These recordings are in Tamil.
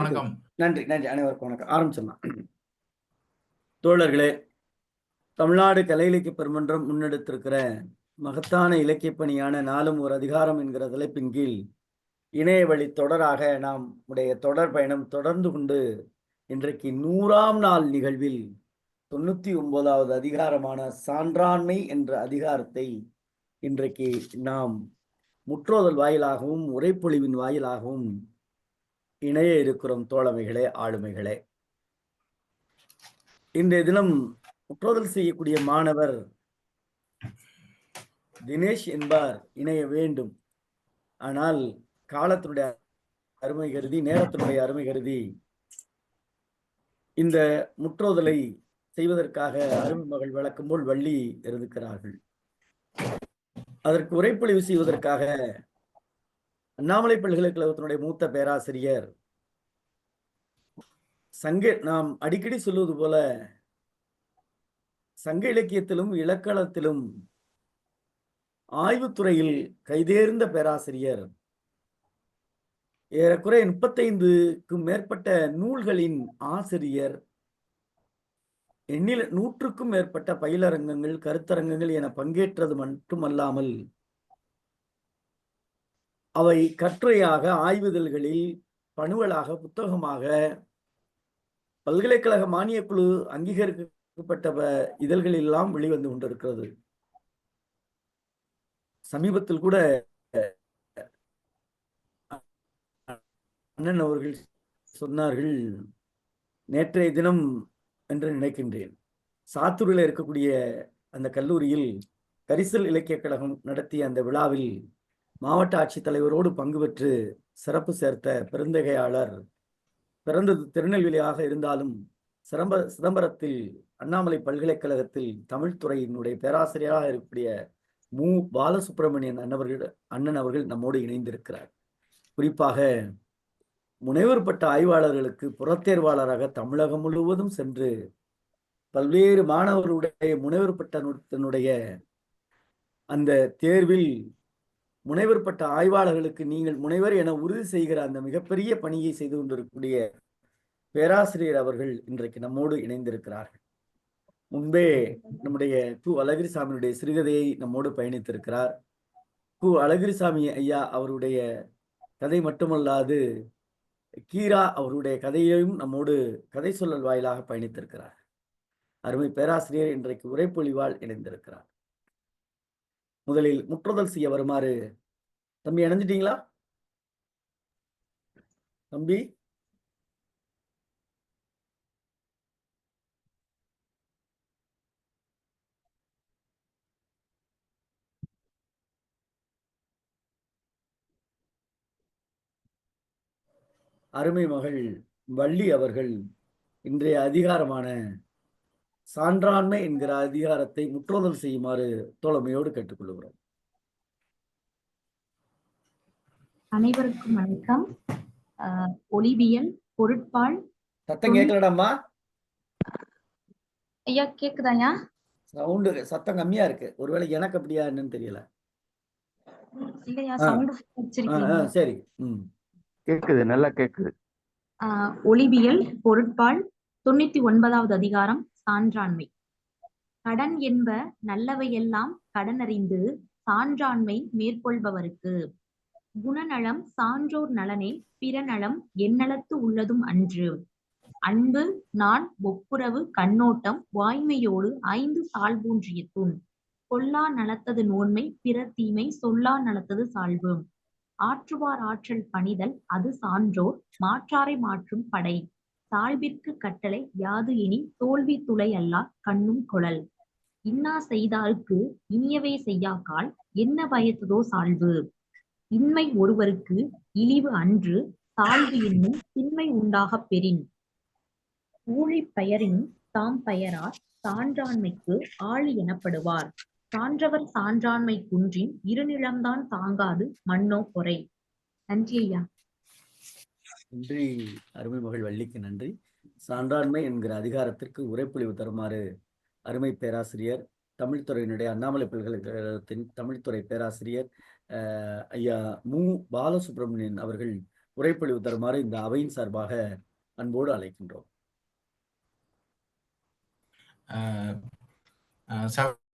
வணக்கம். நன்றி நன்றி. அனைவருக்கும் வணக்கம். ஆரம்பிச்சிடலாம். தோழர்களே, தமிழ்நாடு கலை இலக்கிய பெருமன்றம் முன்னெடுத்திருக்கிற மகத்தான இலக்கிய பணியான நாளும் ஒரு அதிகாரம் என்கிற தலைப்பின் கீழ் இணைய வழி தொடராக நாம் உடைய தொடர் பயணம் தொடர்ந்து கொண்டு இன்றைக்கு 100ஆம் நாள் நிகழ்வில் 99வது அதிகாரமான சான்றாண்மை என்ற அதிகாரத்தை இன்றைக்கு நாம் முற்றோதல் வாயிலாகவும் உரைப்பொழிவின் வாயிலாகவும் இணைய இருக்கிறோம். தோழமைகளே, ஆளுமைகளே, இன்றைய தினம் முற்றோதல் செய்யக்கூடிய மாணவர் தினேஷ் என்பார் இணைய வேண்டும். ஆனால் காலத்தினுடைய அருமை கருதி, நேரத்தினுடைய அருமை கருதி இந்த முற்றோதலை செய்வதற்காக அருமை மகள் வழக்கம் போல் வள்ளி இருக்கிறார்கள். அதற்கு உரைப்பொழிவு செய்வதற்காக அண்ணாமலை பல்கலைக்கழகத்தினுடைய மூத்த பேராசிரியர் நாம் அடிக்கடி சொல்லுவது போல சங்க இலக்கியத்திலும் இலக்கணத்திலும் ஆய்வுத்துறையில் கைதேர்ந்த பேராசிரியர், ஏறக்குறைய 35க்கும் மேற்பட்ட நூல்களின் ஆசிரியர், 100க்கும் மேற்பட்ட பயிலரங்கங்கள், கருத்தரங்கங்கள் என பங்கேற்றது மட்டுமல்லாமல் அவை கட்டுரையாக, ஆய்வுதழ்களில், பணுவலாக, புத்தகமாக, பல்கலைக்கழக மானியக் குழு அங்கீகரிக்கப்பட்ட இதழ்களில் எல்லாம் வெளிவந்து கொண்டிருக்கிறது. சமீபத்தில் கூட அண்ணன் அவர்கள் சொன்னார்கள், நேற்றைய தினம் என்று நினைக்கின்றேன், சாத்தூரில் இருக்கக்கூடிய அந்த கல்லூரியில் கரிசல் இலக்கிய கழகம் நடத்திய அந்த விழாவில் மாவட்ட ஆட்சித்தலைவரோடு பங்கு பெற்று சிறப்பு சேர்த்த பெருந்தகையாளர் பிறந்தது திருநெல்வேலியாக இருந்தாலும் சிதம்பரத்தில் அண்ணாமலை பல்கலைக்கழகத்தில் தமிழ்துறையினுடைய பேராசிரியராக இருக்கக்கூடிய மு. பாலசுப்ரமணியன் அண்ணன் அவர்கள் நம்மோடு இணைந்திருக்கிறார். குறிப்பாக முனைவர் பட்ட ஆய்வாளர்களுக்கு புறத்தேர்வாளராக தமிழகம் முழுவதும் சென்று பல்வேறு மாணவர்களுடைய முனைவர் பட்டத்தினுடைய அந்த தேர்வில் முனைவர் பட்ட ஆய்வாளர்களுக்கு நீங்கள் முனைவர் என உறுதி செய்கிற அந்த மிகப்பெரிய பணியை செய்து கொண்டிருக்கக்கூடிய பேராசிரியர் அவர்கள் இன்றைக்கு நம்மோடு இணைந்திருக்கிறார்கள். முன்பே நம்முடைய கு. அழகிரிசாமியுடைய சிறுகதையை நம்மோடு பயணித்திருக்கிறார். கு. அழகிரிசாமி ஐயா அவருடைய கதை மட்டுமல்லாது கீரா அவருடைய கதையையும் நம்மோடு கதை சொல்லல் வாயிலாக பயணித்திருக்கிறார். அருமை பேராசிரியர் இன்றைக்கு உரைப்பொழிவால் இணைந்திருக்கிறார். முதலில் முற்றுதல் செய்ய வருமாறு. தம்பி, இணைஞ்சிட்டீங்களா தம்பி? அருமை மகள் வள்ளி அவர்கள் இன்றைய அதிகாரமான சான்றாண்மை என்கிற அதிகாரத்தை முற்றுதல் செய்யுமாறு தோழமையோடு கேட்டுக்கொள்கிறோம். அனைவருக்கும் வணக்கம். ஒளிவியல் பொருட்பால். சத்தம் கேட்கலடாமா? ஐயா கேக்குதாயா? சவுண்டு சத்தம் கம்மியா இருக்கு. ஒருவேளை எனக்கு அப்படியா என்னன்னு தெரியல. இல்லையா, சவுண்ட் வச்சிருக்கீங்க? சரி, கேக்குது, நல்லா கேக்குது. ஒளிவியல் பொருட்பால் 99வது அதிகாரம் சான்றாண்மை. கடன் என்ப நல்லவையெல்லாம் கடனறிந்து சான்றாண்மை மேற்கொள்பவருக்கு. குணநலம் சான்றோர் நலனே பிறநலம் எந்நலத்து உள்ளதும் அன்று. அன்பு, நான், ஒப்புரவு, கண்ணோட்டம், வாய்மையோடு 5 சால்பூன்றிய தூண். கொல்லா நலத்தது நோன்மை, பிறர் தீமை சொல்லா நலத்தது சால்பு. ஆற்றுவார் ஆற்றல் பணிதல், அது சான்றோர் மாற்றாரை மாற்றும் படை. சால்பிற்கு கட்டளை யாது எனி தோல்வி துளை அல்லா கண்ணும் கொளல். இன்னா செய்தார்க்கு இனியவே செய்யாக்கால் என்ன பயத்ததோ சால்பு. இன்மை ஒருவருக்கு இழிவு அன்று, சால்பு என்னும் திண்மை உண்டாகப் பெறின். ஊழிப் பெயரின் தாம் பெயரார் சான்றாண்மைக்கு ஆழி எனப்படுவார். சான்றவர் சான்றாண்மை குன்றின் இருநிலம்தான் தாங்காது மண்ணோ பொறை. நன்றி ஐயா. நன்றி அருமை மகள் வள்ளிக்கு நன்றி. சான்றாண்மை என்கிற அதிகாரத்திற்கு உரைப்பொழிவு தருமாறு அருமை பேராசிரியர், தமிழ்துறையினுடைய அண்ணாமலை பல்கலைக்கழகத்தின் தமிழ்துறை பேராசிரியர் ஐயா மு. பாலசுப்ரமணியன் அவர்கள் உரைப்பொழிவு தருமாறு இந்த அவையின் சார்பாக அன்போடு அழைக்கின்றோம்.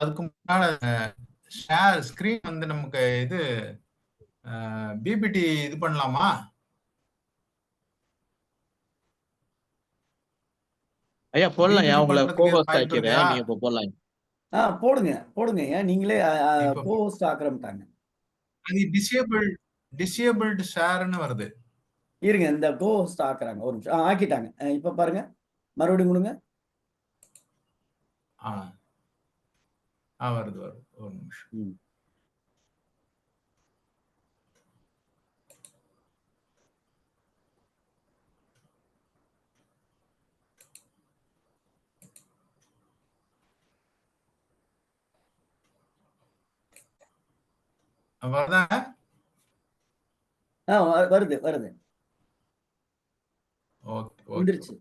அதுக்கு முன்னால ஷேர் ஸ்கிரீன் வந்து நமக்கு இது பிபிடி இது பண்ணலாமா? ஐயா போடலாம். உங்களை கோஹோஸ்ட் ஆக்கிறேன், நீங்க இப்போ போடலாம். போடுங்க ஏன் நீங்களே கோஹோஸ்ட் ஆக்கிரமிட்டாங்க. அது டிசேபிள்டு ஷேர்னு வருது. இருங்க, இந்த கோஹோஸ்ட் ஆக்குறாங்க, ஒரு நிமிஷம். ஆக்கிட்டாங்க. இப்ப பாருங்க, மறுபடியும் கொடுங்க. வருது ஒரு நிமிஷம். வருது வந்துருச்சு.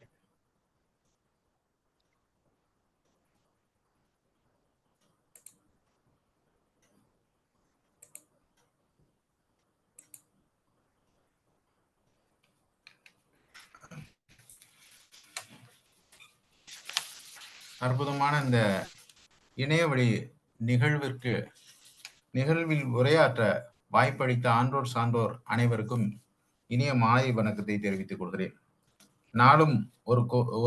அற்புதமான இந்த இணையவழி நிகழ்வில் உரையாற்ற வாய்ப்பளித்த ஆன்றோர் சான்றோர் அனைவருக்கும் இனிய மாலை வணக்கத்தை தெரிவித்துக் கொள்கிறேன். நாளும்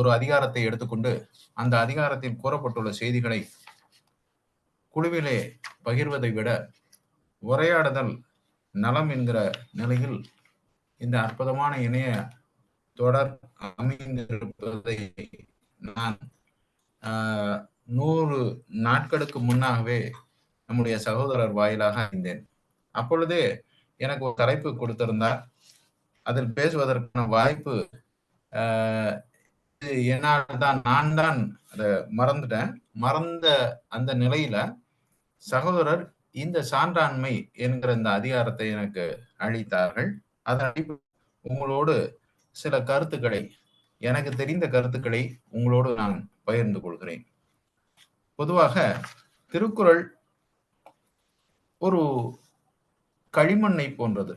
ஒரு அதிகாரத்தை எடுத்துக்கொண்டு அந்த அதிகாரத்தில் கூறப்பட்டுள்ள செய்திகளை குழுவிலே பகிர்வதை விட உரையாடுதல் நலம் என்கிற நிலையில் இந்த அற்புதமான இணைய தொடர் அமைந்திருப்பதை நான் 100 நாட்களுக்கு முன்னாகவே நம்முடைய சகோதரர் வாயிலாக அறிந்தேன். அப்பொழுதே எனக்கு ஒரு தலைப்பு கொடுத்திருந்தார். அதில் பேசுவதற்கான வாய்ப்பு என்னால் தான், நான் தான் அதை மறந்துட்டேன். மறந்த அந்த நிலையில சகோதரர் இந்த சான்றாண்மை என்கிற இந்த அதிகாரத்தை எனக்கு அளித்தார்கள். அதன் உங்களோடு சில கருத்துக்களை, எனக்கு தெரிந்த கருத்துக்களை உங்களோடு நான் பகிர்ந்து கொள்கிறேன். பொதுவாக திருக்குறள் ஒரு களிமண்ணை போன்றது.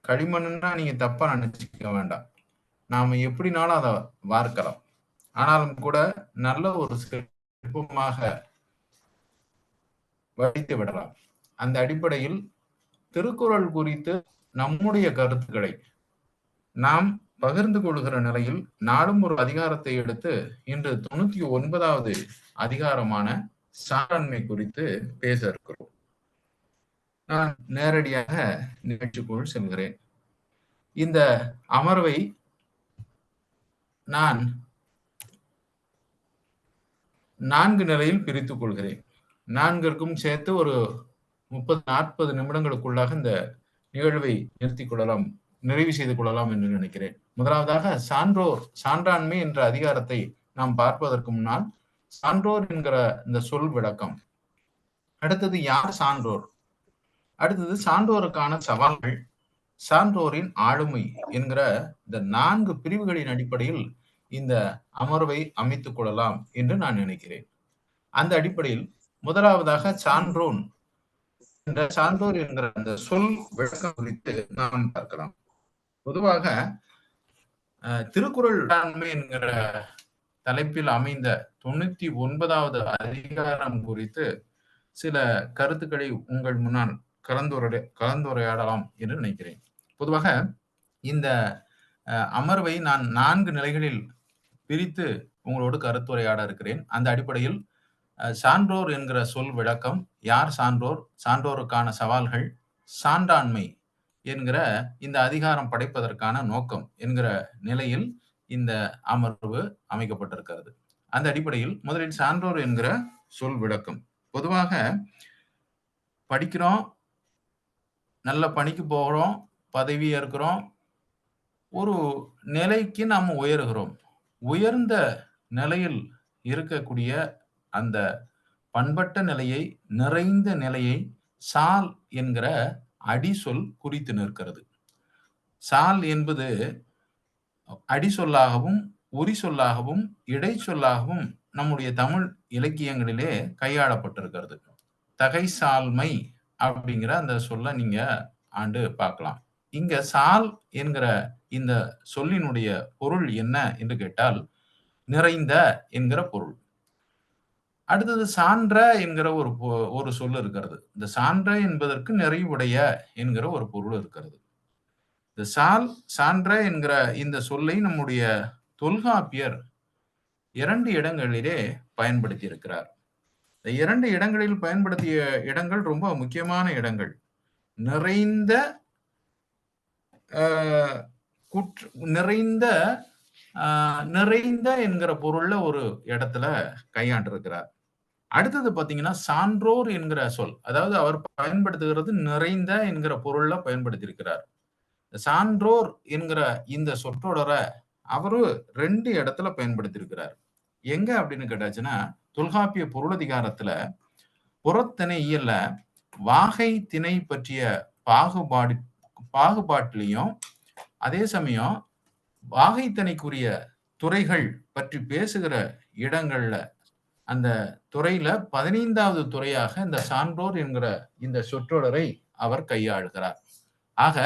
களிமண்ணுன்னா நீங்க தப்பா நினைச்சுக்க வேண்டாம், நாம எப்படினாலும் அதை வார்க்கலாம். ஆனாலும் கூட நல்ல ஒரு சிற்பமாக வடித்து விடலாம். அந்த அடிப்படையில் திருக்குறள் குறித்து நம்முடைய கருத்துக்களை நாம் பகிர்ந்து கொள்கிற நிலையில் நாளும் ஒரு அதிகாரத்தை எடுத்து இன்று 99வது அதிகாரமான சான்றாண்மை குறித்து பேச இருக்கிறோம். நான் நேரடியாக நிகழ்ச்சிக்குள் செல்கிறேன். இந்த அமர்வை நான் 4 நிலையில் பிரித்துக் கொள்கிறேன். 4ற்கும் சேர்த்து ஒரு 30-40 நிமிடங்களுக்குள்ளாக இந்த நிகழ்வை நிறைவு செய்து கொள்ளலாம் என்று நினைக்கிறேன். முதலாவதாக சான்றாண்மை என்ற அதிகாரத்தை நாம் பார்ப்பதற்கு முன்னால் சான்றோர் என்கிற இந்த சொல் விளக்கம், அடுத்தது யார் சான்றோர், அடுத்தது சான்றோருக்கான சவால்கள், சான்றோரின் ஆளுமை என்கிற இந்த 4 பிரிவுகளின் அடிப்படையில் இந்த அமர்வை அமைத்துக் கொள்ளலாம் என்று நான் நினைக்கிறேன். அந்த அடிப்படையில் முதலாவதாக சான்றோர் என்கிற அந்த சொல் விளக்கம் குறித்து நாம் பார்க்கலாம். பொதுவாக திருக்குறள் என்கிற தலைப்பில் அமைந்த 99வது அதிகாரம் குறித்து சில கருத்துக்களை உங்கள் முன்னால் கலந்துரையாடலாம் என்று நினைக்கிறேன். பொதுவாக இந்த அமர்வை நான் 4 நிலைகளில் பிரித்து உங்களோடு கருத்துரையாட இருக்கிறேன். அந்த அடிப்படையில் சான்றோர் என்கிற சொல் விளக்கம், யார் சான்றோர், சான்றோருக்கான சவால்கள், சான்றாண்மை என்கிற இந்த அதிகாரம் படைப்பதற்கான நோக்கம் என்கிற நிலையில் இந்த அமர்வு அமைக்கப்பட்டிருக்கிறது. அந்த அடிப்படையில் முதலில் சான்றோர் என்கிற சொல் விளக்கம். பொதுவாக படிக்கிறோம், நல்ல பணிக்கு போகிறோம், பதவி ஏற்கிறோம், ஒரு நிலைக்கு நாம் உயர்கிறோம். உயர்ந்த நிலையில் இருக்கக்கூடிய அந்த பண்பட்ட நிலையை, நிறைந்த நிலையை சால் என்கிற அடிசொல் குறித்து நிற்கிறது. சால் என்பது அடிசொல்லாகவும் உரி சொல்லாகவும் இடைச்சொல்லாகவும் நம்முடைய தமிழ் இலக்கியங்களிலே கையாளப்பட்டிருக்கிறது. தகை சால்மை அப்படிங்கிற அந்த சொல்ல நீங்க பார்க்கலாம். இங்க சால் என்கிற இந்த சொல்லினுடைய பொருள் என்ன என்று கேட்டால் நிறைந்த என்கிற பொருள். அடுத்தது சான்ற என்கிற ஒரு சொல் இருக்கிறது. இந்த சான்ற என்பதற்கு நிறைவுடைய என்கிற ஒரு பொருள் இருக்கிறது. இந்த சான்ற என்கிற இந்த சொல்லை நம்முடைய தொல்காப்பியர் 2 இடங்களிலே பயன்படுத்தி இருக்கிறார். இந்த 2 இடங்களில் பயன்படுத்திய இடங்கள் ரொம்ப முக்கியமான இடங்கள். நிறைந்த நிறைந்த என்கிற பொருள்ல ஒரு இடத்துல கையாண்டிருக்கிறார். அடுத்தது பாத்தீங்கன்னா சான்றோர் என்கிற சொல், அதாவது அவர் பயன்படுத்துகிறது நிறைந்த என்கிற பொருள்ல பயன்படுத்தி இருக்கிறார். சான்றோர் என்கிற இந்த சொற்றொடரை அவரு 2 இடத்துல பயன்படுத்தி இருக்கிறார். எங்க அப்படின்னு கேட்டாச்சுன்னா தொல்காப்பிய பொருளதிகாரத்துல புறத்திணை இயல்ல வாகை திணை பற்றிய பாகுபாட்டிலையும் அதே சமயம் வாகை திணைக்குரிய துறைகள் பற்றி பேசுகிற இடங்கள்ல அந்த துறையில 15வது துறையாக இந்த சான்றோர் என்கிற இந்த சொற்றொடரை அவர் கையாளுகிறார். ஆக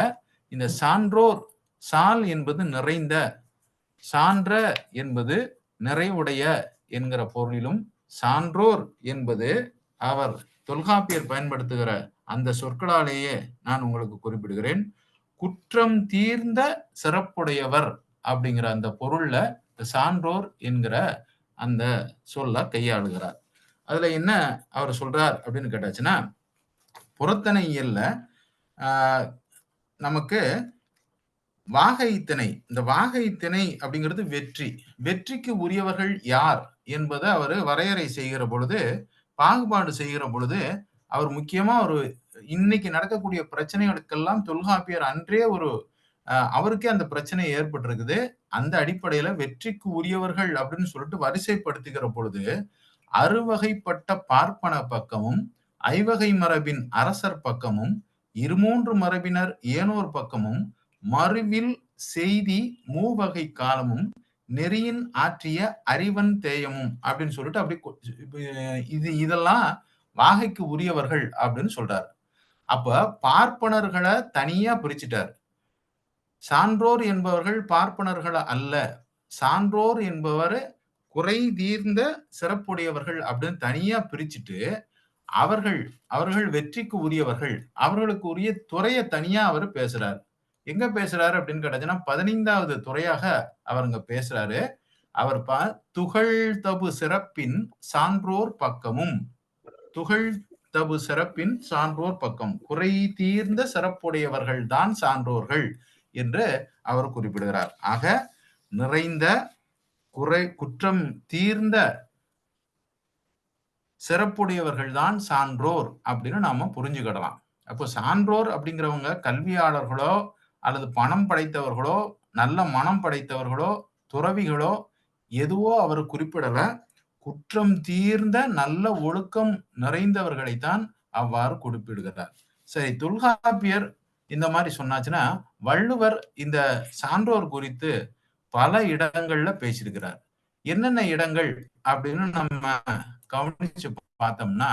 இந்த சான்றோர், சால் என்பது நிறைந்த, சான்ற என்பது நிறைவுடைய என்கிற பொருளிலும், சான்றோர் என்பது அவர் தொல்காப்பியர் பயன்படுத்துகிற அந்த சொற்களாலேயே நான் உங்களுக்கு குறிப்பிடுகிறேன், குற்றம் தீர்ந்த சிறப்புடையவர் அப்படிங்கிற அந்த பொருள்ல சான்றோர் என்கிற அந்த சொல்ல கையாளுகிறார். அதுல என்ன அவர் சொல்றார் அப்படின்னு கேட்டாச்சுன்னா, புறத்திணை இயல்ல நமக்கு வாகை திணை, இந்த வாகை திணை அப்படிங்கிறது வெற்றிக்கு உரியவர்கள் யார் என்பதை அவர் வரையறை செய்கிற பொழுது, பாகுபாடு செய்கிற பொழுது, அவர் முக்கியமா ஒரு இன்னைக்கு நடக்கக்கூடிய பிரச்சனைகளுக்கெல்லாம் தொல்காப்பியர் அன்றே அவருக்கே அந்த பிரச்சனை ஏற்பட்டிருக்குது. அந்த அடிப்படையில வெற்றிக்கு உரியவர்கள் அப்படின்னு சொல்லிட்டு வரிசைப்படுத்துகிற பொழுது, அறுவகைப்பட்ட பார்ப்பன பக்கமும், ஐவகை மரபின் அரசர் பக்கமும், 2 மரபினர் ஏனோர் பக்கமும், மறுவில் செய்தி மூவகை காலமும், நெறியின் ஆற்றிய அறிவன் தேயமும் அப்படின்னு சொல்லிட்டு அப்படி இதெல்லாம் வாகைக்கு உரியவர்கள் அப்படின்னு சொல்றாரு. அப்ப பார்ப்பனர்களை தனியா பிரிச்சுட்டார். சான்றோர் என்பவர்கள் பார்ப்பனர்கள் அல்ல, சான்றோர் என்பவர் குறை தீர்ந்த சிறப்புடையவர்கள் அப்படின்னு தனியா பிரிச்சுட்டு அவர்கள் வெற்றிக்கு உரியவர்கள், அவர்களுக்கு உரிய துறையை தனியா அவர் பேசுறாரு. எங்க பேசுறாரு அப்படின்னு கேட்டாச்சுன்னா 15வது துறையாக அவருங்க பேசுறாரு. அவர் துகள் தபு சிறப்பின் சான்றோர் பக்கமும், துகள் தபு சிறப்பின் சான்றோர் பக்கம், குறை தீர்ந்த சிறப்புடையவர்கள் தான் சான்றோர்கள் என்று அவர் குறிப்பிடுகிறார். ஆக நிறைந்த, குற்றம் தீர்ந்த சிறப்புடையவர்கள் தான் சான்றோர் அப்படின்னு நாம புரிஞ்சுக்கிடலாம். அப்போ சான்றோர் அப்படிங்கிறவங்க கல்வியாளர்களோ அல்லது பணம் படைத்தவர்களோ நல்ல மனம் படைத்தவர்களோ துறவிகளோ எதுவோ அவர் குறிப்பிடல, குற்றம் தீர்ந்த நல்ல ஒழுக்கம் நிறைந்தவர்களைத்தான் அவ்வாறு குறிப்பிடுகிறார். சரி, தொல்காப்பியர் இந்த மாதிரி சொன்னாச்சுன்னா வள்ளுவர் இந்த சான்றோர் குறித்து பல இடங்கள்ல பேசியிருக்கிறார். என்னென்ன இடங்கள் அப்படின்னு நம்ம கவனிச்சு பார்த்தோம்னா,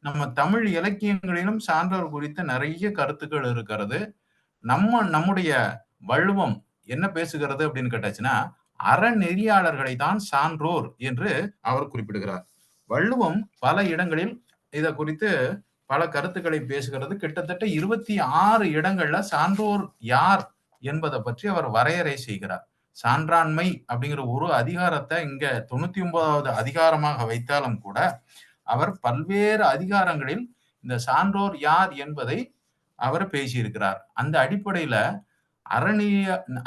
நம்ம தமிழ் இலக்கியங்களிலும் சான்றோர் குறித்த நிறைய கருத்துக்கள் இருக்கிறது. நம்முடைய வள்ளுவம் என்ன பேசுகிறது அப்படின்னு கேட்டாச்சுன்னா, அறநெறியாளர்களை தான் சான்றோர் என்று அவர் குறிப்பிடுகிறார். வள்ளுவம் பல இடங்களில் இதை குறித்து பல கருத்துக்களை பேசுகிறது. கிட்டத்தட்ட 26 இடங்கள்ல சான்றோர் யார் என்பதை பற்றி அவர் வரையறை செய்கிறார். சான்றாண்மை அப்படிங்கிற ஒரு அதிகாரத்தை இங்க 99வது அதிகாரமாக வைத்தாலும் கூட அவர் பல்வேறு அதிகாரங்களில் இந்த சான்றோர் யார் என்பதை அவர் பேசியிருக்கிறார். அந்த அடிப்படையில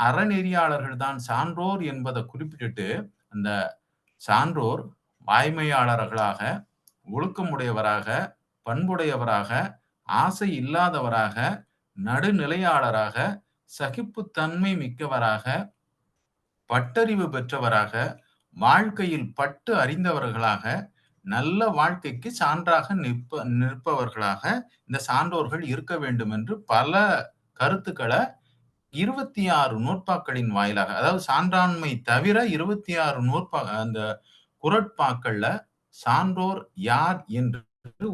அறநெறியாளர்கள் தான் சான்றோர் என்பதை குறிப்பிட்டு அந்த சான்றோர் வாய்மையாளர்களாக, ஒழுக்கமுடையவராக, பண்புடையவராக, ஆசை இல்லாதவராக, நடுநிலையாளராக, சகிப்புத்தன்மை மிக்கவராக, பட்டறிவு பெற்றவராக, வாழ்க்கையில் பட்டு அறிந்தவர்களாக, நல்ல வாழ்க்கைக்கு சான்றாக நிற்பவர்களாக இந்த சான்றோர்கள் இருக்க வேண்டும் என்று பல கருத்துக்களை 26 நூற்பாக்களின் வாயிலாக, அதாவது சான்றாண்மை தவிர 26 அந்த குறட்பாக்கள்ல சான்றோர் யார் என்று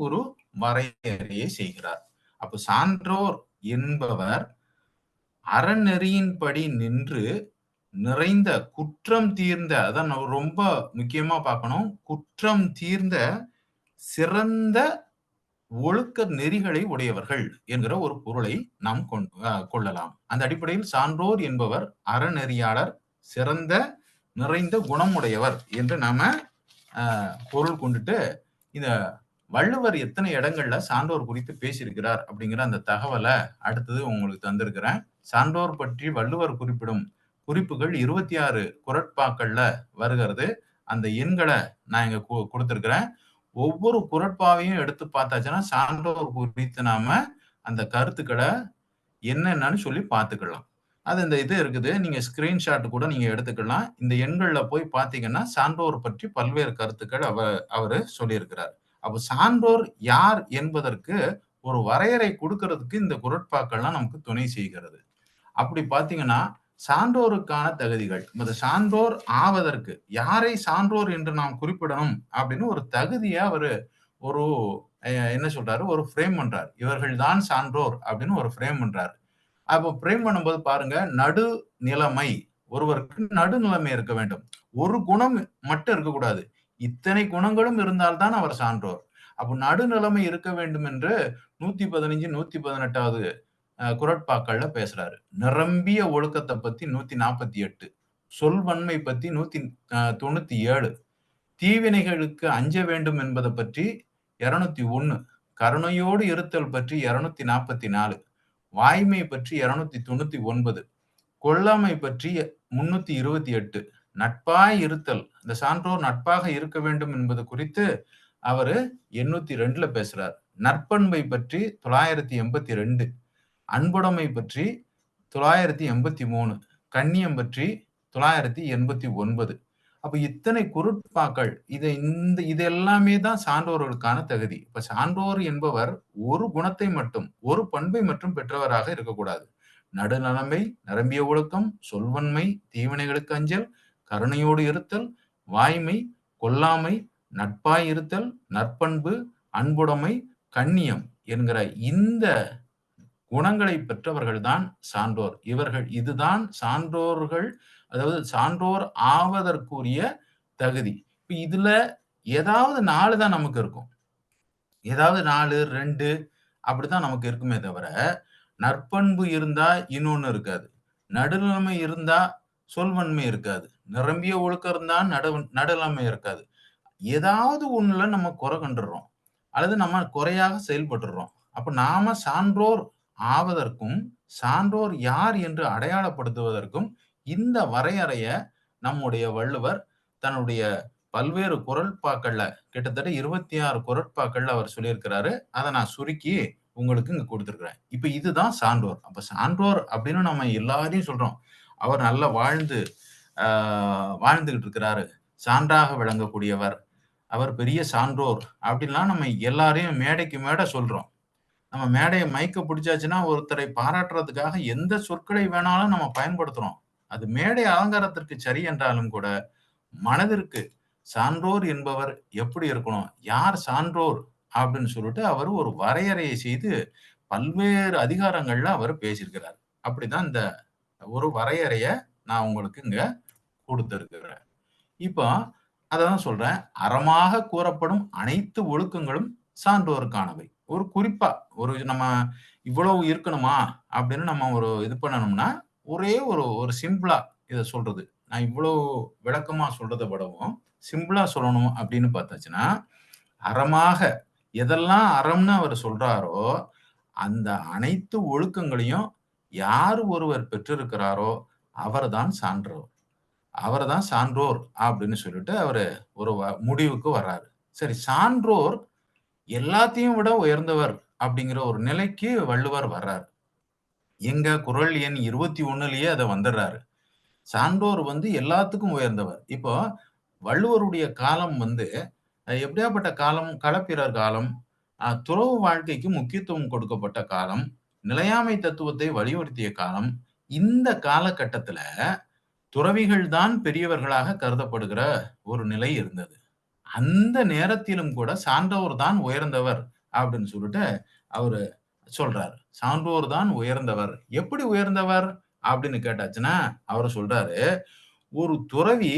ஒரு வரையறையை செய்கிறார். அப்ப சான்றோர் என்பவர் அறநெறியின்படி நின்று நிறைந்த குற்றம் தீர்ந்த, அதான் நம்ம ரொம்ப முக்கியமா பார்க்கணும், குற்றம் தீர்ந்த சிறந்த ஒழுக்க நெறிகளை உடையவர்கள் என்கிற ஒரு பொருளை நாம் கொள்ளலாம். அந்த அடிப்படையில் சான்றோர் என்பவர் அறநெறியாளர், சிறந்த நிறைந்த குணமுடையவர் என்று நாம பொருள் கொண்டுட்டு, இந்த வள்ளுவர் எத்தனை இடங்கள்ல சான்றோர் குறித்து பேசியிருக்கிறார் அப்படிங்கிற அந்த தகவலை அடுத்தது உங்களுக்கு தந்திருக்கிறேன். சான்றோர் பற்றி வள்ளுவர் குறிப்பிடும் குறிப்புகள் 26 குறட்பாக்கள்ல வருகிறது. அந்த எண்களை நான் இங்க கொடுத்திருக்கிறேன். ஒவ்வொரு குறட்பாவையும் எடுத்து பார்த்தாச்சுன்னா சான்றோர் குறித்து நாம அந்த கருத்துக்களை என்னென்னு சொல்லி பார்த்துக்கலாம். அது இந்த இது இருக்குது, நீங்க ஸ்கிரீன்ஷாட் கூட நீங்க எடுத்துக்கலாம். இந்த எண்கள்ல போய் பார்த்தீங்கன்னா சான்றோர் பற்றி பல்வேறு கருத்துக்கள் அவரு சொல்லியிருக்கிறார். அப்போ சான்றோர் யார் என்பதற்கு ஒரு வரையறை கொடுக்கறதுக்கு இந்த குறட்பாக்கள்லாம் நமக்கு துணை செய்கிறது. அப்படி பார்த்தீங்கன்னா சான்றோருக்கான தகுதிகள், இந்த சான்றோர் ஆவதற்கு யாரை சான்றோர் என்று நாம் குறிப்பிடணும் அப்படின்னு ஒரு தகுதியா அவரு ஒரு என்ன சொல்றாரு, ஒரு ஃப்ரேம் பண்றாரு. இவர்கள் தான் சான்றோர் அப்படின்னு ஒரு ஃப்ரேம் பண்றாரு. அப்போ ஃப்ரேம் பண்ணும்போது பாருங்க, நடுநிலைமை, ஒருவருக்கு நடுநிலைமை இருக்க வேண்டும். ஒரு குணம் மட்டும் இருக்கக்கூடாது, இத்தனை குணங்களும் இருந்தால்தான் அவர் சான்றோர். அப்போ நடுநிலைமை இருக்க வேண்டும் என்று 115, 118வது குறட்பாக்கள்ல பேசுறாரு. நிரம்பிய ஒழுக்கத்தை பத்தி 148, சொல்வன்மை பத்தி 197, தீவினைகளுக்கு அஞ்ச வேண்டும் என்பதை பற்றி 201, கருணையோடு இருத்தல் பற்றி 244, வாய்மை பற்றி 299, கொல்லாமை பற்றி 328, நட்பாய் இருத்தல், இந்த சான்றோர் நட்பாக இருக்க வேண்டும் என்பது குறித்து அவரு 802ல பேசுறார். நற்பண்பை பற்றி 982, அன்புடைமை பற்றி 983, கண்ணியம் பற்றி 989. அப்ப இத்தனை குறட்பாக்கள், இது எல்லாமே தான் சான்றோர்களுக்கான தகுதி. இப்ப சான்றோர் என்பவர் ஒரு குணத்தை மட்டும், ஒரு பண்பை மட்டும் பெற்றவராக இருக்கக்கூடாது. நடுநிலைமை, நிரம்பிய ஒழுக்கம், சொல்வன்மை, தீவினைகளுக்கு அஞ்சல், கருணையோடு இருத்தல், வாய்மை, கொல்லாமை, நட்பாய் இருத்தல், நற்பண்பு, அன்புடைமை, கண்ணியம் என்கிற இந்த குணங்களை பெற்றவர்கள் தான் சான்றோர். இதுதான் சான்றோர்கள், அதாவது சான்றோர் ஆவதற்குரிய தகுதி. இப்ப இதுல ஏதாவது 4 தான் நமக்கு இருக்கும், ஏதாவது 4, 2 அப்படித்தான் நமக்கு இருக்குமே தவிர, நற்பண்பு இருந்தா இன்னொன்னு இருக்காது, நடுநிலைமை இருந்தா சொல்வன்மை இருக்காது, நிரம்பிய ஒழுக்கம் இருந்தா நடுநிலைமை இருக்காது. ஏதாவது ஒண்ணுல நம்ம குறை கண்டுடுறோம் அல்லது நம்ம குறையாக செயல்பட்டுறோம். அப்ப நாம சான்றோர் ஆவதற்கும் சான்றோர் யார் என்று அடையாளப்படுத்துவதற்கும் இந்த வரையறைய நம்முடைய வள்ளுவர் தன்னுடைய பல்வேறு குறட்பாக்கள்ல, கிட்டத்தட்ட 26 குறட்பாக்கள்ல அவர் சொல்லியிருக்கிறாரு. அதை நான் சுருக்கி உங்களுக்கு இங்க கொடுத்திருக்கிறேன். இப்ப இதுதான் சான்றோர். அப்ப சான்றோர் அப்படின்னு நம்ம எல்லாரையும் சொல்றோம். அவர் நல்லா வாழ்ந்துகிட்டு இருக்கிறாரு, சான்றாக விளங்கக்கூடியவர், அவர் பெரிய சான்றோர் அப்படின்லாம் நம்ம எல்லாரையும் மேடைக்கு மேடை சொல்றோம். நம்ம மேடையை மைக்க பிடிச்சாச்சுன்னா ஒருத்தரை பாராட்டுறதுக்காக எந்த சொற்களை வேணாலும் நம்ம பயன்படுத்துறோம். அது மேடை அலங்காரத்திற்கு சரி என்றாலும் கூட மனதிற்கு சான்றோர் என்பவர் எப்படி இருக்கணும், யார் சான்றோர் அப்படின்னு சொல்லிட்டு அவர் ஒரு வரையறையை செய்து பல்வேறு அதிகாரங்கள்ல அவர் பேசியிருக்கிறார். அப்படிதான் இந்த ஒரு வரையறைய நான் உங்களுக்கு இங்க கொடுத்திருக்கிறேன். இப்போ அதான் சொல்றேன், அறமாக கூறப்படும் அனைத்து ஒழுக்கங்களும் சான்றோருக்கானவை. ஒரு குறிப்பா நம்ம இவ்வளவு இருக்கணுமா அப்படின்னு நம்ம ஒரு இது பண்ணணும்னா, ஒரே ஒரு சிம்பிளா இதை சொல்றது, நான் இவ்வளவு விளக்கமா சொல்றதை விடவும் சிம்பிளா சொல்லணும் அப்படின்னு பார்த்தாச்சுன்னா, அறமாக எதெல்லாம் அறம்னு அவர் சொல்றாரோ அந்த அனைத்து ஒழுக்கங்களையும் யார் ஒருவர் பெற்றிருக்கிறாரோ அவர்தான் சான்றோர், அவர்தான் சான்றோர் அப்படின்னு சொல்லிட்டு அவரு ஒரு முடிவுக்கு வர்றாரு. சரி, சான்றோர் எல்லாத்தையும் விட உயர்ந்தவர் அப்படிங்கிற ஒரு நிலைக்கு வள்ளுவர் வர்றாரு. எங்க குறள் எண் 21லயே அதை வந்துடுறாரு. சான்றோர் எல்லாத்துக்கும் உயர்ந்தவர். இப்போ வள்ளுவருடைய காலம் எப்படியாப்பட்ட காலம்? களப்பிரர் காலம், துறவு வாழ்க்கைக்கு முக்கியத்துவம் கொடுக்கப்பட்ட காலம், நிலையாமை தத்துவத்தை வலியுறுத்திய காலம். இந்த காலகட்டத்துல துறவிகள் தான் பெரியவர்களாக கருதப்படுகிற ஒரு நிலை இருந்தது. அந்த நேரத்திலும் கூட சான்றோர் தான் உயர்ந்தவர் அப்படின்னு சொல்லிட்டு அவரு சொல்றாரு. சான்றோர் தான் உயர்ந்தவர். எப்படி உயர்ந்தவர்? அப்படின்னு கேட்டாச்சுன்னா அவர் சொல்றாரு, ஒரு துறவி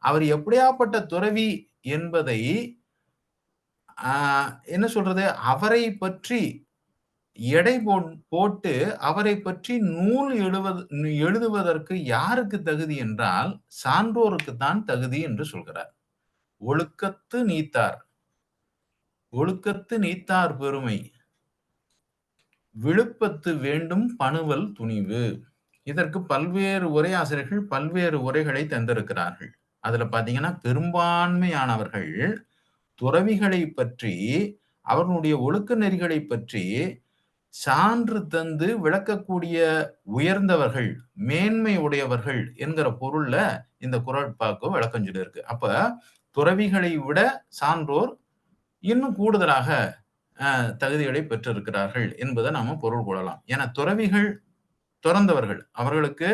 அவர் எப்படியாப்பட்ட துறவி என்பதை என்ன சொல்றது, அவரை பற்றி எடை போட்டு அவரை பற்றி நூல் எழுதுவதற்கு யாருக்கு தகுதி என்றால் சான்றோருக்கு தான் தகுதி என்று சொல்கிறார். ஒழுக்கத்து நீத்தார், ஒழுக்கத்து நீத்தார் பெருமை, விழுப்பத்து வேண்டும் பணுவல் துணிவு. இதற்கு பல்வேறு உரையாசிரியர்கள் பல்வேறு உரைகளை தந்திருக்கிறார்கள். அதுல பாத்தீங்கன்னா பெரும்பான்மையானவர்கள் துறவிகளை பற்றி, அவர்களுடைய ஒழுக்க நெறிகளை பற்றி சான்று தந்து விளக்கக்கூடிய உயர்ந்தவர்கள், மேன்மை உடையவர்கள் என்கிற பொருள்ல இந்த குறட்பாக்கு விளக்கம் சொல்லியிருக்கு. அப்ப துறவிகளை விட சான்றோர் இன்னும் கூடுதலாக தகுதிகளை பெற்றிருக்கிறார்கள் என்பதை நாம பொருள் கொள்ளலாம். ஏன்னா துறவிகள் துறந்தவர்கள், அவர்களுக்கு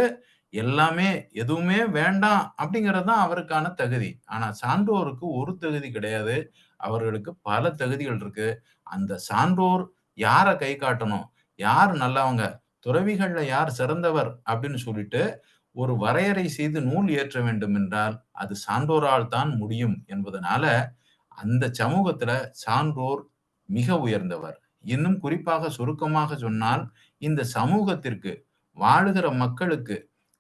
எல்லாமே எதுவுமே வேண்டாம் அப்படிங்கிறது தான் அவருக்கான தகுதி. ஆனா சான்றோருக்கு ஒரு தகுதி கிடையாது, அவர்களுக்கு பல தகுதிகள் இருக்கு. அந்த சான்றோர் யார கை காட்டணும், யார் நல்லவங்க, துறவிகள்ல யார் சிறந்தவர் அப்படின்னு சொல்லிட்டு ஒரு வரையறை செய்து நூல் இயற்ற வேண்டும் என்றால் அது சான்றோரால் தான் முடியும் என்பதனால அந்த சமூகத்துல சான்றோர் மிக உயர்ந்தவர். இன்னும் குறிப்பாக சுருக்கமாக சொன்னால் இந்த சமூகத்திற்கு, வாழுகிற மக்களுக்கு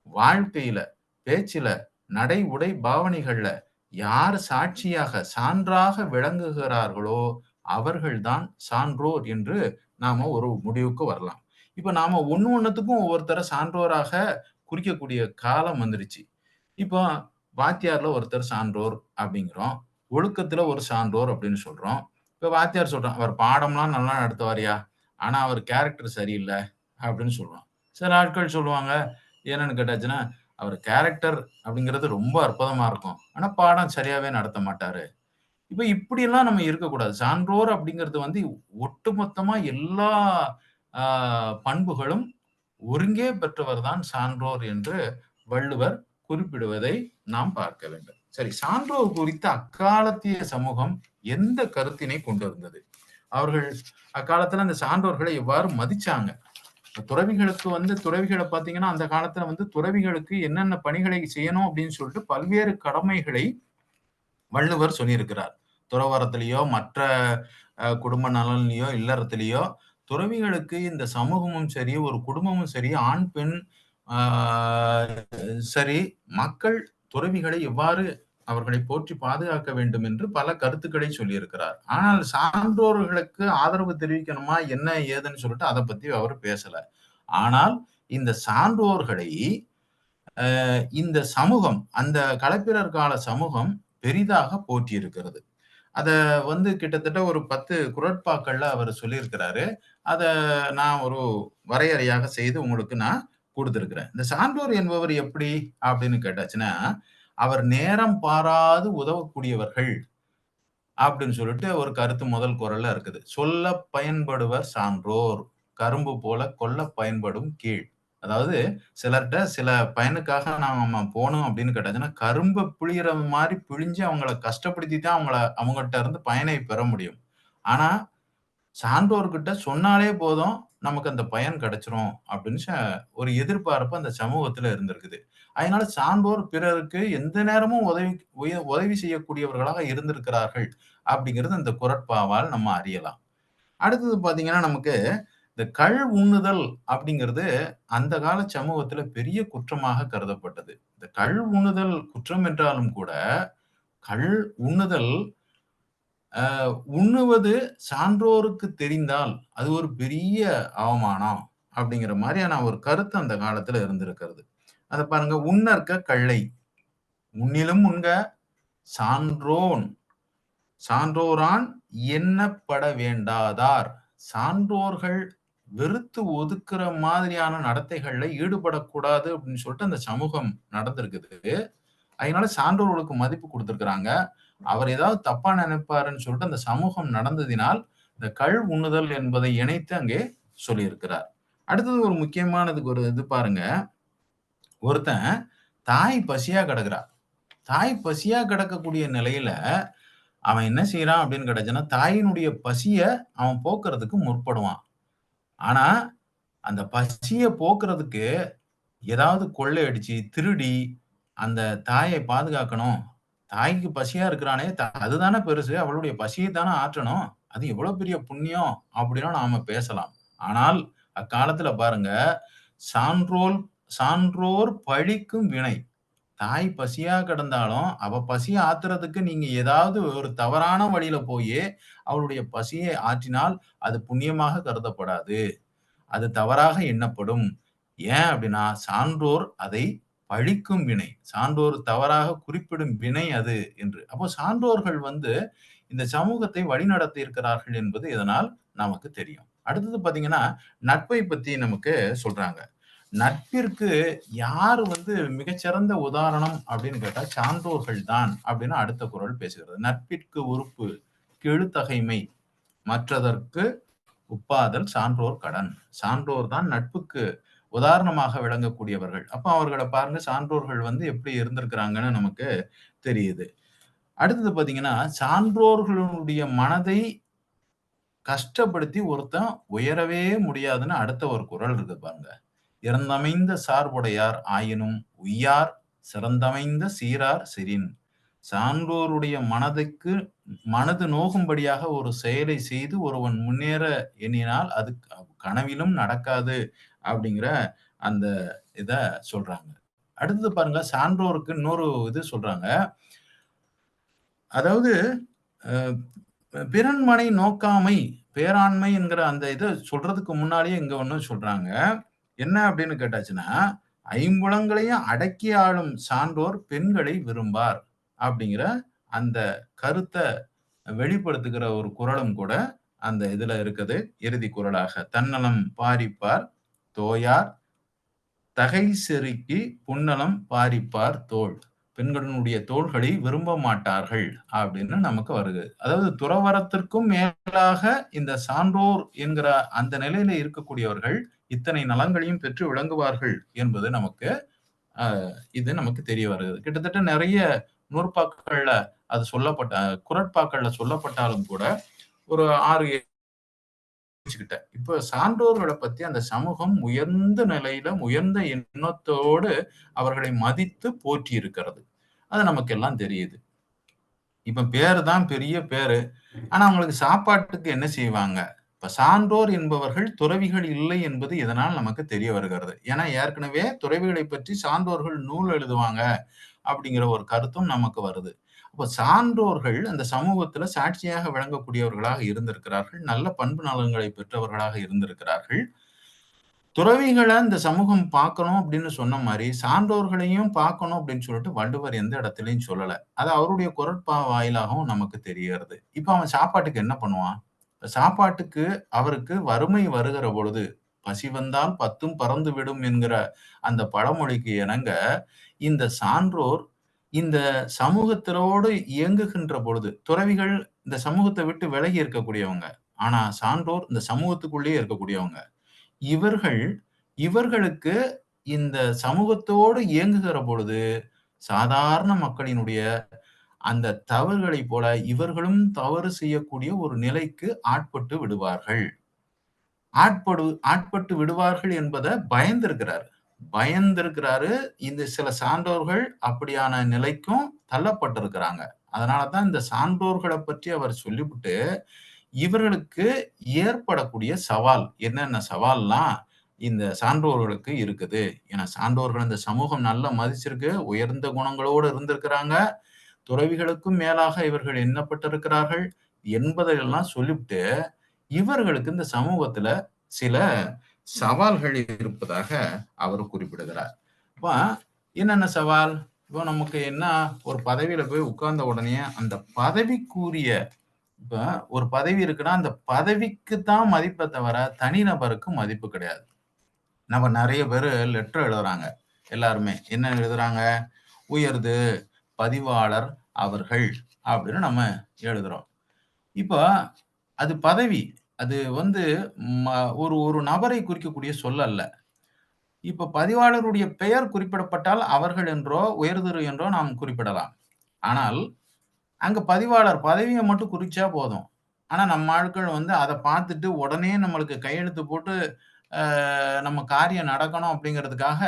வாழ்க்கையில, பேச்சில, நடை உடை பாவனைகள்ல யார் சாட்சியாக சான்றாக விளங்குகிறார்களோ அவர்கள்தான் சான்றோர் என்று நாம ஒரு முடிவுக்கு வரலாம். இப்ப நாம ஒண்ணுத்துக்கும் ஒவ்வொருத்தரை சான்றோராக குறிக்கக்கூடிய காலம் வந்துருச்சு. இப்போ வாத்தியார்ல ஒருத்தர் சான்றோர் அப்படிங்கிறோம், ஒழுக்கத்துல ஒரு சான்றோர் அப்படின்னு சொல்றோம். இப்ப வாத்தியார் சொல்றோம், அவர் பாடம்லாம் நல்லா நடத்துவாரியா, ஆனா அவர் கேரக்டர் சரியில்லை அப்படின்னு சொல்றோம். சில ஆட்கள் சொல்லுவாங்க, என்னன்னு கேட்டாச்சுன்னா, அவர் கேரக்டர் அப்படிங்கிறது ரொம்ப அற்புதமா இருக்கும், ஆனா பாடம் சரியாவே நடத்த மாட்டாரு. இப்ப இப்படியெல்லாம் நம்ம இருக்கக்கூடாது. சான்றோர் அப்படிங்கிறது வந்து ஒட்டுமொத்தமா எல்லா பண்புகளும் ஒருங்கே பெற்றவர் தான் சான்றோர் என்று வள்ளுவர் குறிப்பிடுவதை நாம் பார்க்க வேண்டும். சரி, சான்றோர் குறித்த அக்காலத்திய சமூகம் எந்த கருத்தினை கொண்டு வந்தது? அவர்கள் அக்காலத்துல அந்த சான்றோர்களை எவ்வாறு மதிச்சாங்க? துறவிகளுக்கு வந்து துறவிகளை பார்த்தீங்கன்னா அந்த காலத்துல வந்து துறவிகளுக்கு என்னென்ன பணிகளை செய்யணும் அப்படின்னு சொல்லிட்டு பல்வேறு கடமைகளை வள்ளுவர் சொல்லியிருக்கிறார். துறவரத்திலேயோ மற்ற குடும்ப நலன்லையோ இல்லறத்திலேயோ துறவிகளுக்கு இந்த சமூகமும் சரி, ஒரு குடும்பமும் சரி, ஆண் பெண் சரி, மக்கள் துறவிகளை எவ்வாறு அவர்களை போற்றி பாதுகாக்க வேண்டும் என்று பல கருத்துக்களை சொல்லியிருக்கிறார். ஆனால் சான்றோர்களுக்கு ஆதரவு தெரிவிக்கணுமா என்ன ஏதுன்னு சொல்லிட்டு அதை பத்தி அவர் பேசல. ஆனால் இந்த சான்றோர்களை இந்த சமூகம், அந்த களப்பிரர் கால சமூகம் பெரிதாக போற்றி இருக்கிறது. அத வந்து கிட்டத்தட்ட ஒரு 10 குறட்பாக்கள்ல அவர் சொல்லியிருக்கிறாரு. அத நான் ஒரு வரையறையாக செய்து உங்களுக்கு நான் கொடுத்திருக்கிறேன். இந்த சான்றோர் என்பவர் எப்படி அப்படின்னு கேட்டாச்சுன்னா, அவர் நேரம் பாராது உதவக்கூடியவர்கள் அப்படின்னு சொல்லிட்டு ஒரு கருத்து முதல் குறள்ல இருக்குது. சொல்ல பயன்படுவர் சான்றோர், கரும்பு போல கொல்ல பயன்படும் கீழ். அதாவது சிலர்கிட்ட சில பயனுக்காக நாம போனோம் அப்படின்னு கேட்டாச்சுன்னா, கரும்பை பிழிகிற மாதிரி பிழிஞ்சு அவங்கள கஷ்டப்படுத்தி தான் அவங்ககிட்ட இருந்து பயனை பெற முடியும். ஆனா சான்றோர்கிட்ட சொன்னாலே போதும் நமக்கு அந்த பயன் கிடைச்சிரும் அப்படின்னு ஒரு எதிர்பார்ப்பு அந்த சமூகத்துல இருந்திருக்குது. அதனால சான்றோர் பிறருக்கு எந்த நேரமும் உதவி செய்யக்கூடியவர்களாக இருந்திருக்கிறார்கள் அப்படிங்கிறது இந்த குறட்பாவால் நம்ம அறியலாம். அடுத்தது பாத்தீங்கன்னா, நமக்கு இந்த கள் உண்ணுதல் அப்படிங்கிறது அந்த கால சமூகத்துல பெரிய குற்றமாக கருதப்பட்டது. இந்த கள் உண்ணுதல் குற்றம் என்றாலும் கூட கள் உண்ணுதல் உண்ணுவது சான்றோருக்கு தெரிந்தால் அது ஒரு பெரிய அவமானம் அப்படிங்கிற மாதிரியான ஒரு கருத்து அந்த காலத்துல இருந்திருக்கிறது. அதை பாருங்க, உண்ணற்க கள்ளை உன்னிலும் உண்க சான்றோன் சான்றோரான் எண்ணப்பட வேண்டாதார். சான்றோர்கள் வெறுத்து ஒதுக்குற மாதிரியான நடத்தைகள்ல ஈடுபடக்கூடாது அப்படின்னு சொல்லிட்டு அந்த சமூகம் நடந்திருக்குது. அதனால சான்றோர்களுக்கு மதிப்பு கொடுத்திருக்கிறாங்க. அவர் ஏதாவது தப்பா நினைப்பாருன்னு சொல்லிட்டு அந்த சமூகம் நடந்ததினால் இந்த கள் உண்ணுதல் என்பதை இணைத்து அங்கே சொல்லியிருக்கிறார். அடுத்தது ஒரு முக்கியமானதுக்கு ஒரு இது பாருங்க, ஒருத்தன் தாய் பசியா கிடக்குறா. தாய் பசியா கிடக்கக்கூடிய நிலையில அவன் என்ன செய்யறான் அப்படின்னு கிடைச்சுன்னா, தாயினுடைய பசிய அவன் போக்குறதுக்கு முற்படுவான். ஆனா அந்த பசிய போக்குறதுக்கு ஏதாவது கொள்ளை அடிச்சு திருடி அந்த தாயை பாதுகாக்கணும். தாய்க்கு பசியா இருக்கிறானே, அதுதானே பெருசு. அவளுடைய பசியை தானே ஆற்றணும். அது எவ்வளவு பெரிய புண்ணியம் அப்படின்னு நாம பேசலாம். ஆனால் அக்காலத்துல பாருங்க, சான்றோர் பழிக்கும் வினை. தாய் பசியா கிடந்தாலும் அவ பசியை ஆத்துறதுக்கு நீங்க ஏதாவது ஒரு தவறான வழியில போய் அவளுடைய பசியை ஆற்றினால் அது புண்ணியமாக கருதப்படாது. அது தவறாக எண்ணப்படும். ஏன் அப்படின்னா சான்றோர் அதை பழிக்கும் வினை. சான்றோர் தவறாக குறிப்பிடும் வினை அது என்று. அப்போ சான்றோர்கள் இந்த சமூகத்தை வழிநடத்தி இருக்கிறார்கள் என்பது இதனால் நமக்கு தெரியும். அடுத்தது பாத்தீங்கன்னா நட்பை பத்தி நமக்கு சொல்றாங்க. நட்பிற்கு யார் மிகச்சிறந்த உதாரணம் அப்படின்னு கேட்டா சான்றோர்கள் தான் அப்படின்னு அடுத்த குறள் பேசுகிறது. நட்பிற்கு உறுப்பு கெழுத்தகைமை மற்றதற்கு உப்பாதல் சான்றோர் கடன். சான்றோர் தான் நட்புக்கு உதாரணமாக விளங்கக்கூடியவர்கள். அப்ப அவர்களை பாருங்க, சான்றோர்கள் எப்படி இருந்திருக்கிறாங்கன்னு நமக்கு தெரியுது. அடுத்தது பாத்தீங்கன்னா சான்றோர்களுடைய மனதை கஷ்டப்படுத்தி ஒருத்தன் உயரவே முடியாதுன்னு அடுத்த ஒரு குறள் இருக்கு பாருங்க. இறந்தமைந்த சார்புடையார் ஆயினும் உய்யார் சிறந்தமைந்த சீரார் சிறின். சான்றோருடைய மனது நோகும்படியாக ஒரு செயலை செய்து ஒருவன் முன்னேற எண்ணினால் அது கனவிலும் நடக்காது அப்படிங்கிற அந்த இத சொல்றாங்க. அடுத்தது பாருங்க, சான்றோருக்கு இன்னொரு இது சொல்றாங்க. அதாவது பிறன்மனை நோக்காமை பேராண்மை என்கிற அந்த இதை சொல்றதுக்கு முன்னாலேயே இங்க ஒண்ணு சொல்றாங்க. என்ன அப்படின்னு கேட்டாச்சுன்னா, ஐம்புலங்களையும் அடக்கி ஆளும் சான்றோர் பெண்களை விரும்பார் அப்படிங்கிற அந்த கருத்தை வெளிப்படுத்துகிற ஒரு குறளும் கூட அந்த இதுல இருக்குது. இறுதி குறளாக தன்னலம் பாரிப்பார் தோயார் தகை செருக்கி புன்னலம் பாரிப்பார் தோள். பெண்களுடைய தோள்களை விரும்ப மாட்டார்கள் அப்படின்னு நமக்கு வருது. அதாவது துறவரத்திற்கும் மேலாக இந்த சான்றோர் என்கிற அந்த நிலையில இருக்கக்கூடியவர்கள் இத்தனை நலங்களையும் பெற்று விளங்குவார்கள் என்பது இது நமக்கு தெரிய வருகிறது. கிட்டத்தட்ட நிறைய நூற்பாக்கள்ல அது சொல்லப்பட்ட குறட்பாக்கள்ல சொல்லப்பட்டாலும் கூட ஒரு 6 இப்ப சான்றோர்களை பத்தி அந்த சமூகம் உயர்ந்த நிலையில உயர்ந்த எண்ணத்தோடு அவர்களை மதித்து போற்றி இருக்கிறது. அது நமக்கு எல்லாம் தெரியுது. இப்ப பேரு தான் பெரிய பேரு. ஆனா அவங்களுக்கு சாப்பாட்டுக்கு என்ன செய்வாங்க? இப்ப சான்றோர் என்பவர்கள் துறவிகள் இல்லை என்பது இதனால் நமக்கு தெரிய வருகிறது. ஏன்னா ஏற்கனவே துறவிகளை பற்றி சான்றோர்கள் நூல் எழுதுவாங்க அப்படிங்கிற ஒரு கருத்தும் நமக்கு வருது. அப்போ சான்றோர்கள் அந்த சமூகத்துல சாட்சியாக விளங்கக்கூடியவர்களாக இருந்திருக்கிறார்கள். நல்ல பண்பு நலன்களை பெற்றவர்களாக இருந்திருக்கிறார்கள். துறவிகளை இந்த சமூகம் பார்க்கணும் அப்படின்னு சொன்ன மாதிரி சான்றோர்களையும் பார்க்கணும் அப்படின்னு சொல்லிட்டு வள்ளுவர் எந்த இடத்துலையும் சொல்லல. அது அவருடைய குறட்பா வாயிலாகவும் நமக்கு தெரிகிறது. இப்ப அவன் சாப்பாட்டுக்கு என்ன பண்ணுவான்? சாப்பாட்டுக்கு அவருக்கு வறுமை வருகிற பொழுது பசி வந்தால் 10ம் பறந்து விடும் என்கிற அந்த பழமொழிக்கு இணங்க இந்த சான்றோர் இந்த சமூகத்திலோடு இயங்குகின்ற பொழுது, துறவிகள் இந்த சமூகத்தை விட்டு விலகி இருக்கக்கூடியவங்க. ஆனா சான்றோர் இந்த சமூகத்துக்குள்ளேயே இருக்கக்கூடியவங்க. இவர்களுக்கு இந்த சமூகத்தோடு இயங்குகிற பொழுது சாதாரண மக்களினுடைய அந்த தவறுகளை போல இவர்களும் தவறு செய்யக்கூடிய ஒரு நிலைக்கு ஆட்பட்டு விடுவார்கள் என்பதை பயந்திருக்கிறாரு. இந்த சில சான்றோர்கள் அப்படியான நிலைக்கும் தள்ளப்பட்டிருக்கிறாங்க. அதனாலதான் இந்த சான்றோர்களை பற்றி அவர் சொல்லிவிட்டு இவர்களுக்கு ஏற்படக்கூடிய சவால் என்னென்ன சவால்லாம் இந்த சான்றோர்களுக்கு இருக்குது. ஏன்னா சான்றோர்கள் இந்த சமூகம் நல்லா மதிச்சிருக்கு, உயர்ந்த குணங்களோடு இருந்திருக்கிறாங்க, துறவிகளுக்கும் மேலாக இவர்கள் எண்ணப்பட்டிருக்கிறார்கள் என்பதையெல்லாம் சொல்லிவிட்டு இவர்களுக்கு இந்த சமூகத்துல சில சவால்கள் இருப்பதாக அவர் குறிப்பிடுகிறார். இப்போ என்னென்ன சவால்? இப்போ நமக்கு என்ன, ஒரு பதவியில போய் உட்கார்ந்த உடனே அந்த பதவிக்குரிய இப்ப ஒரு பதவி இருக்குன்னா அந்த பதவிக்கு தான் மதிப்பை தவிர தனிநபருக்கு மதிப்பு கிடையாது. நம்ம நிறைய பேர் லெட்டர் எழுதுறாங்க. எல்லாருமே என்ன எழுதுறாங்க? உயர்து பதிவாளர் அவர்கள் அப்படின்னு நம்ம எழுதுறோம். இப்போ அது பதவி, அது ஒரு நபரை குறிக்கக்கூடிய சொல் அல்ல. இப்ப பதிவாளருடைய பெயர் குறிப்பிடப்பட்டால் அவர்கள் என்றோ உயர்திரு என்றோ நாம் குறிப்பிடலாம். ஆனால் அங்க பதிவாளர் பதவியை மட்டும் குறிச்சா போதும். ஆனா நம்ம ஆட்கள் அதை பார்த்துட்டு உடனே நம்மளுக்கு கையெழுத்து போட்டு நம்ம காரியம் நடக்கணும் அப்படிங்கிறதுக்காக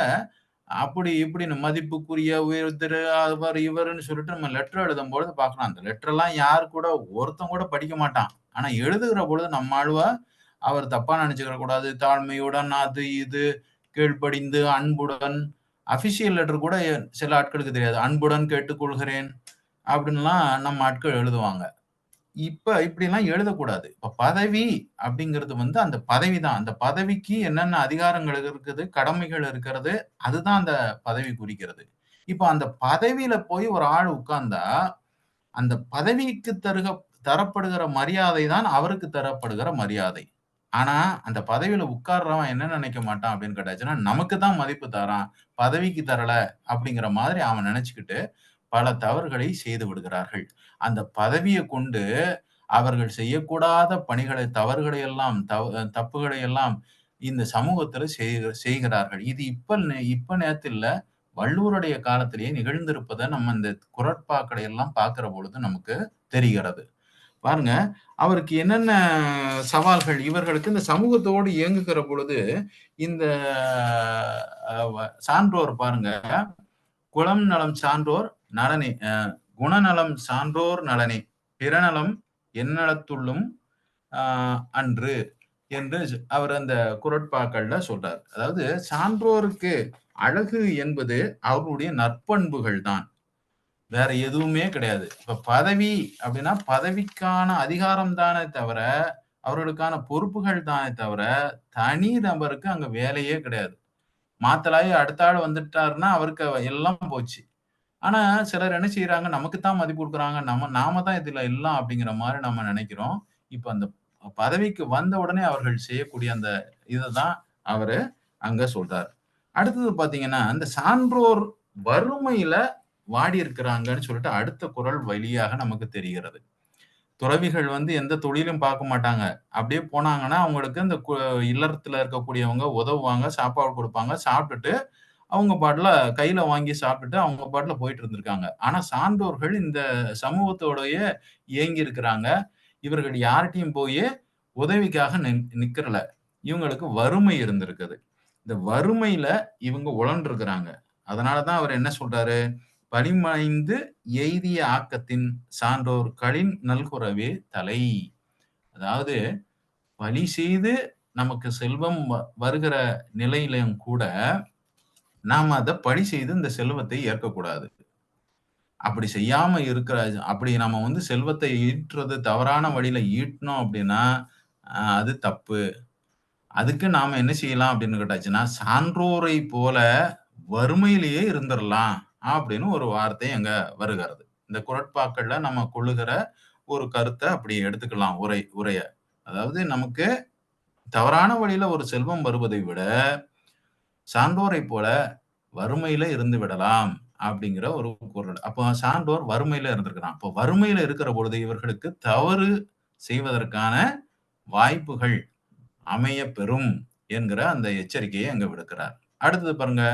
அப்படி இப்படின்னு மதிப்புக்குரிய உயர்திரு அவர் இவருன்னு சொல்லிட்டு நம்ம லெட்டர் எழுதும் பொழுது பார்க்கலாம். அந்த லெட்டர் எல்லாம் யாரு கூட ஒருத்தன் கூட படிக்க மாட்டான். ஆனா எழுதுகிற பொழுது நம்ம ஆளுவா அவர் தப்பா நினைச்சுக்கிற கூடாது, தாழ்மையுடன் அது இது கீழ்ப்படிந்து அன்புடன், அபிஷியல் லெட்டர் கூட சில ஆட்களுக்கு தெரியாது. அன்புடன் கேட்டுக்கொள்கிறேன் அப்படின்லாம் நம்ம ஆட்கள் எழுதுவாங்க. இப்படிலாம் எழுதக்கூடாது. இப்ப பதவி அப்படிங்கிறது வந்து அந்த பதவி தான். அந்த பதவிக்கு என்னென்ன அதிகாரங்கள் இருக்குது, கடமைகள் இருக்கிறது, அதுதான் அந்த பதவி குறிக்கிறது. இப்ப அந்த பதவியில போய் ஒரு ஆள் உட்கார்ந்தா, அந்த பதவிக்கு தரப்படுகிற மரியாதை தான் அவருக்கு தரப்படுகிற மரியாதை. ஆனா, அந்த பதவியில உட்கார்றவன் என்ன நினைக்க மாட்டான் அப்படின்னு கேட்டாச்சுன்னா, நமக்கு தான் மதிப்பு தரான், பதவிக்கு தரல அப்படிங்கிற மாதிரி அவன் நினைச்சுக்கிட்டு பல தவறுகளை செய்து விடுகிறார்கள். அந்த பதவிய கொண்டு அவர்கள் செய்யக்கூடாத பணிகளை, தவறுகளை எல்லாம், தப்புகளை எல்லாம் இந்த சமூகத்துல செய்கிறார்கள். இது இப்ப நேத்து இல்ல, வள்ளுவருடைய காலத்திலேயே நிகழ்ந்திருப்பத நம்ம இந்த குறட்பாக்களை எல்லாம் பார்க்கிற பொழுது நமக்கு தெரிகிறது. பாருங்க, அவருக்கு என்னென்ன சவால்கள் இவர்களுக்கு இந்த சமூகத்தோடு இயங்குகிற பொழுது, இந்த சான்றோர் பாருங்க, குலம் நலம் சான்றோர் நலனே, குணநலம் சான்றோர் நலனே, பிறநலம் எந்நலத்துள்ளும் அன்று என்று அவர் அந்த குறட்பாக்கள்ல சொல்றார். அதாவது சான்றோருக்கு அழகு என்பது அவர்களுடைய நற்பண்புகள் தான், வேற எதுவுமே கிடையாது. இப்ப பதவி அப்படின்னா பதவிக்கான அதிகாரம் தானே தவிர, அவர்களுக்கான பொறுப்புகள் தானே தவிர, தனி நபருக்கு அங்க வேலையே கிடையாது. மாத்தலாயி அடுத்த ஆள் வந்துட்டாருன்னா அவருக்கு எல்லாம் போச்சு. ஆனா சிலர் என்ன செய்யறாங்க, நமக்கு தான் மதிப்பு கொடுக்குறாங்க, நாம தான் இதுல எல்லாம் அப்படிங்கிற மாதிரி நம்ம நினைக்கிறோம். இப்ப அந்த பதவிக்கு வந்த உடனே அவர்கள் செய்யக்கூடிய அந்த இதுதான் அவரு அங்க சொல்றாரு. அடுத்தது பாத்தீங்கன்னா, இந்த சான்றோர் வறுமையில வாடி இருக்கிறாங்கன்னு சொல்லிட்டு அடுத்த குறள் வழியாக நமக்கு தெரிகிறது. துறவிகள் வந்து எந்த தொழிலும் பார்க்க மாட்டாங்க. அப்படியே போனாங்கன்னா அவங்களுக்கு இந்த இல்லறத்துல இருக்கக்கூடியவங்க உதவுவாங்க, சாப்பாடு கொடுப்பாங்க, சாப்பிட்டுட்டு அவங்க பாட்டுல கையில வாங்கி சாப்பிட்டுட்டு அவங்க பாட்டுல போயிட்டு இருந்திருக்காங்க. ஆனா சான்றோர்கள் இந்த சமூகத்தோடயே இயங்கி இருக்கிறாங்க. இவர்கள் யார்கிட்டயும் போய் உதவிக்காக நிக்கிறல. இவங்களுக்கு வறுமை இருந்திருக்குது. இந்த வறுமையில இவங்க உழன்றிருக்கிறாங்க. அதனாலதான் அவர் என்ன சொல்றாரு, பழிமறைந்து எய்திய ஆக்கத்தின் சான்றோர் களின் நல்குரவே தலை. அதாவது பழி செய்து நமக்கு செல்வம் வருகிற நிலையிலும் கூட நாம அதை பழி செய்து இந்த செல்வத்தை ஏற்கக்கூடாது. அப்படி செய்யாம இருக்கிற, அப்படி நம்ம வந்து செல்வத்தை ஈட்டுறது தவறான வழியில ஈட்டினோம் அப்படின்னா அது தப்பு. அதுக்கு நாம என்ன செய்யலாம் அப்படின்னு கேட்டாச்சுன்னா, சான்றோரை போல வறுமையிலேயே இருந்துடலாம் அப்படின்னு ஒரு வார்த்தை அங்க வருகிறது. இந்த குறட்பாக்கள்ல நம்ம கொள்ளுகிற ஒரு கருத்தை அப்படி எடுத்துக்கலாம் உரைய. அதாவது நமக்கு தவறான வழியில ஒரு செல்வம் வருவதை விட சான்றோரை போல வறுமையில இருந்து விடலாம் அப்படிங்கிற ஒரு குறள். அப்போ சான்றோர் வறுமையில இருந்திருக்கிறான். அப்போ வறுமையில இருக்கிற பொழுது இவர்களுக்கு தவறு செய்வதற்கான வாய்ப்புகள் அமைய பெறும் என்கிற அந்த எச்சரிக்கையை அங்க விடுக்கிறார். அடுத்தது பாருங்க,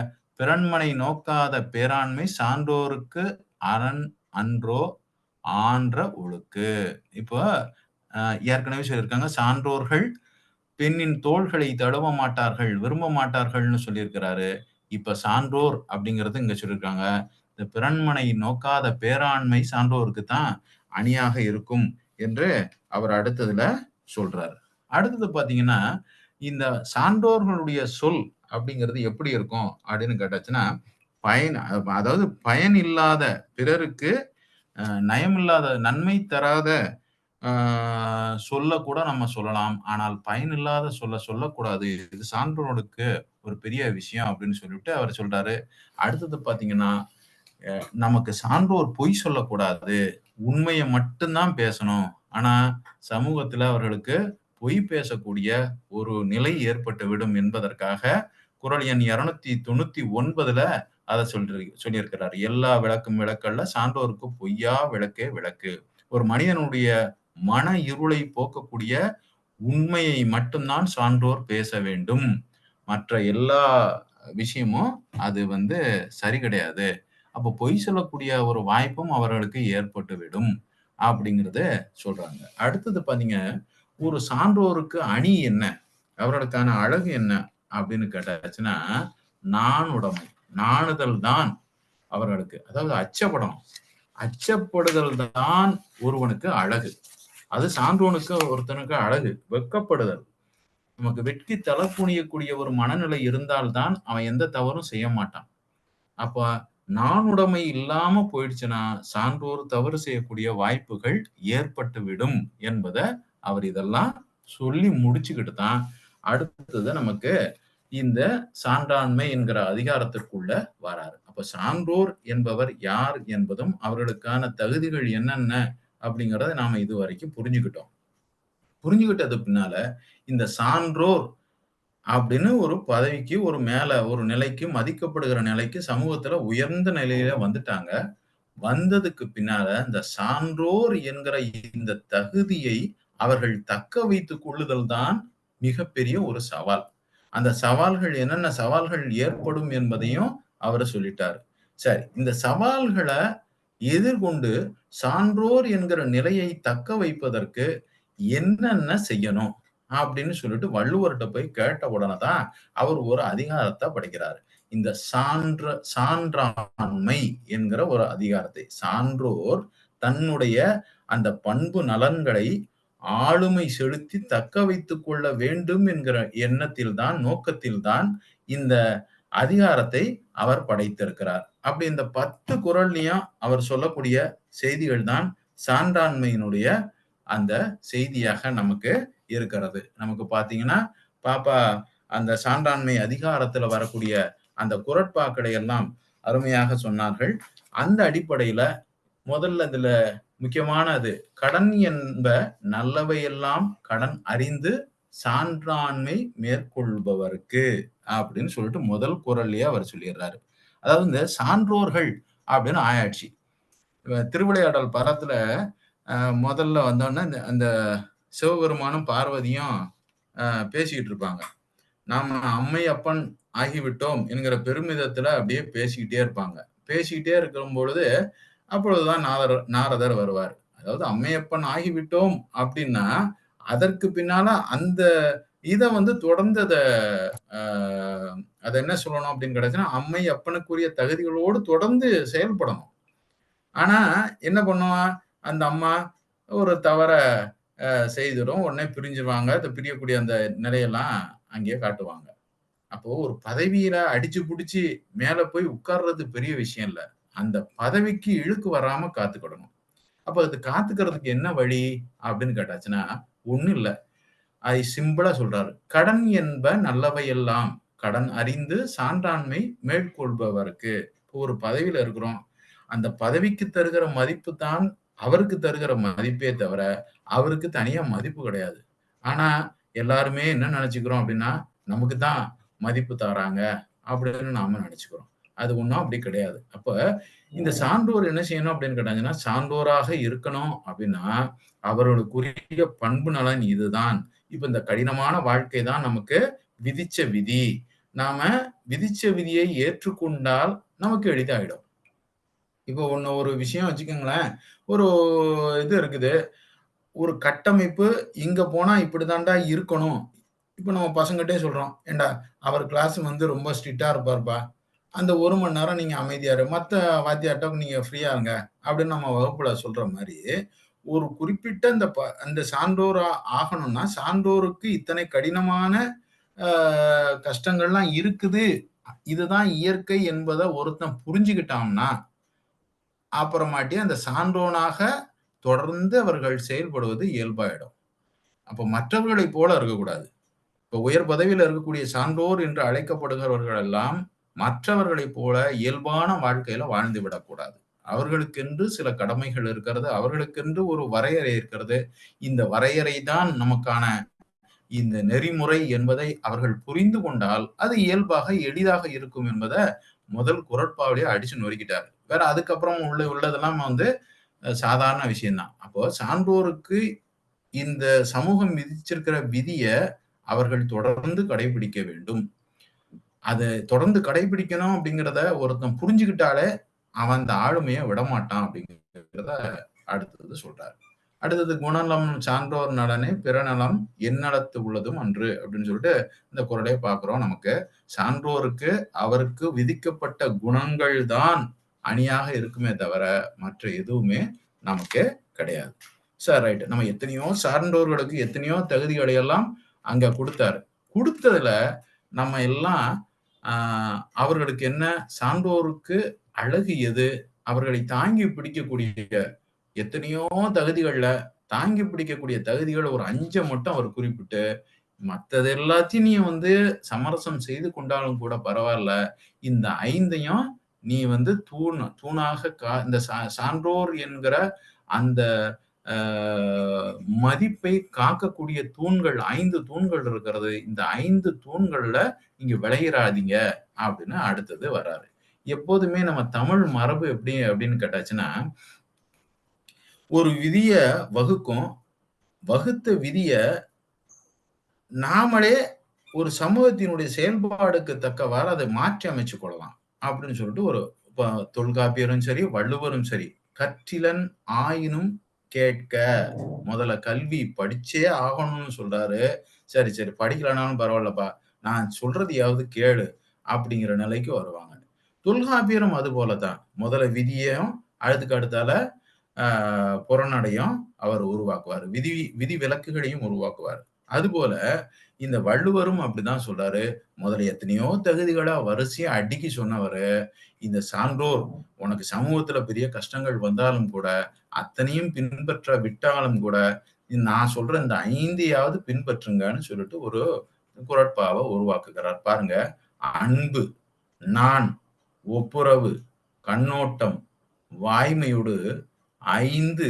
பிறன்மனை நோக்காத பேராண்மை சான்றோருக்கு அரண் அன்றோ ஆன்ற ஒழுக்கு. இப்போ ஏற்கனவே சொல்லியிருக்காங்க, சான்றோர்கள் பெண்ணின் தோள்களை தழுவ மாட்டார்கள், விரும்ப மாட்டார்கள்னு சொல்லியிருக்கிறாரு. இப்ப சான்றோர் அப்படிங்கிறது இங்க சொல்லியிருக்காங்க. இந்த பிறன்மனை நோக்காத பேராண்மை சான்றோருக்கு தான் அணியாக இருக்கும் என்று அவர் அடுத்ததுல சொல்றாரு. அடுத்தது பாத்தீங்கன்னா, இந்த சான்றோர்களுடைய சொல் அப்படிங்கிறது எப்படி இருக்கும் அப்படின்னு கேட்டாச்சுன்னா, அதாவது பயன் இல்லாத பிறருக்கு நயமில்லாத நன்மை தராத சொல்ல கூட நம்ம சொல்லலாம். ஆனால் பயனில்லாத சொல்லக்கூடாது. இது சான்றோர்களுக்கு ஒரு பெரிய விஷயம் அப்படின்னு சொல்லிட்டு அவர் சொல்றாரு. அடுத்தது பாத்தீங்கன்னா, நமக்கு சான்றோர் பொய் சொல்லக்கூடாது, உண்மையை மட்டும்தான் பேசணும். ஆனா சமூகத்துல அவர்களுக்கு பொய் பேசக்கூடிய ஒரு நிலை ஏற்பட்டு விடும் என்பதற்காக குறள் எண் 299ல அதை சொல்லியிருக்கிறார். எல்லா விளக்கும் விளக்கல்ல, சான்றோருக்கு பொய்யா விளக்கே விளக்கு. ஒரு மனிதனுடைய மன இருளை போக்கக்கூடிய உண்மையை மட்டும்தான் சான்றோர் பேச வேண்டும். மற்ற எல்லா விஷயமும் அது வந்து சரி கிடையாது. அப்போ பொய் சொல்லக்கூடிய ஒரு வாய்ப்பும் அவர்களுக்கு ஏற்பட்டு விடும் அப்படிங்கிறத சொல்றாங்க. அடுத்தது பாத்தீங்க, ஒரு சான்றோருக்கு அணி என்ன, அவர்களுக்கான அழகு என்ன அப்படின்னு கேட்டாச்சுன்னா, நாணுடைமை. நாணுதல் தான் அவர்களுக்கு, அதாவது அச்சப்படணும். அச்சப்படுதல் தான் ஒருவனுக்கு அழகு. அது சான்றோனுக்கு ஒருத்தனுக்கு அழகு. வெட்கப்படுதல், நமக்கு வெட்கி தலை குனியக்கூடிய ஒரு மனநிலை இருந்தால்தான் அவன் எந்த தவறும் செய்ய மாட்டான். அப்ப நாணுடைமை இல்லாம போயிடுச்சுன்னா சான்றோர் தவறு செய்யக்கூடிய வாய்ப்புகள் ஏற்பட்டு விடும் என்பதை அவர் இதெல்லாம் சொல்லி முடிச்சுக்கிட்டு தான் அடுத்தது நமக்கு இந்த சான்றாண்மை என்கிற அதிகாரத்திற்குள்ள வராரு. அப்ப சான்றோர் என்பவர் யார் என்பதும் அவர்களுக்கான தகுதிகள் என்னென்ன அப்படிங்கிறத நாம இது வரைக்கும் புரிஞ்சுக்கிட்டோம். புரிஞ்சுக்கிட்டது பின்னால இந்த சான்றோர் அப்படின்னு ஒரு பதவிக்கு, ஒரு மேல ஒரு நிலைக்கு, மதிக்கப்படுகிற நிலைக்கு சமூகத்துல உயர்ந்த நிலையில வந்துட்டாங்க. வந்ததுக்கு பின்னால இந்த சான்றோர் என்கிற இந்த தகுதியை அவர்கள் தக்க வைத்துக் கொள்ளுதல் தான் மிகப்பெரிய ஒரு சவால். அந்த சவால்கள் என்னென்ன சவால்கள் ஏற்படும் என்பதையும் அவரு சொல்லிட்டாரு. சரி, இந்த சவால்களை எதிர்கொண்டு சான்றோர் என்கிற நிலையை தக்க வைப்பதற்கு என்னென்ன செய்யணும் அப்படின்னு சொல்லிட்டு வள்ளுவர்கிட்ட போய் கேட்ட உடனே தான் அவர் ஒரு அதிகாரத்தை படைக்கிறாரு. இந்த சான்றாண்மை என்கிற ஒரு அதிகாரத்தை, சான்றோர் தன்னுடைய அந்த பண்பு நலன்களை ஆளுமை செலுத்தி தக்க வைத்துக் கொள்ள வேண்டும் என்கிற எண்ணத்தில் தான், நோக்கத்தில் தான் இந்த அதிகாரத்தை அவர் படைத்திருக்கிறார். அப்படி இந்த 10 குறள்லயும் அவர் சொல்லக்கூடிய செய்திகள் தான் சான்றாண்மையினுடைய அந்த செய்தியாக நமக்கு இருக்கிறது. நமக்கு பாத்தீங்கன்னா பாப்பா அந்த சான்றாண்மை அதிகாரத்துல வரக்கூடிய அந்த குறட்பாக்களை எல்லாம் அருமையாக சொன்னார்கள். அந்த அடிப்படையில முதல்ல இதுல முக்கியமானது, கடன் என்ப நல்லவையெல்லாம் கடன் அறிந்து சான்றாண்மை மேற்கொள்பவருக்கு அப்படின்னு சொல்லிட்டு முதல் குறள்லயே அவர் சொல்லிடுறாரு. அதாவது இந்த சான்றோர்கள் அப்படின்னு ஆயாட்சி. திருவிளையாடல் படத்துல முதல்ல வந்தோடனே அந்த சிவபெருமானும் பார்வதியும் பேசிக்கிட்டு இருப்பாங்க. நாம அம்மை அப்பன் ஆகிவிட்டோம் என்கிற பெருமிதத்துல அப்படியே பேசிக்கிட்டே இருப்பாங்க. பேசிக்கிட்டே இருக்கும் பொழுது அப்பொழுதுதான் நாரதர் வருவார். அதாவது அம்மையப்பன் ஆகிவிட்டோம் அப்படின்னா அதற்கு பின்னால அந்த இதை தொடர்ந்து அதை என்ன சொல்லணும் அப்படின்னு கிடைச்சுன்னா, அம்மை அப்பனுக்குரிய தகுதிகளோடு தொடர்ந்து செயல்படணும். ஆனா என்ன பண்ணுவான் அந்த அம்மா, ஒரு தவற செய்திடும், உடனே பிரிஞ்சிருவாங்க. பிரியக்கூடிய அந்த நிலையெல்லாம் அங்கேயே காட்டுவாங்க. அப்போ ஒரு பதவியில அடிச்சு புடிச்சு மேல போய் உட்கார்றது பெரிய விஷயம் இல்ல. அந்த பதவிக்கு இழுக்கு வராம காத்துக்கிடணும். அப்ப அது காத்துக்கிறதுக்கு என்ன வழி அப்படின்னு கேட்டாச்சுன்னா ஒண்ணும் இல்ல. அதை சிம்பிளா சொல்றாரு. கடன் என்ப நல்லவையெல்லாம் கடன் அறிந்து சான்றாண்மை மேற்கொள்பவருக்கு. ஒரு பதவியில இருக்கிறோம், அந்த பதவிக்கு தருகிற மதிப்பு தான் அவருக்கு தருகிற மதிப்பே தவிர அவருக்கு தனியா மதிப்பு கிடையாது. ஆனா எல்லாருமே என்ன நினைச்சுக்கிறோம் அப்படின்னா, நமக்கு தான் மதிப்பு தராங்க அப்படின்னு நாம நினைச்சுக்கிறோம். அது ஒண்ணும் அப்படி கிடையாது. அப்ப இந்த சான்றோர் என்ன செய்யணும் அப்படின்னு கேட்டாங்கன்னா, சான்றோராக இருக்கணும் அப்படின்னா அவர்களுக்குரிய பண்பு நலன் இதுதான். இப்ப இந்த கடினமான வாழ்க்கை தான் நமக்கு விதிச்ச விதி. நாம விதிச்ச விதியை ஏற்றுக்கொண்டால் நமக்கு எளிதாயிடும். இப்போ ஒரு விஷயம் வச்சுக்கோங்களேன், ஒரு இது இருக்குது, ஒரு கட்டமைப்பு, இங்க போனா இப்படிதான்டா இருக்கணும். இப்ப நம்ம பசங்கிட்டே சொல்றோம், ஏண்டா அவர் கிளாஸ் ரொம்ப ஸ்ட்ரிக்டா இருப்பாருப்பா, அந்த 1 மணி நேரம் நீங்க அமைதியா இரு, மத்த வாத்தியார்ட்ட நீங்க ஃப்ரீயா இருங்க அப்படின்னு நம்ம வகுப்புல சொல்ற மாதிரி, ஒரு குறிப்பிட்ட அந்த சான்றோர் ஆகணும்னா சான்றோருக்கு இத்தனை கடினமான கஷ்டங்கள்லாம் இருக்குது, இதுதான் இயற்கை என்பதை ஒருத்தன் புரிஞ்சுக்கிட்டான்னா அப்புறமாட்டி அந்த சான்றோனாக தொடர்ந்து அவர்கள் செயல்படுவது இயல்பாயிடும். அப்ப மற்றவர்களை போல இருக்கக்கூடாது. இப்ப உயர் பதவியில் இருக்கக்கூடிய சான்றோர் என்று அழைக்கப்படுகிறவர்கள் எல்லாம் மற்றவர்களை போல இயல்பான வாழ்க்கையில வாழ்ந்து விடக்கூடாது. அவர்களுக்கென்று சில கடமைகள் இருக்கிறது, அவர்களுக்கென்று ஒரு வரையறை இருக்கிறது. இந்த வரையறை தான் நமக்கான இந்த நெறிமுறை என்பதை அவர்கள் புரிந்து கொண்டால் அது இயல்பாக எளிதாக இருக்கும் என்பதை முதல் குறட்பாவிலேயே அடிச்சு நொறுக்கிட்டாரு. வேற அதுக்கப்புறம் உள்ளதெல்லாம் சாதாரண விஷயம்தான். அப்போ சான்றோருக்கு இந்த சமூகம் விதிச்சிருக்கிற விதிய அவர்கள் தொடர்ந்து கடைபிடிக்க வேண்டும். அதை தொடர்ந்து கடைபிடிக்கணும் அப்படிங்கிறத ஒருத்தன் புரிஞ்சுக்கிட்டாலே அவன் அந்த ஆளுமையை விடமாட்டான் அப்படிங்கிறத அடுத்தது சொல்றாரு. அடுத்தது குணநலம் சான்றோர் நலனே பிறநலம் எந்நலத்து உள்ளதும் அன்று அப்படின்னு சொல்லிட்டு இந்த குறளை பார்க்கிறோம். நமக்கு சான்றோருக்கு அவருக்கு விதிக்கப்பட்ட குணங்கள் தான் அணியாக இருக்குமே தவிர மற்ற எதுவுமே நமக்கு கிடையாது. சார் ரைட், நம்ம எத்தனையோ சான்றோர்களுக்கு எத்தனையோ தகுதிகளை எல்லாம் அங்க கொடுத்தாரு. கொடுத்ததுல நம்ம எல்லாம் அவர்களுக்கு என்ன, சான்றோருக்கு அழகு எது, அவர்களை தாங்கி பிடிக்கக்கூடிய எத்தனையோ தகுதிகள்ல தாங்கி பிடிக்கக்கூடிய தகுதிகள் ஒரு 5 மட்டும் அவர் குறிப்பிட்டு மற்றது எல்லாத்தையும் நீ வந்து சமரசம் செய்து கொண்டாலும் கூட பரவாயில்ல, இந்த 5ஐயும் நீ வந்து தூணாக இந்த சான்றோர் என்கிற அந்த மதிப்பை காக்கக்கூடிய தூண்கள் 5 தூண்கள் இருக்கிறது. இந்த 5 தூண்கள்ல நீங்க விளையிறாதீங்க அப்படின்னு அடுத்தது வர்றாரு. எப்போதுமே நம்ம தமிழ் மரபு எப்படி அப்படின்னு கேட்டாச்சுன்னா, ஒரு விதிய வகுக்கும், வகுத்த விதிய நாமளே ஒரு சமூகத்தினுடைய செயல்பாடுக்கு தக்கவாறு அதை மாற்றி அமைச்சு கொள்ளலாம் அப்படின்னு சொல்லிட்டு ஒரு தொல்காப்பியரும் சரி வள்ளுவரும் சரி கற்றிலன் ஆயினும் கேட்க, முதல்ல கல்வி படிச்சே ஆகணும்னு சொல்றாரு. சரி சரி படிக்கலனாலும் பரவாயில்லப்பா, நான் சொல்றதையாவது கேளு அப்படிங்கிற நிலைக்கு வருவாங்க. தொல்காப்பியரும் அது போலதான் முதல்ல விதியையும் அதுக்கு அடுத்தால புறநடையும் அவர் உருவாக்குவார், விதி விலக்குகளையும் உருவாக்குவார். அதுபோல இந்த வள்ளுவரும் அப்படிதான் சொல்றாரு. முதல்ல எத்தனையோ தகுதிகளா வரிசையா அடுக்கி சொன்னவரு, இந்த சான்றோர் உனக்கு சமூகத்துல பெரிய கஷ்டங்கள் வந்தாலும் கூட அத்தனையும் பின்பற்ற விட்டாலும் கூட நான் சொல்ற இந்த 5ஐயாவது பின்பற்றுங்கன்னு சொல்லிட்டு ஒரு குறட்பாவை உருவாக்குகிறார். பாருங்க, அன்பு, நான், ஒப்புரவு, கண்ணோட்டம், வாய்மையோடு 5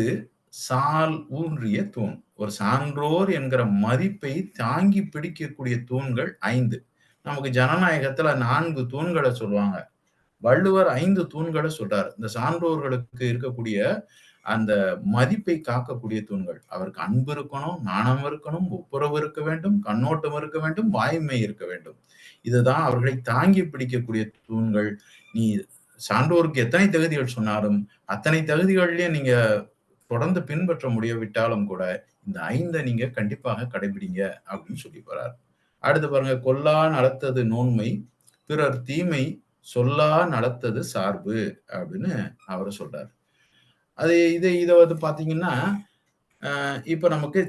சால் ஊன்றிய தூண். ஒரு சான்றோர் என்கிற மதிப்பை தாங்கி பிடிக்கக்கூடிய தூண்கள் 5. நமக்கு ஜனநாயகத்துல 4 தூண்களை சொல்லுவாங்க. வள்ளுவர் 5 தூண்களை சொல்றாரு. இந்த சான்றோர்களுக்கு இருக்கக்கூடிய அந்த மதிப்பை காக்கக்கூடிய தூண்கள். அவருக்கு அன்பு இருக்கணும், நாணம் இருக்கணும், ஒப்புரவு இருக்க வேண்டும், கண்ணோட்டம் இருக்க வேண்டும், வாய்மை இருக்க வேண்டும். இதுதான் அவர்களை தாங்கி பிடிக்கக்கூடிய தூண்கள். நீ சான்றோருக்கு எத்தனை தகுதிகள் சொன்னாலும் அத்தனை தகுதிகள்லயே நீங்க தொடர்ந்து பின்பற்ற முடியவிட்டாலும் கூட இந்த 5 நீங்க கண்டிப்பாக கடைபிடிங்க அப்படின்னு சொல்லி போறார். அடுத்து பாருங்க, கொல்லா நடத்தது நோன்மை, பிறர் தீமை சொல்லா நடத்தது சார்பு அப்படின்னு அவர் சொல்றாரு. அது இதை வந்து பாத்தீங்கன்னா, இப்ப நமக்கு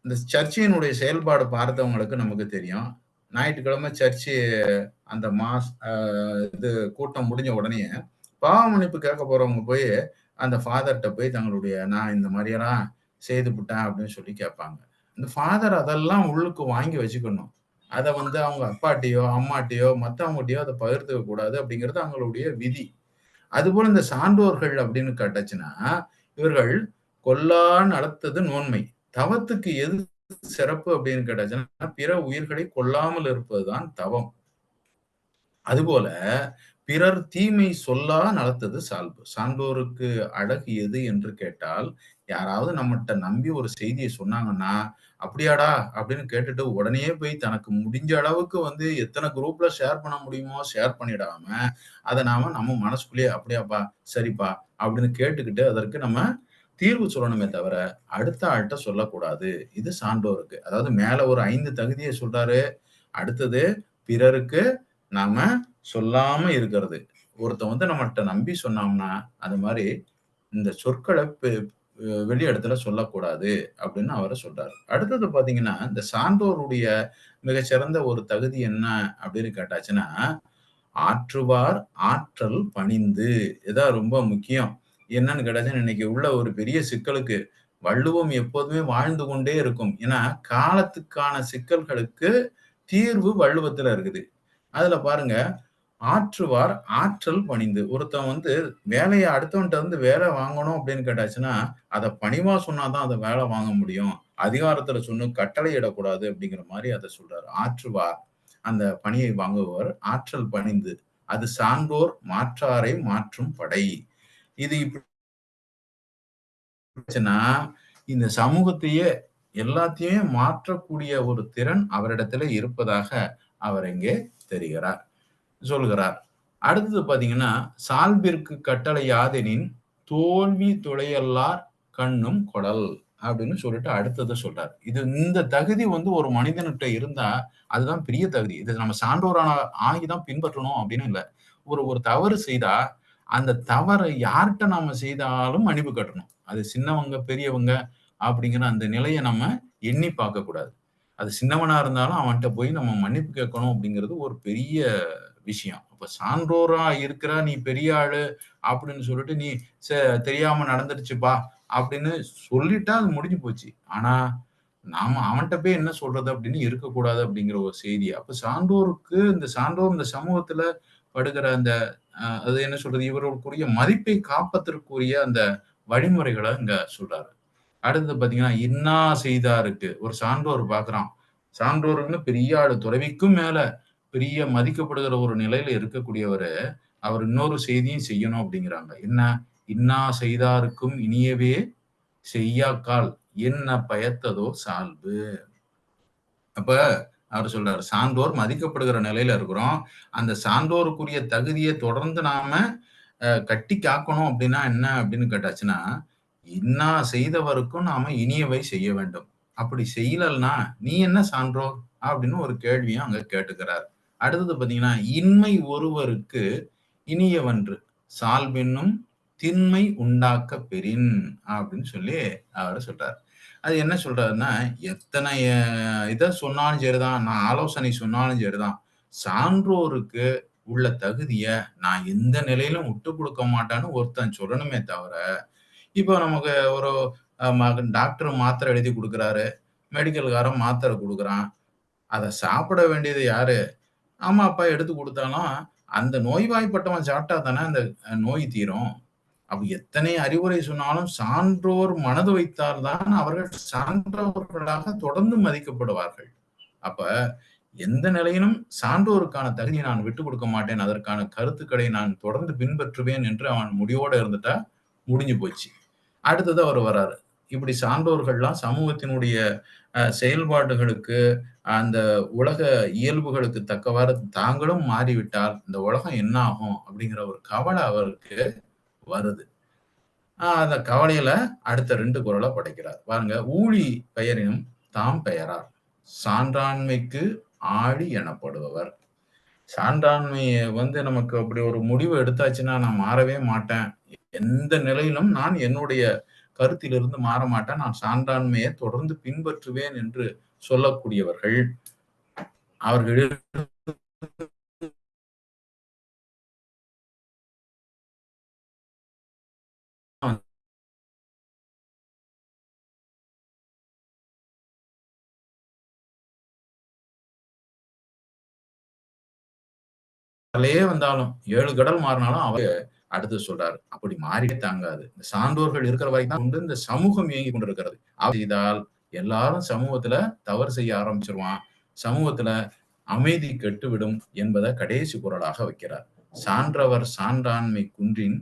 இந்த சர்ச்சினுடைய செயல்பாடு பார்த்தவங்களுக்கு நமக்கு தெரியும். ஞாயிற்றுக்கிழமை சர்ச்சு அந்த இது கூட்டம் முடிஞ்ச உடனே பாவ மன்னிப்பு கேட்க போறவங்க போய் அந்த ஃபாதர்கிட்ட போய் தங்களுடைய நான் இந்த மாதிரியெல்லாம் செய்து விட்டேன் அப்படின்னு சொல்லி கேட்பாங்க. இந்த ஃபாதர் அதெல்லாம் உள்ளுக்கு வாங்கி வச்சுக்கணும். அதை வந்து அவங்க அப்பாட்டையோ அம்மாட்டையோ மற்றவங்ககிட்டயோ அதை பகிர்ந்துக்க கூடாது அப்படிங்கிறது அவங்களுடைய விதி. அதுபோல இந்த சான்றோர்கள் அப்படின்னு கேட்டாச்சுன்னா, இவர்கள் கொல்லா நடத்தது நோன்மை. தவத்துக்கு எது சிறப்பு அப்படின்னு கேட்டாச்சுன்னா, பிற உயிர்களை கொல்லாமல் இருப்பதுதான் தவம். அதுபோல பிறர் தீமை சொல்லா நடத்தது சால்பு. சான்றோருக்கு அழகு எது என்று கேட்டால், யாராவது நம்மகிட்ட நம்பி ஒரு செய்தியை சொன்னாங்கன்னா, அப்படியாடா அப்படின்னு கேட்டுட்டு உடனே போய் தனக்கு முடிஞ்ச அளவுக்கு வந்து எத்தனை குரூப்ல ஷேர் பண்ண முடியுமோ ஷேர் பண்ணிடாம, அதை நம்ம மனசுக்குள்ளேயே அப்படியாப்பா சரிப்பா அப்படின்னு கேட்டுக்கிட்டு அதற்கு நம்ம தீர்வு சொல்லணுமே தவிர அடுத்த ஆள்கிட்ட சொல்லக்கூடாது. இது சான்றோருக்கு. அதாவது மேல ஒரு 5 தகுதியை சொல்றாரு. அடுத்தது பிறருக்கு நாம சொல்லாம இருக்கிறது. ஒருத்தன் வந்து நம்மகிட்ட நம்பி சொன்னோம்னா அது மாதிரி இந்த சொற்களை வெளி இடத்துல சொல்லக்கூடாது அப்படின்னு அவரை சொல்றாரு. அடுத்தது பாத்தீங்கன்னா, இந்த சான்றோருடைய மிகச்சிறந்த ஒரு தகுதி என்ன அப்படின்னு கேட்டாச்சுன்னா, ஆற்றுவார் ஆற்றல் பணிந்து. இதான் ரொம்ப முக்கியம். என்னன்னு கேட்டாச்சுன்னா, இன்னைக்கு உள்ள ஒரு பெரிய சிக்கலுக்கு வள்ளுவம் எப்போதுமே வாழ்ந்து கொண்டே இருக்கும். ஏன்னா காலத்துக்கான சிக்கல்களுக்கு தீர்வு வள்ளுவத்துல இருக்குது. அதுல பாருங்க, ஆற்றுவார் ஆற்றல் பணிந்து. ஒருத்தன் வந்து வேலையை அடுத்தவன்கிட்ட வந்து வேலை வாங்கணும் அப்படின்னு கேட்டாச்சுன்னா, அதை பணிவா சொன்னாதான் அதை வேலை வாங்க முடியும். அதிகாரத்துல சொன்ன கட்டளை இடக்கூடாது அப்படிங்கிற மாதிரி அதை சொல்றாரு. ஆற்றுவார் அந்த பணியை வாங்குபவர், ஆற்றல் பணிந்து. அது சான்றோர் மாற்றாரை மாற்றும் படை. இது இப்படின்னா இந்த சமூகத்தையே எல்லாத்தையுமே மாற்றக்கூடிய ஒரு திறன் அவரிடத்துல இருப்பதாக அவர் இங்கே தெரிகிறார், சொல்கிறார். அடுத்தது பாத்தீங்கன்னா, சால்பிற்கு கட்டளை யாதெனின் தோல்வி துளையல்லார் கண்ணும் கொடல் அப்படின்னு சொல்லிட்டு அடுத்ததை சொல்றாரு. இந்த தகுதி ஒரு மனிதன்கிட்ட இருந்தா அதுதான் பெரிய தகுதி. இது நம்ம சான்றோரான ஆகிதான் பின்பற்றணும் அப்படின்னு இல்லை. ஒரு தவறு செய்தா அந்த தவறை யார்கிட்ட நாம செய்தாலும் மன்னிப்பு கட்டணும். அது சின்னவங்க பெரியவங்க அப்படிங்கிற அந்த நிலையை நம்ம எண்ணி பார்க்க கூடாது. அது சின்னவனா இருந்தாலும் அவன்கிட்ட போய் நம்ம மன்னிப்பு கேட்கணும் அப்படிங்கிறது ஒரு பெரிய விஷயம். அப்ப சான்றோரா இருக்கிற நீ பெரிய ஆளு அப்படின்னு சொல்லிட்டு நீ தெரியாம நடந்துருச்சுப்பா அப்படின்னு சொல்லிட்டா அது முடிஞ்சு போச்சு. ஆனா நாம அவன்கிட்ட போய் என்ன சொல்றது அப்படின்னு இருக்கக்கூடாது அப்படிங்கிற ஒரு செய்தி. அப்ப சான்றோருக்கு இந்த சமூகத்துல படுகிற அந்த அது என்ன சொல்றது, இவர்களுக்குரிய மதிப்பை காப்பதற்குரிய அந்த வழிமுறைகளை இங்க சொல்றாரு. அடுத்தது பாத்தீங்கன்னா, இன்னா செய்தாருக்கு ஒரு சான்றோர் பாக்குறான். சான்றோர்னு பெரிய ஆளு, துறவிக்கும் மேல பெரிய மதிக்கப்படுகிற ஒரு நிலையில இருக்கக்கூடியவரு அவர் இன்னொரு செய்தியும் செய்யணும் அப்படிங்கிறாங்க. என்ன? இன்னா செய்தாருக்கும் இனியவே செய்யாக்கால் என்ன பயத்ததோ சால்பு. அப்ப அவர் சொல்றாரு, சான்றோர் மதிக்கப்படுகிற நிலையில இருக்கிறோம். அந்த சான்றோருக்குரிய தகுதியை தொடர்ந்து நாம கட்டி காக்கணும் அப்படின்னா என்ன அப்படின்னு கேட்டாச்சுன்னா, இன்னா செய்தவருக்கும் நாம இனியவை செய்ய வேண்டும். அப்படி செய்யலன்னா நீ என்ன சான்றோர் அப்படின்னு ஒரு கேள்வியும் அங்க கேட்டுக்கிறார். அடுத்தது பாத்தீங்கன்னா, இன்மை ஒருவருக்கு இனியவன்று சால்பின்னும் திண்மை உண்டாக்க பெறின் அப்படின்னு சொல்லி அவர் சொல்றாரு. அது என்ன சொல்றாருன்னா, எத்தனை இதை சொன்னாலும் சரிதான், நான் ஆலோசனை சொன்னாலும் சரிதான், சான்றோருக்கு உள்ள தகுதிய நான் எந்த நிலையிலும் விட்டு கொடுக்க மாட்டேன்னு ஒருத்தன் சொல்லணுமே தவிர, இப்போ நமக்கு ஒரு டாக்டர் மாத்திரை எழுதி கொடுக்குறாரு, மெடிக்கல்காரன் மாத்திரை கொடுக்குறான், அதை சாப்பிட வேண்டியது யாரு? அம்மா அப்பா எடுத்து கொடுத்தாலும் அந்த நோய்வாய்ப்பட்டவன் சாப்பிட்டா தானே அந்த நோய் தீரும். அப்ப எத்தனை அறிவுரை சொன்னாலும் சான்றோர் மனது வைத்தால்தான் அவர்கள் சான்றவர்களாக தொடர்ந்து மதிக்கப்படுவார்கள். அப்ப எந்த நிலையிலும் சான்றோருக்கான தகுதியை நான் விட்டுக் கொடுக்க மாட்டேன், அதற்கான கருத்துக்களை நான் தொடர்ந்து பின்பற்றுவேன் என்று அவன் முடிவோட இருந்துட்டா முடிஞ்சு போச்சு. அடுத்தது அவர் வர்றாரு. இப்படி சான்றோர்கள்லாம் சமூகத்தினுடைய செயல்பாடுகளுக்கு அந்த உலக இயல்புகளுக்கு தக்கவாறு தாங்களும் மாறிவிட்டால் இந்த உலகம் என்ன ஆகும் அப்படிங்கிற ஒரு கவலை அவருக்கு வருது. அந்த கவலையில அடுத்த 2 குறளை படைக்கிறார் பாருங்க. ஊழி பெயரினும் தாம் பெயரார் சான்றாண்மைக்கு ஆழி எனப்படுபவர். சான்றாண்மையை நமக்கு அப்படி ஒரு முடிவு எடுத்தாச்சுன்னா நான் மாறவே மாட்டேன், எந்த நிலையிலும் நான் என்னுடைய கருத்திலிருந்து மாற மாட்டேன், நான் சான்றாண்மையை தொடர்ந்து பின்பற்றுவேன் என்று சொல்லக்கூடியவர்கள் அவர்கள் வந்தாலும் 7 கடல் மாறினாலும் அவர் அடுத்து சொல்றாரு, அப்படி மாறியே தாங்காது. இந்த சான்றோர்கள் இருக்கிற வரைக்கும் தான் இந்த சமூகம் இயங்கி கொண்டிருக்கிறது. செய்தால் எல்லாரும் சமூகத்துல தவறு செய்ய ஆரம்பிச்சிருவான், சமூகத்துல அமைதி கெட்டுவிடும் என்பதை கடைசி குறளாக வைக்கிறார். சான்றவர் சான்றாண்மை குன்றின்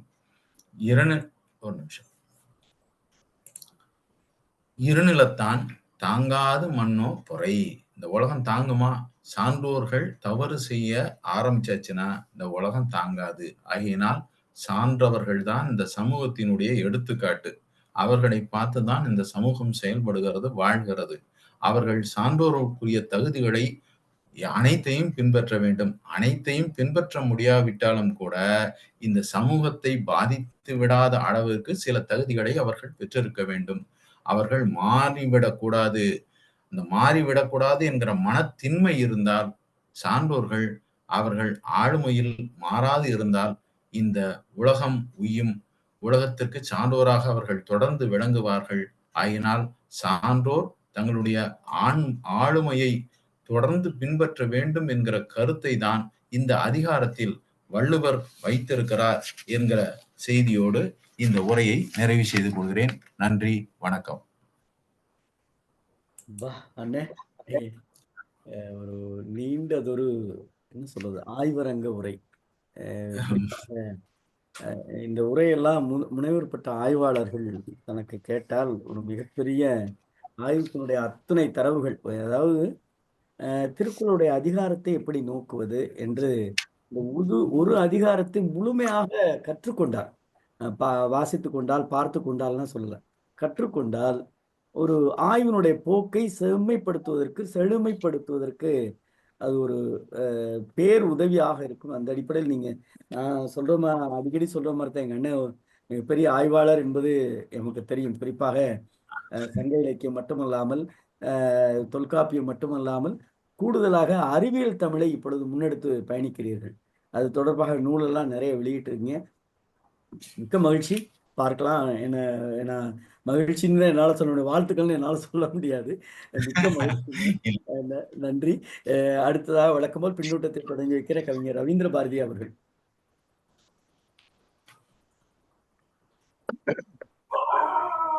இருநிலத்தான் தாங்காது மண்ணோ பொறை. இந்த உலகம் தாங்குமா? சான்றோர்கள் தவறு செய்ய ஆரம்பிச்சாச்சுன்னா இந்த உலகம் தாங்காது. ஆகையினால் சான்றவர்கள் தான் இந்த சமூகத்தினுடைய எடுத்துக்காட்டு. அவர்களை பார்த்துதான் இந்த சமூகம் செயல்படுகிறது, வாழ்கிறது. அவர்கள் சான்றோருக்குரிய தகுதிகளை அனைத்தையும் பின்பற்ற வேண்டும். அனைத்தையும் பின்பற்ற முடியாவிட்டாலும் கூட இந்த சமூகத்தை பாதித்து விடாத அளவிற்கு சில தகுதிகளை அவர்கள் பெற்றிருக்க வேண்டும். அவர்கள் மாறிவிடக்கூடாது. அந்த மாறிவிடக்கூடாது என்கிற மனத்தின்மை இருந்தால் சான்றோர்கள் அவர்கள் ஆளுமையில் மாறாது இருந்தால் இந்த உலகம் உய்யும். உலகத்திற்கு சான்றோராக அவர்கள் தொடர்ந்து விளங்குவார்கள். ஆயினால் சான்றோர் தங்களுடைய ஆளுமையை தொடர்ந்து பின்பற்ற வேண்டும் என்கிற கருத்தை தான் இந்த அதிகாரத்தில் வள்ளுவர் வைத்திருக்கிறார் என்கிற செய்தியோடு இந்த உரையை நிறைவு செய்து கொள்கிறேன். நன்றி, வணக்கம். அண்ணே, ஒரு நீண்டதொரு என்ன சொல்றது ஆய்வரங்க உரை. இந்த உரையெல்லாம் முனைவர் பட்ட ஆய்வாளர்கள் தனக்கு கேட்டால் ஒரு மிகப்பெரிய ஆய்வுத்தினுடைய அத்தனை தரவுகள், அதாவது திருக்குறளுடைய அதிகாரத்தை எப்படி நோக்குவது என்று ஒரு அதிகாரத்தை முழுமையாக கற்றுக்கொண்டார். வாசித்து கொண்டால் பார்த்து கொண்டால்னா சொல்லல, கற்றுக்கொண்டால் ஒரு ஆய்வினுடைய போக்கை செழுமைப்படுத்துவதற்கு அது ஒரு பேர் உதவியாக இருக்கும். அந்த அடிப்படையில் நீங்க அடிக்கடி சொல்ற மாதிரி தான் எங்க அண்ணன் மிகப்பெரிய ஆய்வாளர் என்பது எனக்கு தெரியும். குறிப்பாக சங்க இலக்கியம் மட்டுமல்லாமல் தொல்காப்பியம் மட்டுமல்லாமல் கூடுதலாக அறிவியல் தமிழை இப்பொழுது முன்னெடுத்து பயணிக்கிறீர்கள். அது தொடர்பாக நூலெல்லாம் நிறைய வெளியிட்டிருக்கீங்க. மிக்க மகிழ்ச்சி. பார்க்கலாம். என்ன மகிழ்ச்சின்னு என்னால சொல்ல வாழ்த்துக்கள்னு என்னால சொல்ல முடியாது. மிக்க மகிழ்ச்சி. நன்றி. அடுத்ததாக வழக்கம்போல் பின்னூட்டத்தை தொடங்கி வைக்கிற கவிஞர் ரவீந்திர பாரதி அவர்கள்.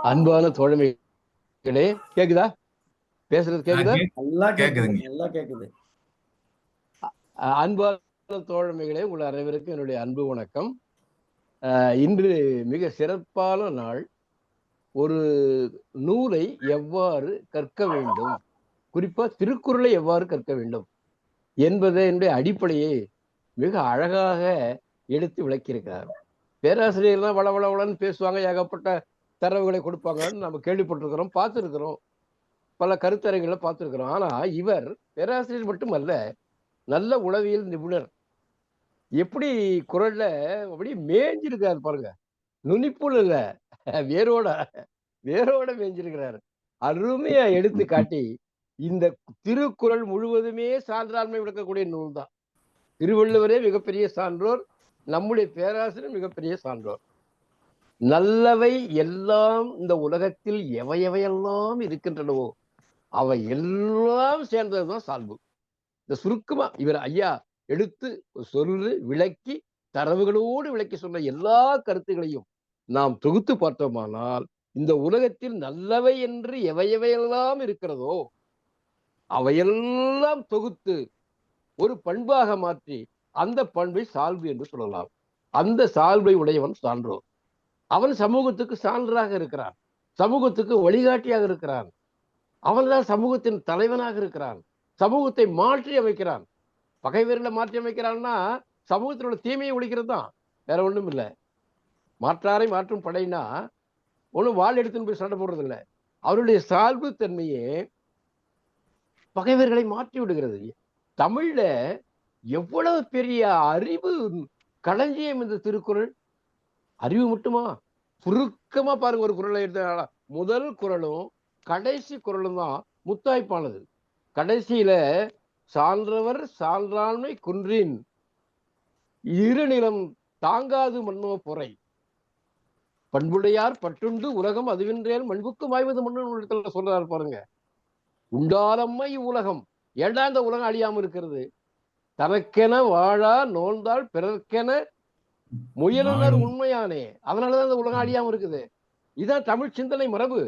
அன்பான தோழமைகளே, கேக்குதா? பேசுறது கேக்குதா? நல்லா கேக்குது, நல்லா கேக்குது. அன்பான தோழமைகளே, உங்கள் அனைவருக்கும் என்னுடைய அன்பு வணக்கம். இன்று மிக சிறப்பான நாள். ஒரு நூலை எவ்வாறு கற்க வேண்டும், குறிப்பா திருக்குறளை எவ்வாறு கற்க வேண்டும் என்பதனுடைய அடிப்படையை மிக அழகாக எடுத்து விளக்கியிருக்கிறார். பேராசிரியர்லாம் வளவளன்னு பேசுவாங்க, ஏகப்பட்ட தரவுகளை கொடுப்பாங்கன்னு நம்ம கேள்விப்பட்டிருக்கிறோம், பார்த்துருக்கிறோம், பல கருத்தரங்களை பார்த்துருக்கிறோம். ஆனா இவர் பேராசிரியர் மட்டுமல்ல, நல்ல உளவியல் நிபுணர். எப்படி குரல்ல அப்படி மேய்ஞ்சிருக்காரு பாருங்க. நுனிப்புல் இல்ல, வேரோட மேய்ஞ்சிருக்கிறாரு. அருமையா எடுத்து காட்டி இந்த திருக்குறள் முழுவதுமே சான்றாண்மை விளக்கக்கூடிய நூல் தான். திருவள்ளுவரே மிகப்பெரிய சான்றோர், நம்முடைய பேராசிரியர் மிகப்பெரிய சான்றோர். நல்லவை எல்லாம் இந்த உலகத்தில் எவையெல்லாம் இருக்கின்றனவோ அவை எல்லாம் சேர்ந்ததுதான் சால்பு. இந்த சுருக்கமா இவர் ஐயா எடுத்து சொல்லு விளக்கி தரவுகளோடு விளக்கி சொன்ன எல்லா கருத்துகளையும் நாம் தொகுத்து பார்த்தோமானால் இந்த உலகத்தில் நல்லவை என்று எவையெல்லாம் இருக்கிறதோ அவையெல்லாம் தொகுத்து ஒரு பண்பாக மாற்றி அந்த பண்பை சால்பு என்று சொல்லலாம். அந்த சால்பை உடையவன் சான்றோர். அவன் சமூகத்துக்கு சான்றாக இருக்கிறான், சமூகத்துக்கு வழிகாட்டியாக இருக்கிறான். அவன்தான் சமூகத்தின் தலைவனாக இருக்கிறான், சமூகத்தை மாற்றி அமைக்கிறான். பகைவர்களை மாற்றி அமைக்கிறான்னா சமூகத்தினோட தீமையை ஒழிக்கிறது தான், வேற ஒண்ணும் இல்லை. மாற்றாரை மாற்றும் படைனா ஒன்றும் வாள் எடுத்துன்னு போய் சண்டை போடுறது இல்லை. அவருடைய சால்பு தன்மையே பகைவர்களை மாற்றி விடுகிறது. தமிழ்ல எவ்வளவு பெரிய அறிவு களஞ்சியம் இந்த திருக்குறள். அறிவு மட்டுமா? சுருக்கமா பாருங்க, ஒரு குறளை எடுத்த முதல் குறளும் கடைசி குறளும் தான் முத்தாய்ப்பானது. கடைசியில சான்றவர் சான்றாண்மை குன்றின் இருநிலம் தாங்காது மன்னோ பொறை பண்புடையார் பட்டுண்டு உலகம் அதுவின்றேன் மண்புக்கு வாய்வது மண்ணு சொல்றாரு பாருங்க. உண்டாலம்மை உலகம், ஏண்டா இந்த உலகம் அழியாம இருக்கிறது? தனக்கென வாழா நோந்தால் பிறர்க்கென முயலுனர் உண்மையானே, அதனாலதான் இந்த உலகம் அழியாம இருக்குது. இதுதான் தமிழ் சிந்தனை மரபு.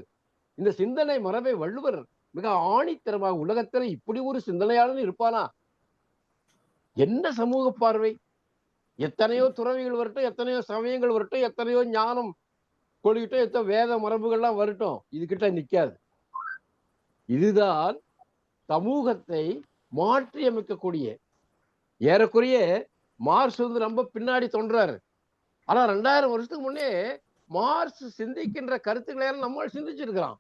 இந்த சிந்தனை மரபை வள்ளுவர் மிக ஆணித்தரமாக, உலகத்துல இப்படி ஒரு சிந்தனையாளன் இருப்பானா? என்ன சமூக பார்வை! எத்தனையோ துறவிகள் வரட்டும், எத்தனையோ சமயங்கள் வரட்டும், எத்தனையோ ஞானம் கொள்கிட்டோம், எத்தனை வேத மரபுகள்லாம் வரட்டும், இது கிட்ட நிக்காது. இதுதான் சமூகத்தை மாற்றி அமைக்கக்கூடிய, ஏறக்குறைய மார்க்ஸ் வந்து ரொம்ப பின்னாடி தோன்றாரு. ஆனா 2000 வருஷத்துக்கு முன்னே மார்க்ஸ் சிந்திக்கின்ற கருத்துக்களை நம்மால் சிந்திச்சிருக்கிறான்.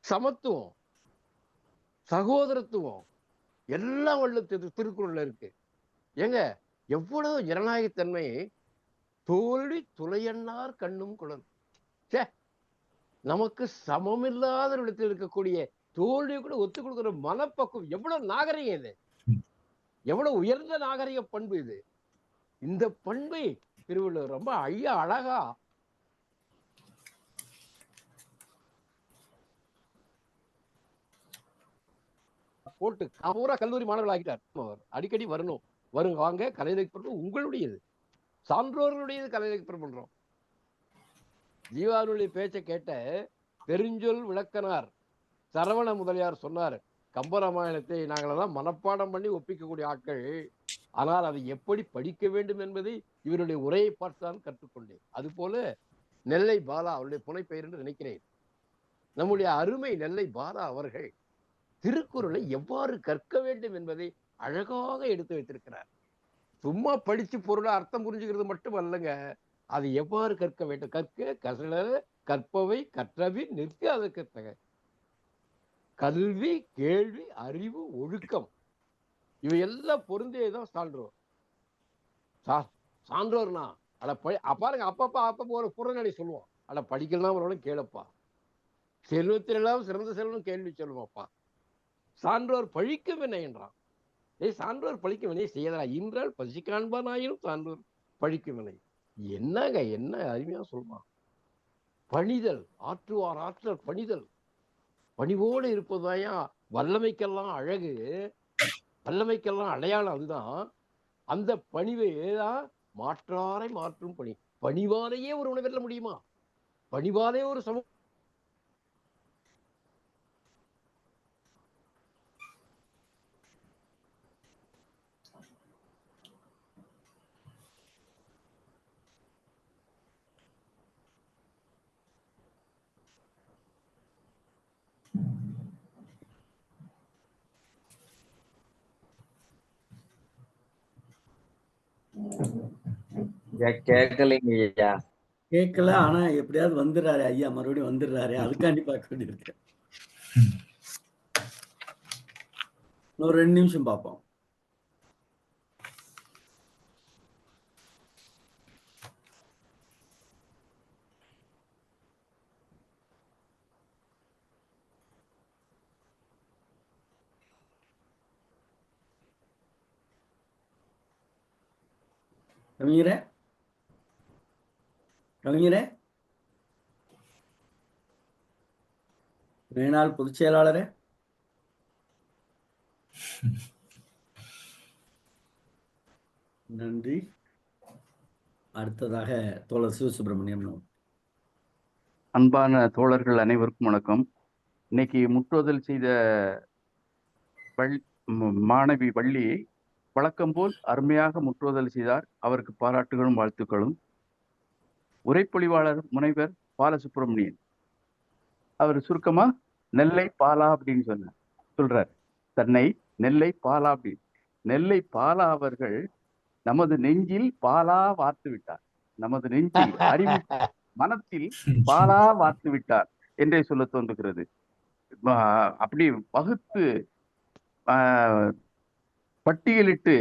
சமத்துவம், சகோதரத்துவம் எல்லாம் உள்ள திருக்குறள்ல இருக்கு. ஏங்க எவ்வளவு ஜனநாயகத்தன்மை! தோல்வி துளையன்னார் கண்ணும் குழல். நமக்கு சமமில்லாத இடத்தில் இருக்கக்கூடிய தோல்வியை கூட ஒத்துக் கொடுக்கிற மனப்பக்குவம் எவ்வளவு நாகரிகம் இது! எவ்வளவு உயர்ந்த நாகரிக பண்பு இது! இந்த பண்பை திருவள்ளுவர் ரொம்ப அழகா போட்டு பூரா கல்லூரி மாணவர்கள் ஆகிட்டார். அடிக்கடி வரணும், வாங்க கலையிலக்கியம் உங்களுடையது, சான்றோர்களுடையது கலையிலக்கியம் பண்றோம். ஜீவானுடைய பேச்சை கேட்ட பெருஞ்சொல் விளக்கனார் சரவண முதலியார் சொன்னார், கம்பராமாயணத்தை நாங்களெல்லாம் மனப்பாடம் பண்ணி ஒப்பிக்கக்கூடிய ஆட்கள், ஆனால் அதை எப்படி படிக்க வேண்டும் என்பதை இவருடைய உரையை பார்த்துதான் கற்றுக்கொண்டேன். அது போல நெல்லை பாலா, அவருடைய புனைப்பெயர் என்று நினைக்கிறேன், நம்முடைய அருமை நெல்லை பாலா அவர்கள் திருக்குறளை எவ்வாறு கற்க வேண்டும் என்பதை அழகாக எடுத்து வைத்திருக்கிறார். சும்மா படிச்சு பொருளை அர்த்தம் புரிஞ்சுக்கிறது மட்டும் அல்லங்க, அதை எவ்வாறு கற்க வேண்டும்? கற்க கசடர கற்பவை கற்றபின் நிற்க அதற்கு தக. கல்வி, கேள்வி, அறிவு, ஒழுக்கம் இவை எல்லாம் பொருந்தியதான் சான்றோர். சான்றோர்னா அட பாருங்க, அப்பப்ப ஒரு புறநடை சொல்லுவோம். அட படிக்கலாம் ஒரு கேளப்பா, செல்வத்திலெல்லாம் சிறந்த செல்வம் கேள்வி சொல்லுவாப்பா. சான்றோர் பழிக்கும் வினை என்றான். சான்றோர் பழிக்கும் வினை செய்யதா இன்றால் பசி காண்பானாயினும் சான்றோர் பழிக்கும் வினை. என்னங்க, என்ன அருமையா சொல்லுவான். பணிதல், ஆற்றுவார் ஆற்றல் பணிதல், பணிவோடு இருப்பதாயா வல்லமைக்கெல்லாம் அழகு, வல்லமைக்கெல்லாம் அடையாளம். அதுதான் அந்த பணிவை தான் மாற்றாரை மாற்றும் பணி. பணிவாலேயே ஒரு உணவு வெல்ல முடியுமா? பணிவாலே ஒரு சமூகம் கேட்கலைங்க ஐயா. கேட்கல. ஆனா எப்படியாவது வந்துடுறாரு ஐயா, மறுபடியும் வந்துடுறாரு. அதுக்காண்டி பார்க்க வேண்டியிருக்கு. இன்னொரு 2 நிமிஷம் பார்ப்போம். கவிஞரே, கவிஞரே, மேனாள் பொதுச் செயலாளரே, நன்றி. அடுத்ததாக தோழர் சிவசுப்பிரமணியம். அன்பான தோழர்கள் அனைவருக்கும் வணக்கம். இன்னைக்கு முற்றுதல் செய்த மாணவி வள்ளி வழக்கம் போல் அருமையாக முற்றுதல் செய்தார். அவருக்கு பாராட்டுகளும் வாழ்த்துக்களும். உரைப்பொழிவாளர் முனைவர் பாலசுப்பிரமணியன், அவர் சுருக்கமா நெல்லை பாலா அப்படின்னு சொல்றார். தன்னை நெல்லை பாலா அப்படின்னு. நெல்லை பாலா அவர்கள் நமது நெஞ்சில் பாலா வார்த்து விட்டார். நமது நெஞ்சில், அறிவு மனத்தில் பாலா வார்த்து விட்டார் என்றே சொல்ல தோன்றுகிறது. அப்படி வகுத்து பட்டியலிட்டு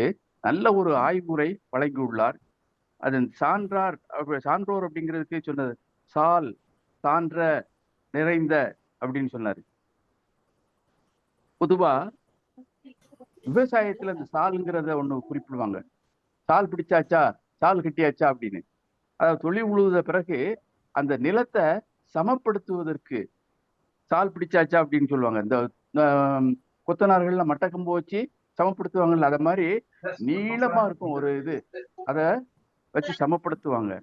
நல்ல ஒரு ஆய்வுரை வழங்கியுள்ளார். அதன் சான்றோர் அப்படிங்கிறதுக்கே சொன்னது சால், சான்ற, நிறைந்த அப்படின்னு சொன்னாரு. பொதுவா விவசாயத்துல அந்த சால்ங்கிறத ஒண்ணு குறிப்பிடுவாங்க. சால் பிடிச்சாச்சா, சால் கட்டியாச்சா அப்படின்னு. அதாவது தொழில் உழுத பிறகு அந்த நிலத்தை சமப்படுத்துவதற்கு சால் பிடிச்சாச்சா அப்படின்னு சொல்லுவாங்க. இந்த கொத்தனார்கள்ல மட்டக்கம்பு வச்சு சமப்படுத்துவாங்கல்ல, அத மாதிரி நீளமா இருக்கும் ஒரு இது, அத வச்சு சமப்படுத்துவாங்க.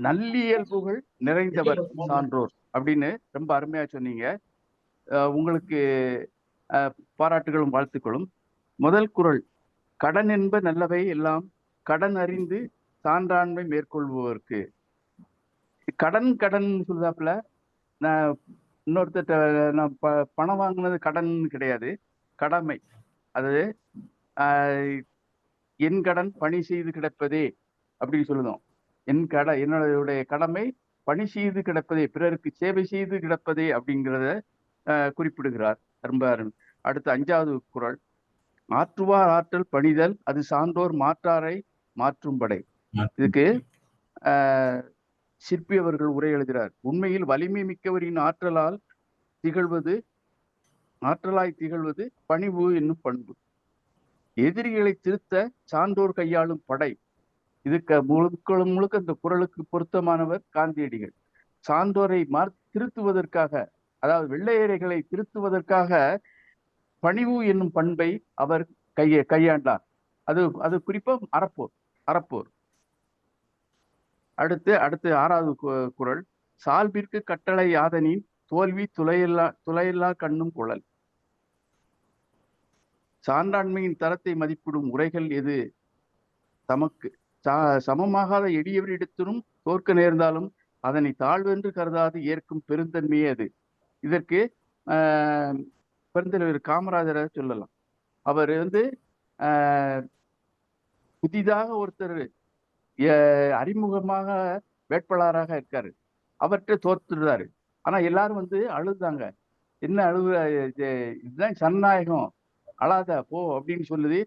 நல்லியல்புகள் நிறைந்தவர் சான்றோர் அப்படின்னு ரொம்ப அருமையா சொன்னீங்க. உங்களுக்கு பாராட்டுகளும் வாழ்த்துக்களும். முதல் குறள், கடன் என்ப நல்லவை எல்லாம் கடன் அறிந்து சான்றாண்மை மேற்கொள்பவர்க்கு. கடன் கடன் சொல்றாப்புல, நான் இன்னொருத்த நான் பணம் வாங்கினது கடன் கிடையாது, கடமை. அது என் கடன் பணி செய்து கிடப்பதே அப்படின்னு சொல்லுதோம். என்னுடைய கடமை பணி செய்து கிடப்பதே, பிறருக்கு சேவை செய்து கிடப்பதே அப்படிங்கிறத குறிப்பிடுகிறார். ரொம்ப அடுத்து 5வது குறள், ஆற்றுவார் ஆற்றல் பணிதல் அது சான்றோர் மாற்றாரை மாற்றும் படை. இதுக்கு சிற்பி அவர்கள் உரை எழுதுகிறார். உண்மையில் வலிமை மிக்கவரின் ஆற்றலாய் திகழ்வது பணிவு என்னும் பண்பு. எதிரிகளை திருத்த சான்றோர் கையாளும் படை. இதுக்கு முழுக்க இந்த குறளுக்கு பொருத்தமானவர் காந்தியடிகள். சான்றோரை திருத்துவதற்காக, அதாவது வெள்ளையரைகளை திருத்துவதற்காக பணிவு என்னும் பண்பை அவர் கையாண்டார். அது குறிப்பா அறப்போர். அடுத்து 6வது குறள், சால்பிற்கு கட்டளை யாதனின் தோல்வி துளையில்லா கண்ணும் குழல். சான்றாண்மையின் தரத்தை மதிப்பிடும் உரைகள் எது? தமக்கு சமமாகாத எளியவரிடத்திலும் தோற்க நேர்ந்தாலும் அதனை தாழ்வென்று கருதாது ஏற்கும் பெருந்தன்மையே அது. இதற்கு பெருந்தலைவர் காமராஜரை சொல்லலாம். அவர் புதிதாக ஒருத்தர் அறிமுகமாக வேட்பாளராக இருக்காரு. அவர்கிட்ட தோத்துடுறாரு. ஆனா எல்லாரும் வந்து அழுதாங்க. என்ன இதுதான் ஜனநாயகம், அழாத போ அப்படின்னு சொல்லுது.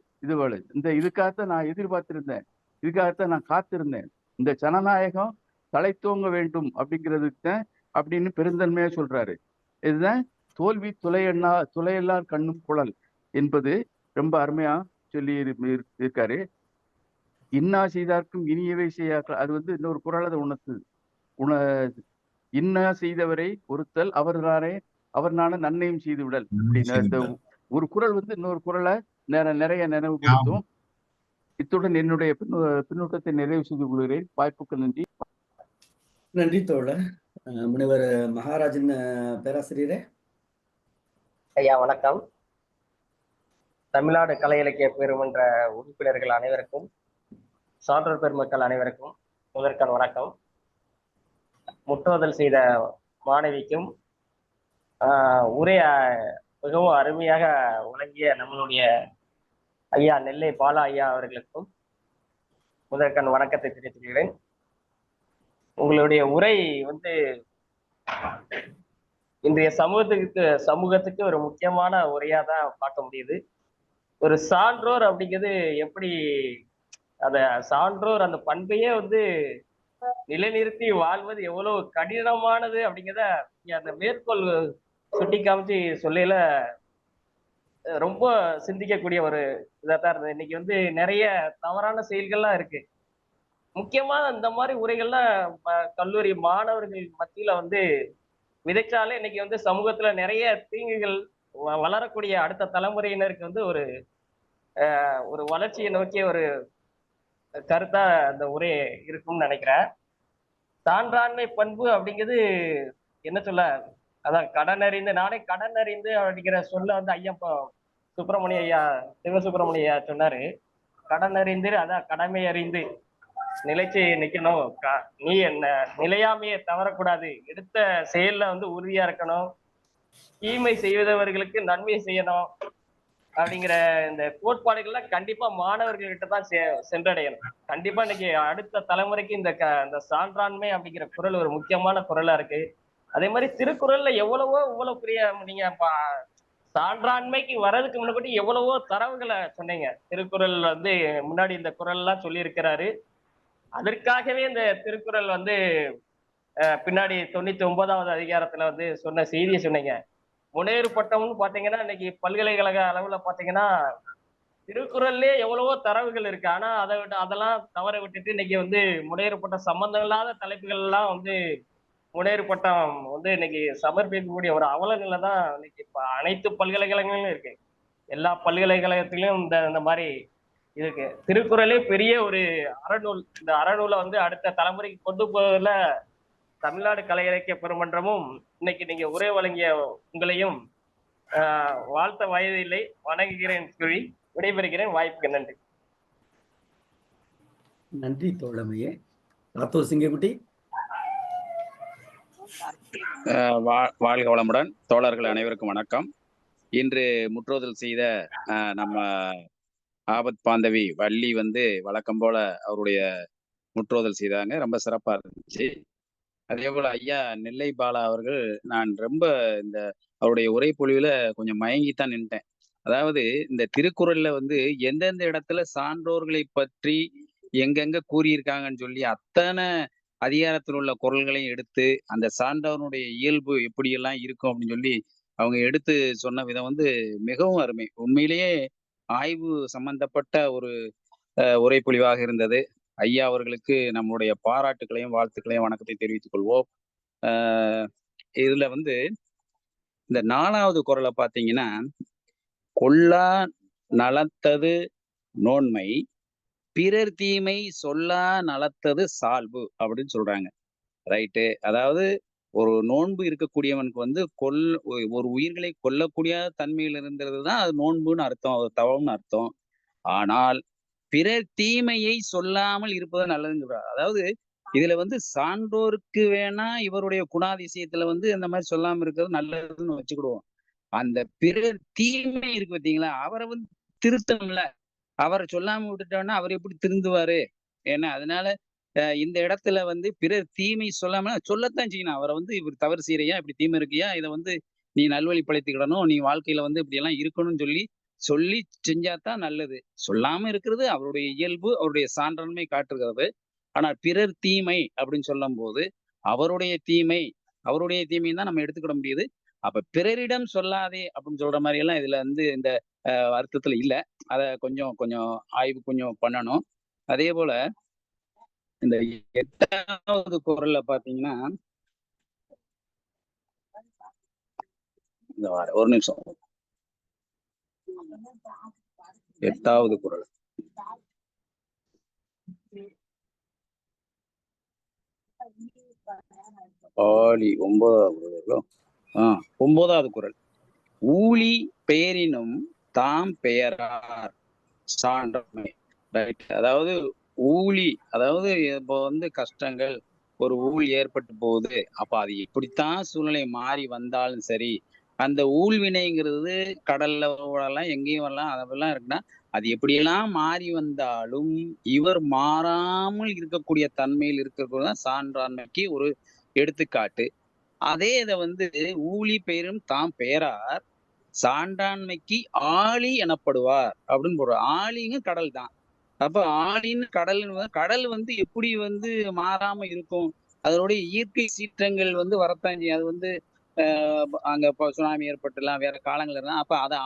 இதுக்காகத்தான் நான் எதிர்பார்த்திருந்தேன், இதுக்காகத்தான் நான் காத்திருந்தேன். இந்த ஜனநாயகம் தலை தூங்க வேண்டும் அப்படிங்கிறதுக்கு தான் அப்படின்னு பெருந்தன்மையா சொல்றாரு. இதுதான் தோல்வி துளையெல்லாம் கண்ணும் குழல் என்பது ரொம்ப அருமையா சொல்லி இருக்காரு. இன்னா செய்தார்க்கும் இனியவை செய்யார்கள். அது வந்து இன்னொரு குறள் அதை இன்னா செய்தவரை ஒருத்தல் அவர்தானே அவர்னால நன்மையும் செய்து விடல் அப்படின்னு ஒரு குறள் வந்து இன்னொரு குறளை நிறைய நினைவுபடுத்தும். இத்துடன் என்னுடைய பின்னூட்டத்தை நிறைவு செய்து கொள்கிறேன். வாய்ப்புக்கு நன்றி. நன்றி தோழர். முனைவர் மகாராஜன் பேராசிரியரே. ஐயா வணக்கம். தமிழ்நாடு கலை இலக்கிய பெருமன்ற உறுப்பினர்கள் அனைவருக்கும், சான்றோர் பெருமக்கள் அனைவருக்கும் முதற்கண் வணக்கம். முற்றுவதல் செய்த மாணவிக்கும் உரை மிகவும் அருமையாக வழங்கிய நம்மளுடைய ஐயா நெல்லை பாலா ஐயா அவர்களுக்கும் முதற்கண் வணக்கத்தை தெரிவித்துக் கொள்கிறேன். உங்களுடைய உரை வந்து இன்றைய சமூகத்துக்கு ஒரு முக்கியமான உரையா தான் பார்க்க முடியுது. ஒரு சான்றோர் அப்படிங்கிறது எப்படி சான்றோர் அந்த பண்பையே வந்து நிலைநிறுத்தி வாழ்வது எவ்வளவு கடினமானது அப்படிங்கிறத அந்த மேற்கோள் சுட்டி காமிச்சு சொல்லையில ரொம்ப சிந்திக்கக்கூடிய ஒரு இதாத்தான் இருந்தது. இன்னைக்கு வந்து நிறைய தவறான செயல்கள்லாம் இருக்கு. முக்கியமா இந்த மாதிரி உரைகள்லாம் கல்லூரி மாணவர்கள் மத்தியில வந்து விதைச்சாலே இன்னைக்கு வந்து சமூகத்துல நிறைய தீங்குகள் வளரக்கூடிய அடுத்த தலைமுறையினருக்கு வந்து ஒரு வளர்ச்சியை நோக்கிய ஒரு கருத்தா அந்த உரை இருக்கும்னு நினைக்கிறேன். சான்றாண்மை பண்பு அப்படிங்கிறது என்ன சொல்ல, அதான் கடன் அறிந்து, நானே கடன் அறிந்து அப்படிங்கிற சொல்ல வந்து ஐயா சுப்பிரமணிய ஐயா சிவசுப்பிரமணிய ஐயா சொன்னாரு. கடன் அறிந்து அதான் கடமை அறிந்து நிலைச்சு நிக்கணும், நீ என்ன நிலையாமையை தவறக்கூடாது, எடுத்த செயல்ல வந்து உறுதியா இருக்கணும், தீமை செய்வதவர்களுக்கு நன்மை செய்யணும் அப்படிங்கிற இந்த கோட்பாடுகள்லாம் கண்டிப்பா மாணவர்கள்கிட்ட தான் சென்றடையணும். கண்டிப்பா இன்னைக்கு அடுத்த தலைமுறைக்கு இந்த சான்றாண்மை அப்படிங்கிற குறள் ஒரு முக்கியமான குறளா இருக்கு. அதே மாதிரி திருக்குறள்ல எவ்வளவு பெரிய நீங்க சான்றாண்மைக்கு வர்றதுக்கு முன்னாடி எவ்வளவோ தரவுகளை சொன்னீங்க. திருக்குறள் வந்து முன்னாடி இந்த குறள் எல்லாம் சொல்லி இருக்கிறாரு. அதற்காகவே இந்த திருக்குறள் வந்து பின்னாடி 99வது அதிகாரத்துல வந்து சொன்ன செய்தியை சொன்னீங்க. முனைவர் பட்டம்னு பாத்தீங்கன்னா இன்னைக்கு பல்கலைக்கழக அளவுல பாத்தீங்கன்னா திருக்குறள்லயே எவ்வளவோ தரவுகள் இருக்கு. ஆனா அதெல்லாம் தவற விட்டுட்டு இன்னைக்கு வந்து முனைவர் பட்டம் சம்பந்தம் இல்லாத தலைப்புகள் எல்லாம் வந்து முனைவர் பட்டம் வந்து இன்னைக்கு சமர்ப்பிக்கக்கூடிய ஒரு அவலநிலை தான் இன்னைக்கு அனைத்து பல்கலைக்கழகங்களும் இருக்கு. எல்லா பல்கலைக்கழகத்திலும் இந்த மாதிரி இருக்கு. திருக்குறளே பெரிய ஒரு அறநூல். இந்த அறநூலை வந்து அடுத்த தலைமுறைக்கு கொண்டு போவதில் தமிழ்நாடு கலை இலக்கிய பெருமன்றமும் இன்னைக்கு நீங்க உரை வழங்கிய உங்களையும் வாழ்த்த வயது இல்லை, வணங்குகிறேன் கூறி விடைபெறுகிறேன். வாய்ப்புக்கு நன்றி. நன்றி தோழமையே. ராத்தூர் சிங்கக்குட்டி. வாழ்க வளமுடன். தோழர்கள் அனைவருக்கும் வணக்கம். இன்று முற்றுவதல் செய்த நம்ம ஆபத் பாந்தவி வள்ளி வந்து வழக்கம் போல அவருடைய முற்றுவதல் செய்தாங்க. ரொம்ப சிறப்பா இருந்துச்சு. அதே போல ஐயா நெல்லை பாலா அவர்கள், நான் ரொம்ப இந்த அவருடைய உரை பொழிவுல கொஞ்சம் மயங்கித்தான் நின்ட்டேன். அதாவது இந்த திருக்குறள்ல வந்து எந்தெந்த இடத்துல சான்றோர்களை பற்றி எங்கெங்க கூறியிருக்காங்கன்னு சொல்லி அத்தனை அதிகாரத்தில் உள்ள குறள்களையும் எடுத்து அந்த சான்றோருடைய இயல்பு எப்படியெல்லாம் இருக்கும் அப்படின்னு சொல்லி அவங்க எடுத்து சொன்ன விதம் வந்து மிகவும் அருமை. உண்மையிலேயே ஆய்வு சம்பந்தப்பட்ட ஒரு உரைப்பொழிவாக இருந்தது. ஐயா அவர்களுக்கு நம்முடைய பாராட்டுகளையும் வாழ்த்துக்களையும் வணக்கத்தை தெரிவித்துக் கொள்வோம். இதுல வந்து இந்த 4வது குறளை பார்த்தீங்கன்னா, கொல்லா நலத்தது நோன்மை, பிறர் தீமை சொல்லா நலத்தது சால்பு அப்படின்னு சொல்றாங்க. ரைட்டு. அதாவது ஒரு நோன்பு இருக்கக்கூடியவனுக்கு வந்து ஒரு உயிர்களை கொல்லக்கூடிய தன்மையில் இருந்தது தான் அது நோன்புன்னு அர்த்தம், அது தவம்னு அர்த்தம். ஆனால் பிறர் தீமையை சொல்லாமல் இருப்பது நல்லதுன்னு சொல்றாரு. அதாவது இதுல வந்து சான்றோருக்கு வேணா இவருடைய குணாதிசயத்துல வந்து இந்த மாதிரி சொல்லாம இருக்கிறது நல்லதுன்னு வச்சுக்கிடுவோம். அந்த பிறர் தீமை இருக்கு பார்த்தீங்களா, அவரை வந்து திருத்தம்ல, அவரை சொல்லாம விட்டுட்டோம்னா அவர் எப்படி திருந்துவாரு? ஏன்னா அதனால இந்த இடத்துல வந்து பிறர் தீமை சொல்லாம சொல்லத்தான் செய்யணும். அவரை வந்து இவர் தவறு செய்யறியா, இப்படி தீமை இருக்கியா, இதை வந்து நீ நல்வழிப்படுத்திக்கிடணும், நீ வாழ்க்கையில வந்து இப்படி எல்லாம் இருக்கணும்னு சொல்லி செஞ்சாதான் நல்லது. சொல்லாம இருக்கிறது அவருடைய இயல்பு, அவருடைய சான்றாண்மை காட்டுகிறது. ஆனால் பிறர் தீமை அப்படின்னு சொல்லும் போது அவருடைய தீமைன்னு தான் நம்ம எடுத்துக்கிட முடியுது. அப்ப பிறரிடம் சொல்லாதே அப்படின்னு சொல்ற மாதிரி எல்லாம் இதுல வந்து இந்த அர்த்தத்துல இல்ல. அத கொஞ்சம் ஆய்வு கொஞ்சம் பண்ணணும். அதே போல இந்த 8வது குறள்ல பாத்தீங்கன்னா, இந்த ஒரு நிமிஷம், 8வது குறள் ஆழி 9வது குறள். ஊழி பெயரினும் தாம் பெயரார் சான்றமை. ரைட். அதாவது ஊழி, அதாவது இப்போ வந்து கஷ்டங்கள், ஒரு ஊழ் ஏற்பட்டு போகுது. அப்ப அது எப்படித்தான் சூழ்நிலை மாறி வந்தாலும் சரி, அந்த ஊழ்வினைங்கிறது கடல்ல வரலாம், எங்கேயும் வரலாம், அதெல்லாம் இருக்குன்னா அது எப்படியெல்லாம் மாறி வந்தாலும் இவர் மாறாமல் இருக்கக்கூடிய தன்மையில் இருக்கிறது தான் சான்றாண்மைக்கு ஒரு எடுத்துக்காட்டு. அதே இதை வந்து ஊழி பெயரும் தாம் பெயரார் சான்றாண்மைக்கு ஆழி எனப்படுவார் அப்படின்னு போடுற. ஆழிங்க கடல் தான். அப்ப ஆழின்னு கடல் வந்து எப்படி வந்து மாறாம இருக்கும்? அதனுடைய இயற்கை சீற்றங்கள் வந்து வரத்தான் செய்யும். அது வந்து அங்க இப்போ சுனாமி ஏற்பட்டுலாம் வேற காலங்கள் இருந்தா அப்ப அதை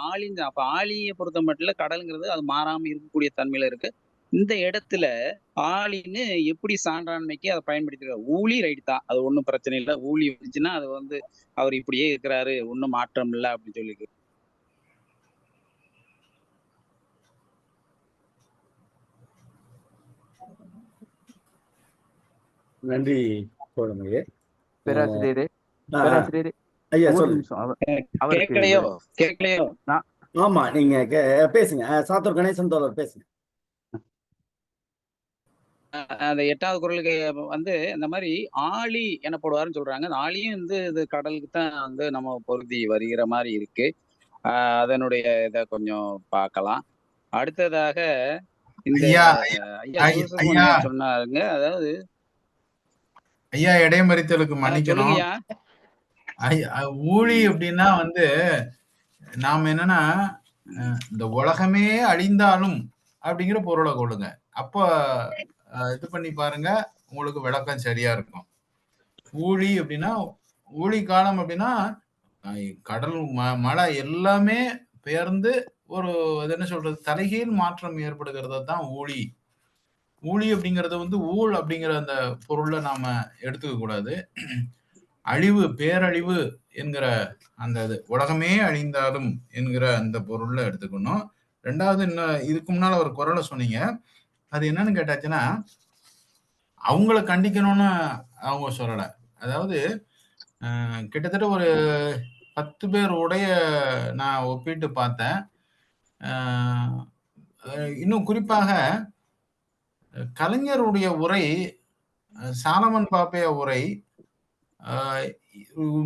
அப்ப ஆழியை பொறுத்த மட்டும் கடலுங்கிறது அது மாறாம இருக்கக்கூடிய தன்மையில இருக்கு. இந்த இடத்துல ஆழின்னு எப்படி சான்றாண்மைக்கு அதை பயன்படுத்திருக்காரு. ஊழி ரைட் தான், அது ஒன்றும் பிரச்சனை இல்லை. ஊழி வந்துச்சுன்னா அது வந்து அவர் இப்படியே இருக்கிறாரு, ஒன்றும் மாற்றம் இல்லை அப்படின்னு சொல்லி. நன்றி தோழமையே. பேராசிரியரே ஐயா ஒரு சொல்லுங்க. நிமிஷம். கேட்கலையோ? ஆமா, நீங்க பேசுங்க. சாத்தூர் கணேசன் தோழர் பேசுங்க. அந்த 8வது குறளுக்கு வந்து இந்த மாதிரி ஆழி எனப்படுவாருன்னு சொல்றாங்க. அந்த ஆழியும் வந்து இது கடலுக்கு தான் வந்து நம்ம பொருந்தி வருகிற மாதிரி இருக்கு. அதனுடைய இதை கொஞ்சம் பார்க்கலாம். அடுத்ததாக இந்த ஐயா சொன்னாருங்க, அதாவது ஐயா இடைமறித்தலுக்கு மன்னிக்கணும். ஊழி அப்படின்னா வந்து நாம என்னன்னா இந்த உலகமே அழிந்தாலும் அப்படிங்கிற பொருளை கொள்ளுங்க. அப்ப இது பண்ணி பாருங்க, உங்களுக்கு விளக்கம் சரியா இருக்கும். ஊழி அப்படின்னா, ஊழி காலம் அப்படின்னா கடல் மழை எல்லாமே பெயர்ந்து ஒரு அது என்ன சொல்றது, தலைகீழ் மாற்றம் ஏற்படுகிறது தான் ஊழி. ஊழி அப்படிங்கறது வந்து ஊழ் அப்படிங்கிற அந்த பொருள்ல நாம எடுத்துக்க கூடாது. அழிவு, பேரழிவு என்கிற அந்த உலகமே அழிந்தாலும் என்கிற அந்த பொருள்ல எடுத்துக்கணும். 2வது, இன்னும் இதுக்கு முன்னால ஒரு குறளை சொன்னீங்க, அது என்னன்னு கேட்டாச்சுன்னா, அவங்கள கண்டிக்கணும்னு அவங்க சொல்லல. அதாவது கிட்டத்தட்ட ஒரு 10 பேர் உடைய நான் ஒப்பிட்டு பார்த்தேன். இன்னும் குறிப்பாக கலைஞருடைய உரை, சாலமன் பாப்பையா உரை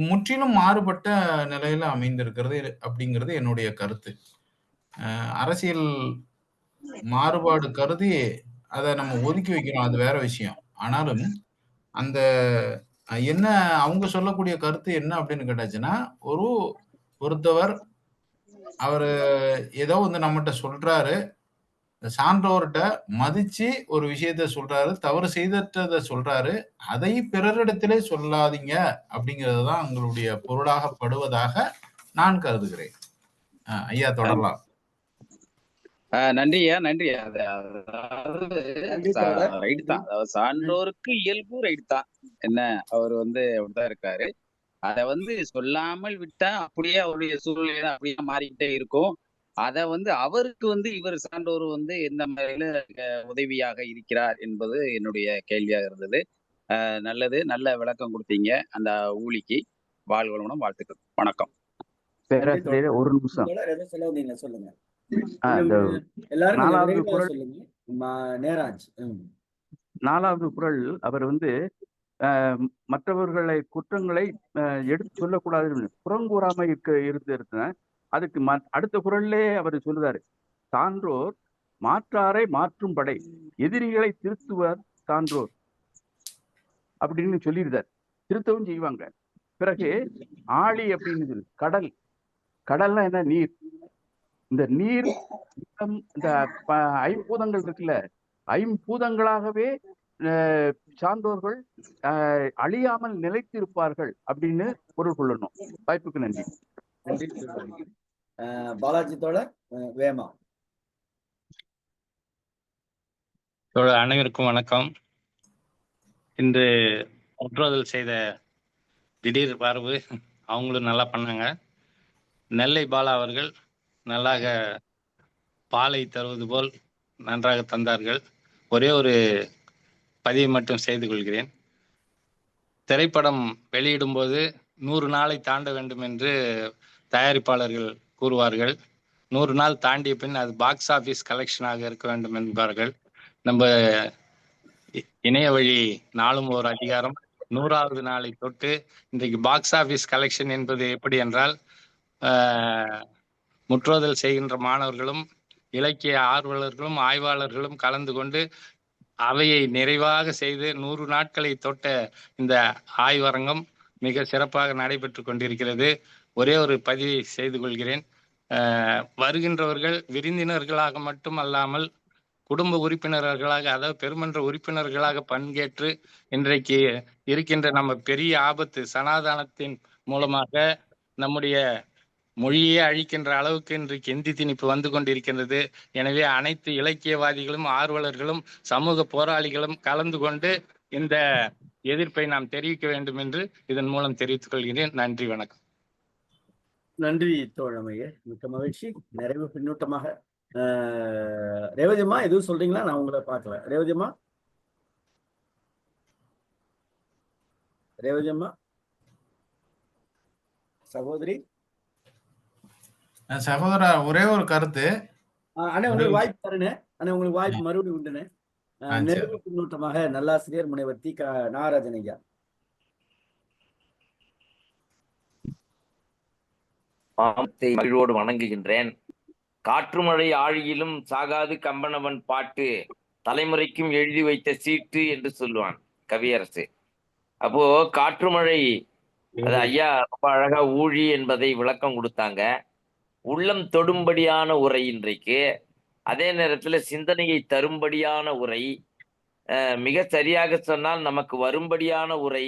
முற்றிலும் மாறுபட்ட நிலையில அமைந்திருக்கிறது அப்படிங்கிறது என்னுடைய கருத்து. அரசியல் மாறுபாடு கருதி அதை நம்ம ஒதுக்கி வைக்கிறோம், அது வேற விஷயம். ஆனாலும் அந்த என்ன அவங்க சொல்லக்கூடிய கருத்து என்ன அப்படின்னு கேட்டாச்சுன்னா, ஒருத்தவர் அவரு ஏதோ வந்து நம்மகிட்ட சொல்றாரு, சான்றோர்கிட்ட மதிச்சு ஒரு விஷயத்த சொல்றாரு, தவறு செய்ததை சொல்றாரு, அதை பிறரிடத்திலே சொல்லாதீங்க அப்படிங்கிறது தான் உங்களுடைய பொருளாகப்படுவதாக நான் கருதுகிறேன். ஐயா தொடரலாம். நன்றியா. ரைட் தான், அதாவது சான்றோருக்கு இயல்பு ரைட் தான். என்ன அவர் வந்து அப்படிதான் இருக்காரு. அதை வந்து சொல்லாமல் விட்டா அப்படியே அவருடைய சூழ்நிலை அப்படியே மாறிக்கிட்டே இருக்கும். அத வந்து அவருக்கு வந்து இவர் சான்றோர் வந்து எந்த முறையில உதவியாக இருக்கிறார் என்பது என்னுடைய கேள்வியாக இருந்தது. நல்லது, நல்ல விளக்கம் கொடுத்தீங்க அந்த ஊழிக்கு. வாழ்வளமுடன் வாழ்த்துக்கள். வணக்கம். பேராசிரியரே ஒரு நிமிஷம். சொல்லுங்க. எல்லாரும் 4வது குறள் சொல்லுங்க. நேராஜ். 4வது குறள் அவர் வந்து மற்றவர்களை குற்றங்களை எடுத்து சொல்லக்கூடாது, புறங்கூறாம இருந்தேன். அதுக்கு அடுத்த குறள்லே அவர் சொல்லுறாரு, சான்றோர் மாற்றாரை மாற்றும் படை, எதிரிகளை திருத்துவர் சான்றோர் அப்படின்னு சொல்லியிருந்தார். திருத்தவும் செய்வாங்க. பிறகு ஆழி அப்படின்னு சொல்லி கடல், கடல்னா என்ன? நீர். இந்த நீர் இந்த ஐம்பூதங்கள் இருக்குல்ல, ஐம்பூதங்களாகவே சான்றோர்கள் அழியாமல் நிலைத்திருப்பார்கள் அப்படின்னு பொருள் கொள்ளணும். வாய்ப்புக்கு நன்றி. நன்றி. பாலாஜி தோழர் வேமா. தோழர் அனைவருக்கும் வணக்கம். இன்று முற்றோதல் செய்த திடீர் வரவு அவங்களும் நல்லா பண்ணாங்க. நெல்லை பாலா அவர்கள் நல்லாக பாலை தருவது போல் நன்றாக தந்தார்கள். ஒரே ஒரு பதிவை மட்டும் செய்து கொள்கிறேன். திரைப்படம் வெளியிடும் போது 100 நாளை தாண்ட வேண்டும் என்று தயாரிப்பாளர்கள் கூறுவார்கள். 100 நாள் தாண்டிய பின் அது பாக்ஸ் ஆஃபீஸ் கலெக்ஷனாக இருக்க வேண்டும் என்பார்கள். நம்ம இணைய வழி நாளும் ஒரு அதிகாரம் 100வது நாளை தொட்டு இன்றைக்கு பாக்ஸ் ஆஃபீஸ் கலெக்ஷன் என்பது எப்படி என்றால், முற்றோதல் செய்கின்ற மாணவர்களும் இலக்கிய ஆர்வலர்களும் ஆய்வாளர்களும் கலந்து கொண்டு அவையை நிறைவாக செய்து 100 நாட்களை தொட்ட இந்த ஆய்வரங்கம் மிக சிறப்பாக நடைபெற்று கொண்டிருக்கிறது. ஒரே ஒரு பதிவை செய்து கொள்கிறேன். வருகின்றவர்கள் விருந்தினர்களாக மட்டும் அல்லாமல் குடும்ப உறுப்பினர்களாக, அதாவது பெருமன்ற உறுப்பினர்களாக பங்கேற்று இன்றைக்கு இருக்கின்ற நம்ம பெரிய ஆபத்து சனாதானத்தின் மூலமாக நம்முடைய மொழியே அழிக்கின்ற அளவுக்கு இன்றைக்கு இந்தி திணிப்பு வந்து கொண்டிருக்கின்றது. எனவே அனைத்து இலக்கியவாதிகளும் ஆர்வலர்களும் சமூக போராளிகளும் கலந்து கொண்டு இந்த எதிர்ப்பை நாம் தெரிவிக்க வேண்டும் என்று இதன் மூலம் தெரிவித்துக் கொள்கிறேன். நன்றி, வணக்கம். நன்றி தோழமையே, மிக்க மகிழ்ச்சி. நிறைவு பின்னூட்டமாக ரேவதியம்மா எதுவும் சொல்றீங்களா? நான் உங்களை பார்க்கல. ரேவதியம்மா, ரேவதியம்மா சகோதரி. சகோதரா, ஒரே ஒரு கருத்து. அண்ணே உங்களுக்கு வாய்ப்பு தருணே. அண்ணே உங்களுக்கு வாய்ப்பு மறுபடியும் உண்டுனே. நிறைவு பின்னூட்டமாக நல்லாசிரியர் முனைவர் தி. நாகராஜன் ஐயா. மகிழ்வோடு வணங்குகின்றேன். காற்றுமழை ஆழியிலும் சாகாது கம்பனவன் பாட்டு, தலைமுறைக்கும் எழுதி வைத்த சீட்டு என்று சொல்லுவான் கவியரசு. அப்போ காற்றுமழை, அது ஐயா ரொம்ப அழகா ஊழி என்பதை விளக்கம் கொடுத்தாங்க. உள்ளம் தொடும்படியான உரை இன்றைக்கு, அதே நேரத்துல சிந்தனையை தரும்படியான உரை, மிக சரியாக சொன்னால் நமக்கு வரும்படியான உரை,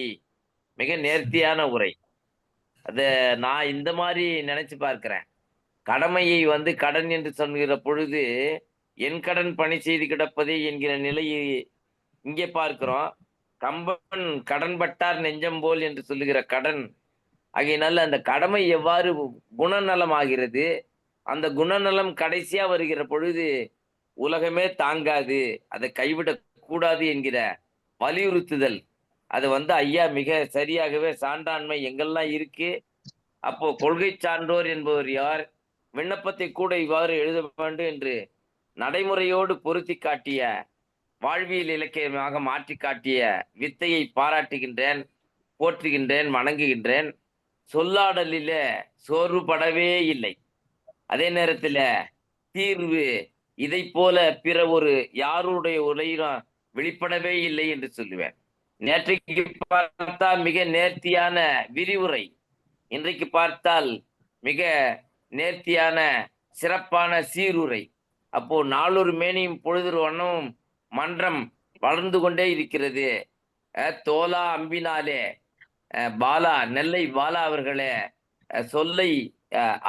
மிக நேர்த்தியான உரை. அத நான் இந்த மாதிரி நினைச்சு பார்க்கிறேன். கடமையை கடன் என்று சொல்கிற பொழுது என் கடன் பணி செய்து கிடப்பதே என்கிற நிலையை இங்கே பார்க்கிறோம். கம்பன் கடன்பட்டார் நெஞ்சம் போல் என்று சொல்லுகிற கடன். ஆகையினால அந்த கடமை எவ்வாறு குணநலம் ஆகிறது, அந்த குணநலம் கடைசியா வருகிற பொழுது உலகமே தாங்காது, அதை கைவிடக் கூடாது என்கிற வலியுறுத்துதல், அது ஐயா மிக சரியாகவே சான்றாண்மை எங்கெல்லாம் இருக்கு. அப்போ கொள்கை சான்றோர் என்பவர் யார், விண்ணப்பத்தை கூட இவ்வாறு எழுத வேண்டும் என்று நடைமுறையோடு பொருத்தி காட்டிய, வாழ்வியல் இலக்கியமாக மாற்றி காட்டிய வித்தையை பாராட்டுகின்றேன், போற்றுகின்றேன், வணங்குகின்றேன். சொல்லாடலில சோர்வுபடவே இல்லை. அதே நேரத்துல தீர்வு இதை போல பிற ஒரு யாருடைய உரையும் வெளிப்படவே இல்லை என்று சொல்லுவேன். நேற்றைக்கு பார்த்தால் மிக நேர்த்தியான விரிவுரை, இன்றைக்கு பார்த்தால் மிக நேர்த்தியான சிறப்பான சீருரை. அப்போ நாளொரு மேனியும் பொழுதொரு வண்ணமும் மன்றம் வளர்ந்து கொண்டே இருக்கிறது. தோலா அம்பினாலே பாலா, நெல்லை பாலா அவர்களே, சொல்லை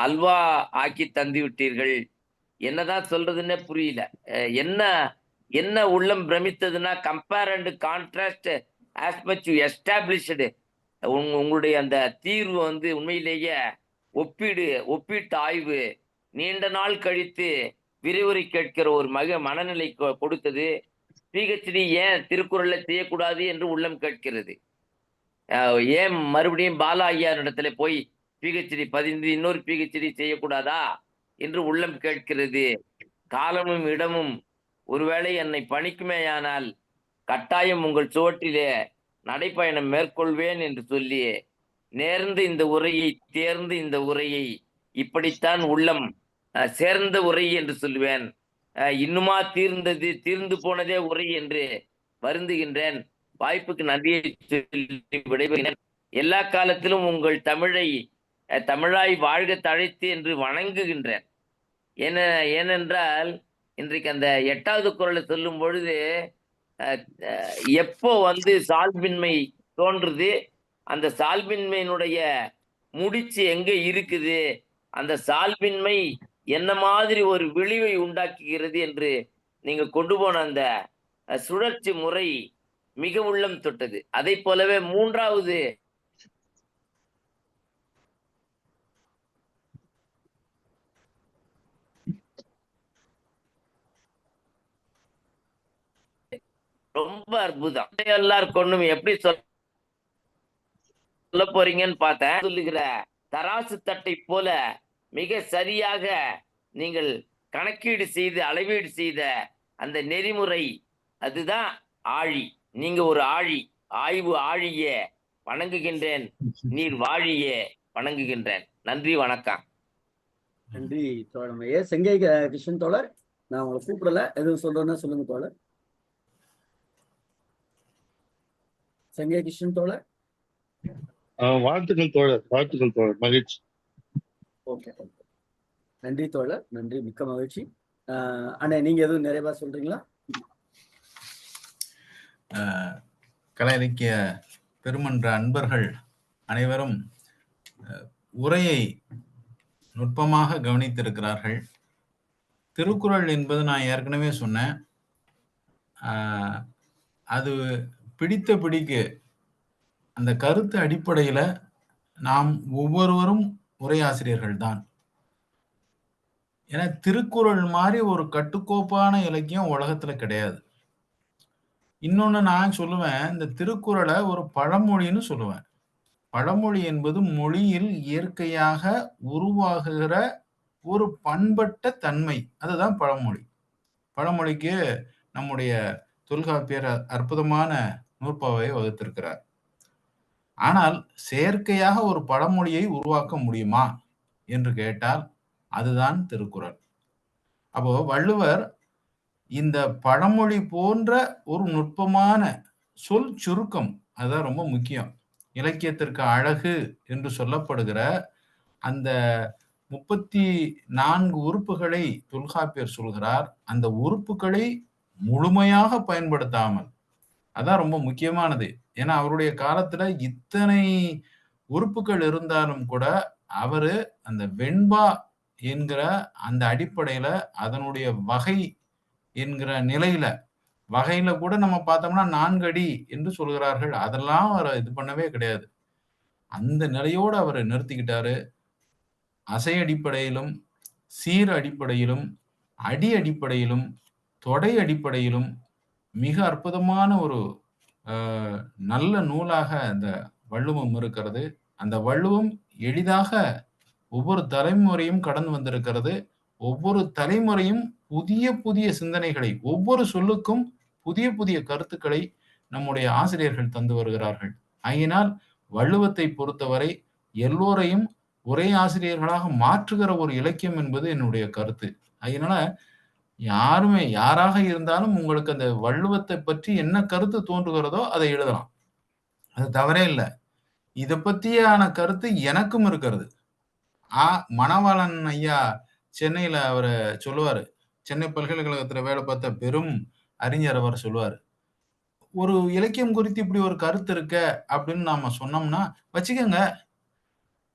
அல்வா ஆக்கி தந்து விட்டீர்கள். என்னதான் சொல்றதுன்னே புரியல. என்ன என்ன உள்ளம் பிரமித்ததுன்னா, compare and contrast as much you established. உங்களுடைய அந்த தீர்வு உண்மையிலேயே ஒப்பீட்டு ஆய்வு, நீண்ட நாள் கழித்து விரிவுரை கேட்கிற ஒரு மனநிலை கொடுத்தது. பிஹெச்டி ஏன் திருக்குறள்ல செய்யக்கூடாது என்று உள்ளம் கேட்கிறது. ஏன் மறுபடியும் பாலா ஐயா இடத்துல போய் பிஹெச்டி பதிந்து இன்னொரு பிஹெச்டி செய்யக்கூடாதா என்று உள்ளம் கேட்கிறது. காலமும் இடமும் ஒருவேளை என்னை பணிக்குமேயானால் கட்டாயம் உங்கள் சுவற்றிலே நடைப்பயணம் மேற்கொள்வேன் என்று சொல்லி தேர்ந்து இந்த உரையை இப்படித்தான் உள்ளம் சேர்ந்த உரை என்று சொல்லுவேன். இன்னுமா தீர்ந்து போனதே உரை என்று வருந்துகின்றேன். வாய்ப்புக்கு நன்றியை சொல்லி விடைபெறுகிறேன். எல்லா காலத்திலும் உங்கள் தமிழாய் வாழ்க தழைத்து என்று வணங்குகின்றேன். ஏனென்றால் இன்றைக்கு அந்த 8வது குறளை சொல்லும் பொழுது எப்போ சால்பின்மை தோன்றுது, அந்த சால்பின்மையினுடைய முடிச்சு எங்க இருக்குது, அந்த சால்பின்மை என்ன மாதிரி ஒரு விளைவை உண்டாக்குகிறது என்று நீங்க கொண்டு போன அந்த சுழற்சி முறை மிக உள்ளம் தொட்டது. அதை போலவே 3வது ரொம்ப அற்புதம். எல்லாருக்கும் எப்படி சொல்ல போறீங்கன்னு பார்த்தேன். சொல்லுகிற தராசு தட்டை போல மிக சரியாக நீங்கள் கணக்கீடு செய்து அளவீடு செய்த அந்த நெறிமுறை, அதுதான் ஆழி. நீங்க ஒரு ஆழி. ஆய்வு ஆழியே வணங்குகின்றேன், நீர் வாழியே வணங்குகின்றேன். நன்றி, வணக்கம். நன்றி தோழமையே. செங்கை கிருஷ்ணன் தோழர், நான் உங்களை கூப்பிடல, எதுவும் சொல்றேன்னா சொல்லுங்க தோழர். செங்கை கிருஷ்ணன் தோழர். வாழ்த்துக்கள் தோழர், வாழ்த்துக்கள் தோழர், மகிழ்ச்சி. ஓகே, நன்றி தோழர், நன்றி, மிக்க மகிழ்ச்சி. அண்ணா, நீங்க எதுவும் நிறைவா சொல்றீங்களா? கலை இலக்கிய பெருமன்ற அன்பர்கள் அனைவரும் உரையை நுட்பமாக கவனித்திருக்கிறார்கள். திருக்குறள் என்பது நான் ஏற்கனவே சொன்னேன், அது பிடித்த பிடிக்கு அந்த கருத்து அடிப்படையில் நாம் ஒவ்வொருவரும் உரையாசிரியர்கள் தான். ஏன்னா திருக்குறள் மாதிரி ஒரு கட்டுக்கோப்பான இலக்கியம் உலகத்துல கிடையாது. இன்னொன்னு நான் சொல்லுவேன், இந்த திருக்குறளை ஒரு பழமொழின்னு சொல்லுவேன். பழமொழி என்பது மொழியில் இயற்கையாக உருவாகுகிற ஒரு பண்பட்ட தன்மை, அதுதான் பழமொழி. பழமொழிக்கு நம்முடைய தொல்காப்பியர் அற்புதமான நூற்பாவை வகுத்திருக்கிறார். ஆனால் செயற்கையாக ஒரு பழமொழியை உருவாக்க முடியுமா என்று கேட்டால் அதுதான் திருக்குறள். அப்போ வள்ளுவர் இந்த பழமொழி போன்ற ஒரு நுட்பமான சொல் சுருக்கம், அதுதான் ரொம்ப முக்கியம். இலக்கியத்திற்கு அழகு என்று சொல்லப்படுகிற அந்த 34 உறுப்புகளை தொல்காப்பியர் சொல்கிறார். அந்த உறுப்புகளை முழுமையாக பயன்படுத்தாமல், அதான் ரொம்ப முக்கியமானது. ஏன்னா அவருடைய காலத்துல இத்தனை உறுப்புகள் இருந்தாலும் கூட அவரு அந்த வெண்பா என்கிற அந்த அடிப்படையில அதனுடைய வகை என்கிற நிலையில, வகையில கூட நம்ம பார்த்தோம்னா 4 அடி என்று சொல்கிறார்கள். அதெல்லாம் அவர் இது பண்ணவே கிடையாது. அந்த நிலையோடு அவர் நிறுத்திக்கிட்டாரு. அசை அடிப்படையிலும், சீர் அடிப்படையிலும், அடி அடிப்படையிலும், தொடை அடிப்படையிலும் மிக அற்புதமான ஒரு நல்ல நூலாக அந்த வள்ளுவம் இருக்கிறது. அந்த வள்ளுவம் எளிதாக ஒவ்வொரு தலைமுறையும் கடந்து வந்திருக்கிறது. ஒவ்வொரு தலைமுறையும் புதிய புதிய சிந்தனைகளை, ஒவ்வொரு சொல்லுக்கும் புதிய புதிய கருத்துக்களை நம்முடைய ஆசிரியர்கள் தந்து வருகிறார்கள். ஆகினால் வள்ளுவத்தை பொறுத்தவரை எல்லோரையும் ஒரே ஆசிரியர்களாக மாற்றுகிற ஒரு இலக்கியம் என்பது என்னுடைய கருத்து. அதனால யாருமே யாராக இருந்தாலும் உங்களுக்கு அந்த வள்ளுவத்தை பற்றி என்ன கருத்து தோன்றுகிறதோ அதை எழுதலாம், அது தவறே இல்லை. இதை பற்றியான கருத்து எனக்கும் இருக்கிறது. மணவாளன் ஐயா சென்னையில அவரை சொல்லுவாரு, சென்னை பல்கலைக்கழகத்துல வேலை பார்த்த பெரும் அறிஞர் அவர் சொல்லுவாரு, ஒரு இலக்கியம் குறித்து இப்படி ஒரு கருத்து இருக்க அப்படின்னு நாம சொன்னோம்னா வச்சுக்கோங்க,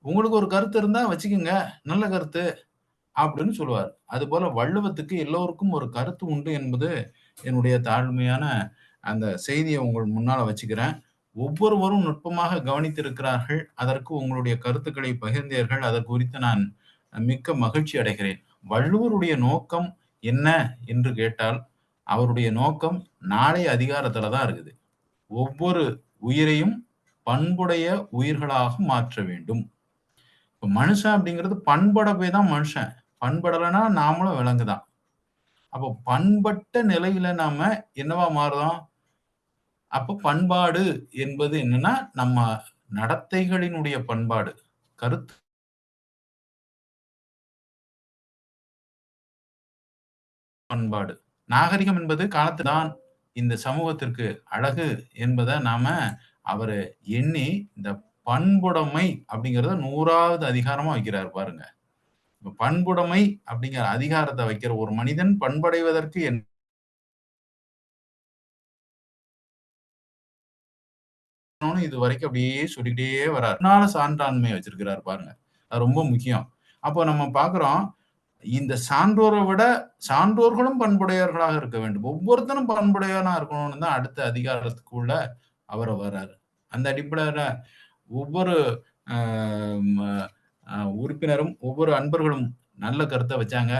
உங்களுக்கு ஒரு கருத்து இருந்தா வச்சுக்கோங்க, நல்ல கருத்து அப்படின்னு சொல்லுவார். அது போல வள்ளுவத்துக்கு எல்லோருக்கும் ஒரு கருத்து உண்டு என்பது என்னுடைய தாழ்மையான அந்த செய்தியை உங்கள் முன்னால வச்சுக்கிறேன். ஒவ்வொருவரும் நுட்பமாக கவனித்திருக்கிறார்கள். அதற்கு உங்களுடைய கருத்துக்களை பகிர்ந்தீர்கள். அதற்கு குறித்து நான் மிக்க மகிழ்ச்சி அடைகிறேன். வள்ளுவருடைய நோக்கம் என்ன என்று கேட்டால் அவருடைய நோக்கம் நாளைய அதிகாரத்துல தான் இருக்குது. ஒவ்வொரு உயிரையும் பண்புடைய உயிர்களாக மாற்ற வேண்டும். இப்ப மனுஷன் அப்படிங்கிறது பண்பட போய் தான் மனுஷன், பண்படலைன்னா நாமளும் விலங்குதான். அப்போ பண்பட்ட நிலையில நாம என்னவா மாறுறோம்? அப்ப பண்பாடு என்பது என்னன்னா நம்ம நடத்தைகளினுடைய பண்பாடு, கருத்து பண்பாடு. நாகரிகம் என்பது காலத்துதான் இந்த சமூகத்திற்கு அழகு என்பதை நாம அவரு எண்ணி இந்த பண்புடைமை அப்படிங்கிறத 100வது அதிகாரமா வைக்கிறார் பாருங்க. பண்புடைமை அப்படிங்கிற அதிகாரத்தை வைக்கிற ஒரு மனிதன் பண்படைவதற்கு இது வரைக்கும் அப்படியே சொல்லிக்கிட்டே வர்றார். சான்றாண்மை வச்சிருக்கிறார் பாருங்க. அது ரொம்ப முக்கியம். அப்போ நம்ம பார்க்கிறோம், இந்த சான்றோரை விட சான்றோர்களும் பண்புடையவர்களாக இருக்க வேண்டும். ஒவ்வொருத்தரும் பண்புடையவனா இருக்கணும்னு தான் அடுத்த அதிகாரத்துக்குள்ள அவர் வர்றாரு. அந்த அடிப்படையில ஒவ்வொரு உறுப்பினரும் ஒவ்வொரு அன்பர்களும் நல்ல கருத்தை வச்சாங்க.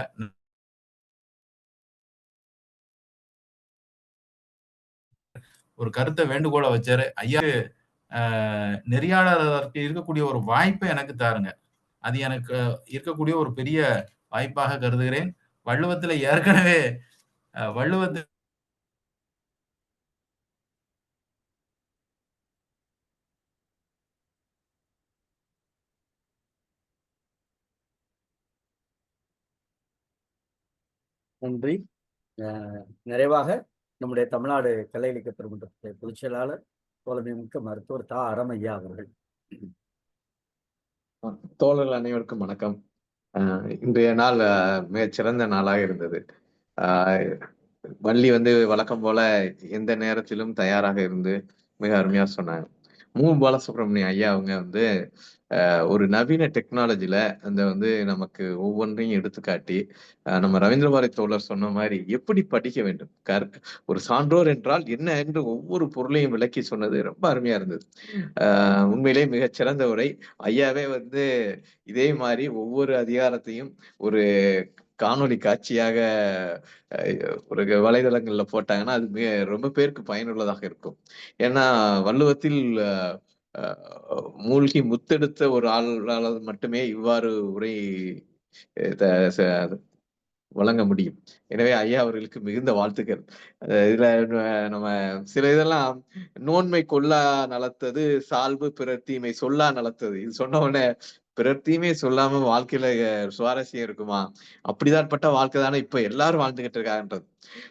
ஒரு கருத்தை வேண்டுகோளை வச்சாரு. ஐயா நெறியாளருக்கு இருக்கக்கூடிய ஒரு வாய்ப்பை எனக்கு தாருங்க. அது எனக்கு இருக்கக்கூடிய ஒரு பெரிய வாய்ப்பாக கருதுகிறேன். வள்ளுவத்துல ஏற்கனவே வள்ளுவத்து நன்றி. நிறைவாக நம்முடைய தமிழ்நாடு கலை இலக்கிய பெருமன்றத்துடைய பொதுச் செயலாளர் தோழமைமிக்க மருத்துவர் தா அரமையா அவர்கள். தோழர்கள் அனைவருக்கும் வணக்கம். இன்றைய நாள் மிகச்சிறந்த நாளாக இருந்தது. வள்ளி வழக்கம் போல எந்த நேரத்திலும் தயாராக இருந்து மிக அருமையா சொன்னாங்க. பாலசுப்ரமணியம் ஐயா அவங்க ஒரு நவீன டெக்னாலஜில நமக்கு ஒவ்வொன்றையும் எடுத்துக்காட்டி நம்ம ரவீந்திர பாரதி தோழர் சொன்ன மாதிரி எப்படி படிக்க வேண்டும், ஒரு சான்றோர் என்றால் என்ன என்று ஒவ்வொரு பொருளையும் விளக்கி சொன்னது ரொம்ப அருமையா இருந்தது. உண்மையிலேயே மிகச்சிறந்த உரை. ஐயாவே இதே மாதிரி ஒவ்வொரு அதிகாரத்தையும் ஒரு காணொளி காட்சியாக ஒரு வலைதளங்கள்ல போட்டாங்கன்னா அது ரொம்ப பேருக்கு பயனுள்ளதாக இருக்கும். ஏன்னா வள்ளுவத்தில் மூழ்கி முத்தெடுத்த ஒரு ஆளால் மட்டுமே இவ்வாறு உரை வழங்க முடியும். எனவே ஐயா அவர்களுக்கு மிகுந்த வாழ்த்துக்கள். இதுல நம்ம சில இதெல்லாம் நோன்மை கொல்லா நலத்தது சால்பு பிறர் தீமை சொல்லா நலத்தது. இது சொன்ன உடனே பிறர் தீமை சொல்லாம வாழ்க்கையில சுவாரஸ்யம் இருக்குமா? அப்படிதான் பட்ட வாழ்க்கை தானே இப்ப எல்லாரும் வாழ்ந்துகிட்டு இருக்காங்கன்றது.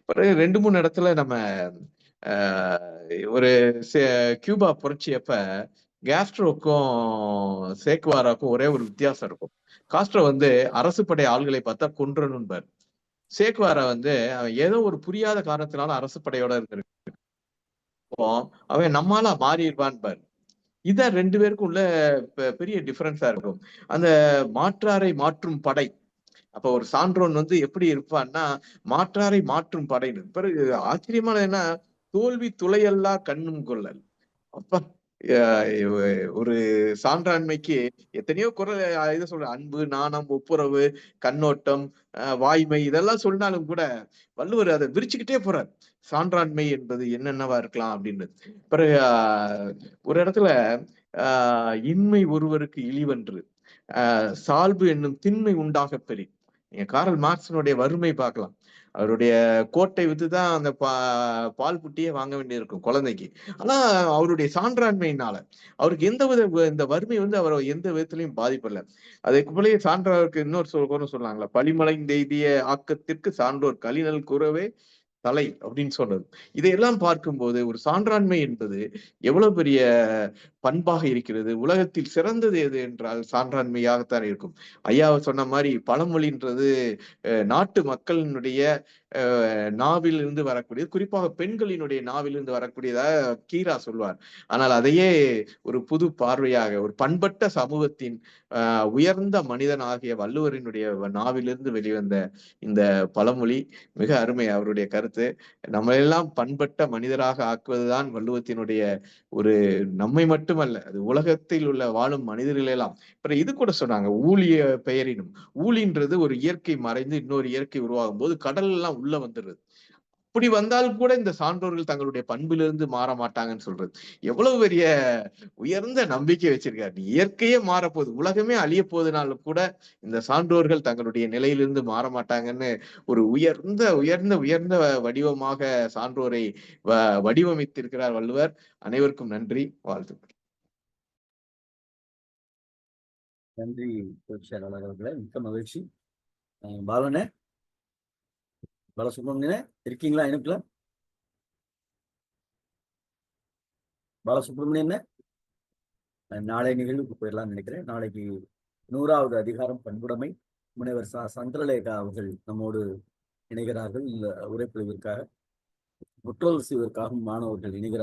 பிறகு 2-3 இடத்துல நம்ம ஒரு கியூபா புரட்சியப்ப காஸ்ட்ரோக்கும் சேக்வாராக்கும் ஒரே ஒரு வித்தியாசம் இருக்கும். காஸ்ட்ரோ அரசு படை ஆள்களை பார்த்தா கொன்றணும்பார். சேக்வாரா அவன் ஏதோ ஒரு புரியாத காரணத்தினால அரசு படையோட இருந்திருக்கு, அவன் நம்மால மாறிடுவான் பார். இதான் 2 பேருக்கும் உள்ள பெரிய டிஃபரன்ஸா இருக்கும். அந்த மாற்றாரை மாற்றும் படை. அப்ப ஒரு சான்றோன் எப்படி இருப்பான்னா மாற்றாரை மாற்றும் படைன்னு. பிறகு ஆச்சரியமான என்ன, தோல்வி துளையல்லா கண்ணும் கொள்ளல். அப்ப ஒரு சான்றாண்மைக்கு எத்தனையோ குரல் இதை சொல்ற அன்பு, நாணம், ஒப்புரவு, கண்ணோட்டம், வாய்மை இதெல்லாம் சொன்னாலும் கூட வள்ளுவர் அதை விரிச்சுக்கிட்டே போறார். சான்றாண்மை என்பது என்னென்னவா இருக்கலாம் அப்படின்னு. பிறகு ஒரு இடத்துல இன்மை ஒருவருக்கு இழிவன்று சால்பு என்னும் திண்மை உண்டாக பெரி. நீங்க காரல் மார்க்ஸனுடைய வறுமை பார்க்கலாம். அவருடைய கோட்டை வித்துதான் அந்த பால் புட்டியே வாங்க வேண்டியிருக்கும் குழந்தைக்கு. ஆனா அவருடைய சான்றாண்மையினால அவருக்கு இந்த வறுமை அவரை எந்த விதத்திலையும் பாதிப்படல. அதுக்கு போலயே சான்றோருக்கு இன்னொரு சொன்னாங்களா, பழிமலைந்தெய்திய ஆக்கத்திற்கு சான்றோர் கலிநல் கூறவே தலை அப்படின்னு சொல்றது. இதையெல்லாம் பார்க்கும்போது ஒரு சான்றாண்மை என்பது எவ்வளவு பெரிய பண்பாக இருக்கிறது. உலகத்தில் சிறந்தது எது என்றால் சான்றாண்மையாகத்தான் இருக்கும். ஐயா சொன்ன மாதிரி பழமொழின்றது நாட்டு மக்களினுடைய நாவிலிருந்து வரக்கூடியது, குறிப்பாக பெண்களினுடைய நாவிலிருந்து வரக்கூடியதாக கீரா சொல்வார். ஆனால் அதையே ஒரு புது பார்வையாக ஒரு பண்பட்ட சமூகத்தின் உயர்ந்த மனிதன் ஆகிய வள்ளுவரினுடைய நாவிலிருந்து வெளிவந்த இந்த பழமொழி மிக அருமை. அவருடைய கருத்து நம்மளெல்லாம் பண்பட்ட மனிதராக ஆக்குவதுதான் வள்ளுவத்தினுடைய ஒரு நம்மை மட்டுமல்ல, அது உலகத்தில் உள்ள வாழும் மனிதர்களெல்லாம். அப்புறம் இது கூட சொன்னாங்க, ஊழிய பெயரினும். ஊழின்றது ஒரு இயற்கை மறைந்து இன்னொரு இயற்கை உருவாகும் போது கடல் எல்லாம் உள்ள வந்துடுது. அப்படி வந்தால் கூட இந்த சான்றோர்கள் தங்களுடைய பண்பிலிருந்து மாற மாட்டாங்கன்னு சொல்றது எவ்வளவு பெரிய உயர்ந்த நம்பிக்கை வச்சிருக்காரு. இயற்கையே மாறப்போகுது, உலகமே அழிய போகுதுனாலும் கூட இந்த சான்றோர்கள் தங்களுடைய நிலையிலிருந்து மாற மாட்டாங்கன்னு ஒரு உயர்ந்த உயர்ந்த உயர்ந்த வடிவமாக சான்றோரை வடிவமைத்திருக்கிறார் வள்ளுவர். அனைவருக்கும் நன்றி, வாழ்த்துக்கள். நன்றி பொதுச் செயலாளர் அவர்களே, மிக்க மகிழ்ச்சி. பாலனே. பாலசுப்ரமணியனே இருக்கீங்களா இணைப்புல? பாலசுப்ரமணியன் நாளை நிகழ்வுக்கு போயிடலாம்னு நினைக்கிறேன். நாளைக்கு 100வது அதிகாரம் பண்புடைமை. முனைவர் சந்திரலேகா அவர்கள் நம்மோடு இணைகிறார்கள் உரைப்பொழிவிற்காக. முற்றோதல் செய்வதற்காக மாணவர்கள் இணைகிறார்கள்.